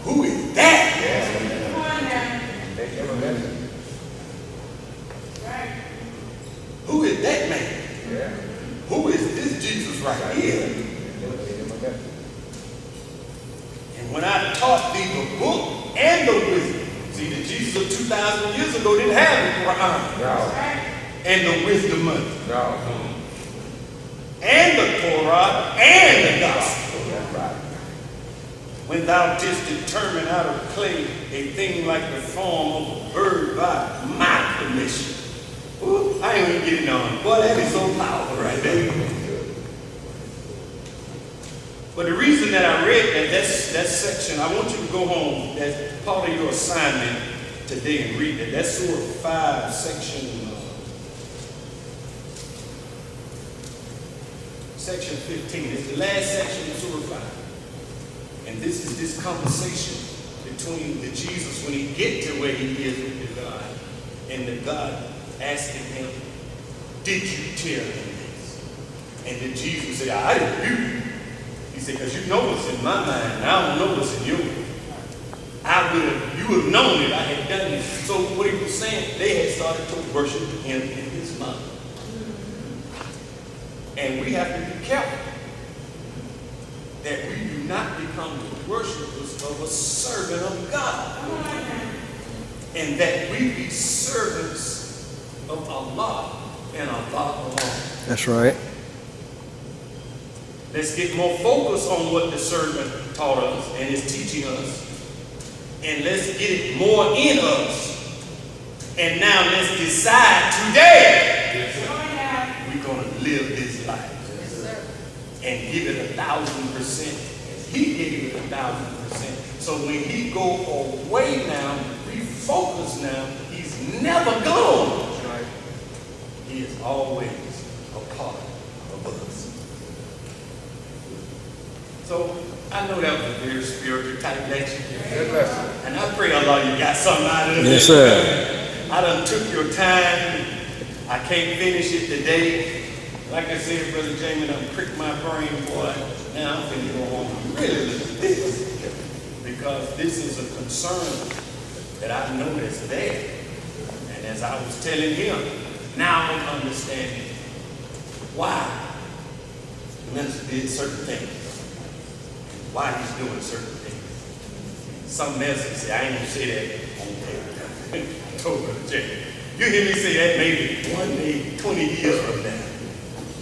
Who is that? Come on now. They never mentioned. Right. Who is that man? Yeah. Who is this Jesus right here? They never mentioned. And when I taught thee the book and the wisdom, see, the Jesus of 2,000 years ago didn't have the Quran No. and the wisdom of it, No. and the Torah and the gospel. That's right. When thou didst determine out of clay a thing like the form of a bird by my permission. Ooh, I ain't even getting on. Boy, that is so powerful right there. But the reason that I read that section, I want you to go home. That's part of your assignment today and read that. That's Surah 5, section 15. It's the last section of Surah 5. And this is this conversation between the Jesus when he get to where he is with the God, and the God asking him, did you tell him this? And then Jesus said, I didn't do. He said, because you know what's in my mind, and I don't know what's in yours. You would have known it, I had done it. So what he was saying, they had started to worship him in his mother. And we have to be careful that we do not become the worshipers of a servant of God. And that we be servants of Allah and Allah alone. That's right. Let's get more focused on what the servant taught us and is teaching us. And let's get it more in us. And now let's decide today we're going to live this life. And give it 1,000%. He gave it 1,000%. So when he go away now, refocus now, he's never gone. Right. He is always a part of us. So I know that was a very spiritual type lecture. Good lesson. And I pray Allah you got something out of it. Yes, sir. I done took your time. I can't finish it today. Like I said, Brother Jamie, I'm pricked my brain, boy. Now I'm finna go home and really look at this. Because this is a concern that I know that's there. And as I was telling him, now I'm understanding why the minister did certain things. Why he's doing certain things. Some ministers say, I ain't gonna say that on paper. I told Brother Jamie. You hear me say that maybe one day, 20 years from now.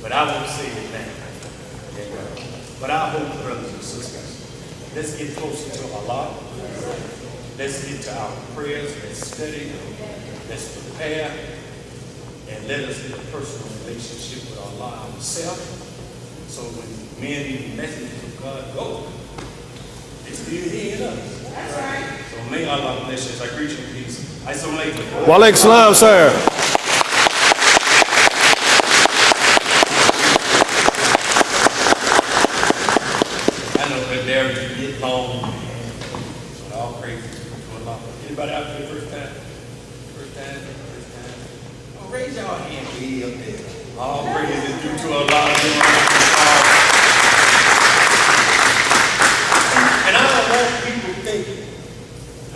But I won't say it now. But I hope, brothers and sisters, let's get closer to Allah. Let's get to our prayers. Let's study. Let's prepare. And let us get a personal relationship with Allah ourselves. So when men and messengers of God go, they still here in us. That's right. So may Allah bless you. As I greet you in peace. Assalamu alaikum. Wa alaikum salam, sir. All praise to Allah. Anybody out there first time? First time? Oh, raise your hand way up there. All praise is due to Allah. And I don't want people thinking,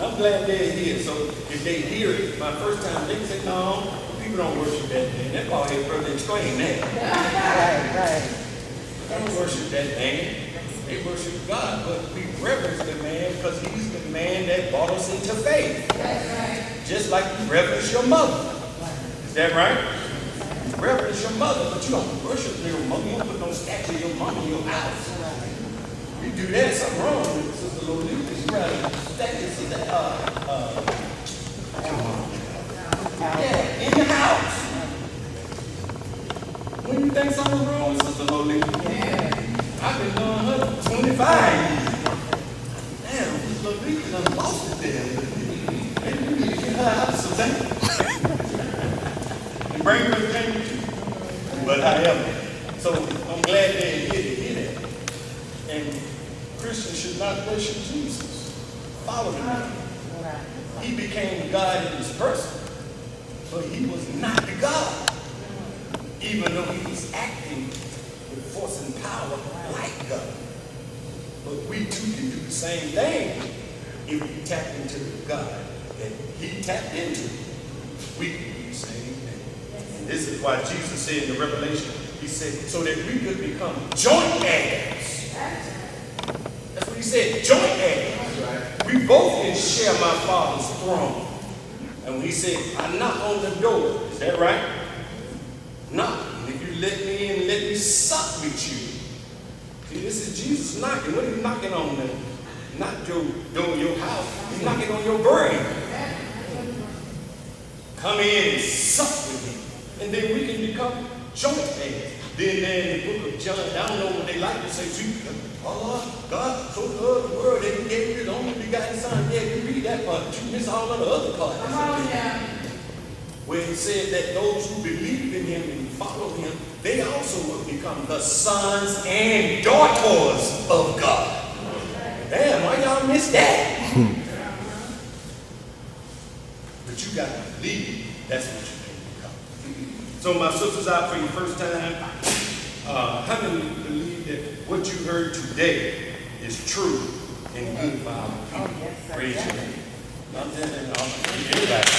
I'm glad they're here. So if they hear it, my first time, they say, no, people don't worship that man. That bald head brother explain that. Right. They don't worship that man. They worship God, but we reverence the man because he's the man that brought us into faith. That's right. Just like you reverence your mother. Is that right? You reverence your mother, but you don't worship your mother. You don't put no statue of your mom in your house. You do that, something wrong with it, Sister Lolita. You got a statue in your house. When you think something's wrong with Sister Lolita? Yeah. I've been knowing her 25 years. Damn, this little bitch done lost it there. Maybe we need to get her out of Savannah. And bring her to Jamie too. But however, so I'm glad they're here to hear that. And Christians should not worship Jesus. Follow the man. He became God in his person, but he was not the God. even though he was acting with force and power like God. But we too can do the same thing if we tap into the God that he tapped into. We can do the same thing. And this is why Jesus said in the Revelation, he said, so that we could become joint heirs. That's what he said, joint heirs. We both can share my Father's throne. And when he said, I knock on the door, is that right? Knock. And if you let me in, let me sup with you. See, this is Jesus knocking. What are you knocking on there? Not your door, your house. He's knocking on your brain. Come in and sup with him. And then we can become joint heirs. Then there in the book of John, I don't know what they like to say. See, God so loved the world that he gave his only begotten son. Yeah, you read that part, but you miss all of the other parts. Where he said that those who believe in him and follow him, they also will become the sons and daughters of God. Damn, why y'all miss that? But you got to believe that's what you can become. So my sisters out for your first time, how many believe that what you heard today is true and good for our people? Raise your hand. I'm telling you, everybody.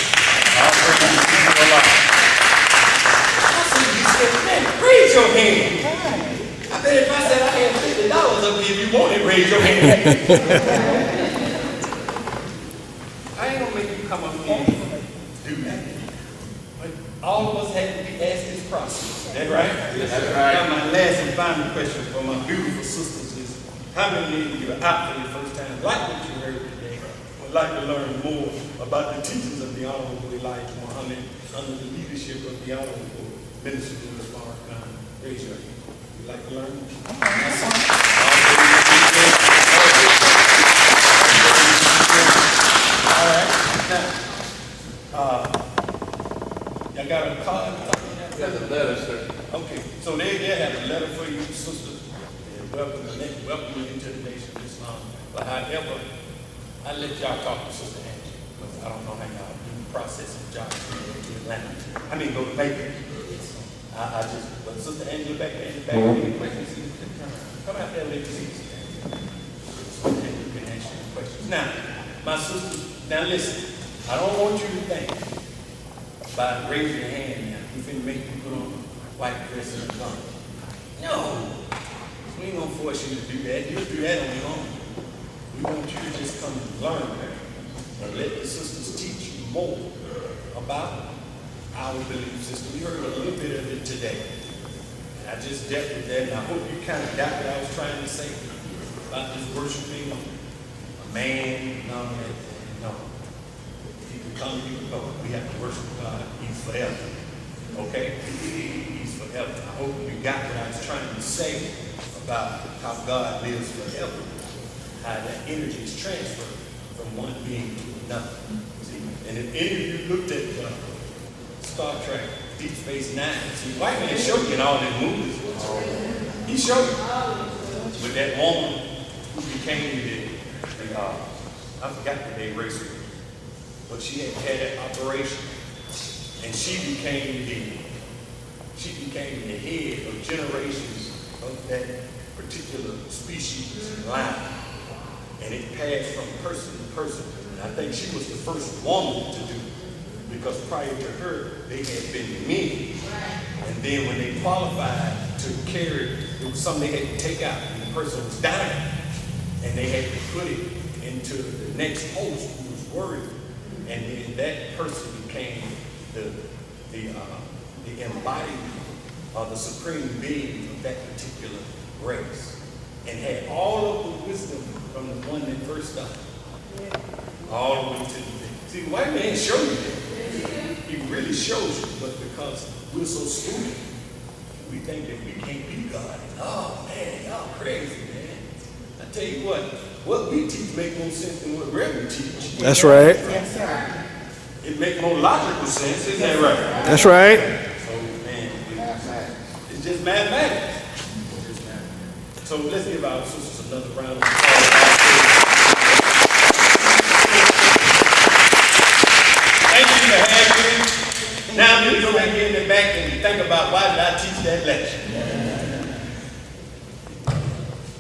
I'll pray you for a lot. I said, you said, man, raise your hand. I bet if I said I had $50 up here, if you want it, raise your hand. I ain't gonna make you come up here and do that. But all of us had to be asked this process. Is that right? That's right. Now my last and final question for my beautiful sisters is, how many of you are out for your first time, like what you heard today, would like to learn more about the teachings of the Honorable Elijah Muhammad under the leadership of the Honorable Minister Louis Farrakhan? Raise your hand. You'd like to learn more? All right. Now, y'all got a card? There's a letter, sir. Okay, so they have a letter for you, sisters. Welcome you into the nation of Islam. But however, I let y'all talk to Sister Angie, because I don't know how y'all do the process of job to Atlanta. I mean, go to Macon. But Sister Angela back there in the back, any questions? Come out there and let me see Sister Angela. You can answer any questions. Now, my sisters, now listen, I don't want you to think by raising your hand now, you finna make you put on a white dress and a gun. No. We ain't gonna force you to do that. You'll do that on your own. We want you to just come and learn and let the sisters teach you more about our belief system. We heard a little bit of it today. And I just dealt with that, and I hope you kind of got what I was trying to say about this worshiping a man and all that. No. He can come, he can go. We have to worship God. He's forever. Okay? He's forever. I hope you got what I was trying to say about how God lives forever, how that energy is transferred from one being to another. See? And if any of you looked at Star Trek, Deep Space Nine, see, white man showed you in all these movies. He showed you with that woman who became the I forgot the name race, but she had that operation, and she became the head of generations of that particular species line, and it passed from person to person. And I think she was the first woman to do it, because prior to her, they had been men. And then when they qualified to carry, it was something they had to take out, and the person was dying, and they had to put it into the next host who was worthy, and then that person became the embodiment of the supreme being of that particular race, and had all of the wisdom from the one that first started, all the way to the thing. See, the white man showed you that. He really shows you, but because we're so stupid, we think that we can't be God. Oh man, y'all crazy, man. I tell you what we teach make more sense than what Reverend teach. That's right. Yes, sir. It make more logical sense, isn't that right? That's right. So man, it's just mathematics. So let's give our sisters another round of applause. Thank you for having me. Now I'm going to go back in the back and think about why did I teach that lecture?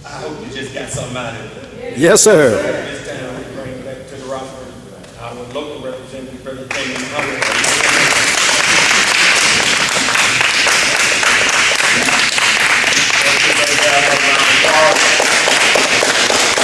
I hope you just got something out of it. Yes, sir. This time we bring back to the roster our local representative, Brother Darryl Muhammad.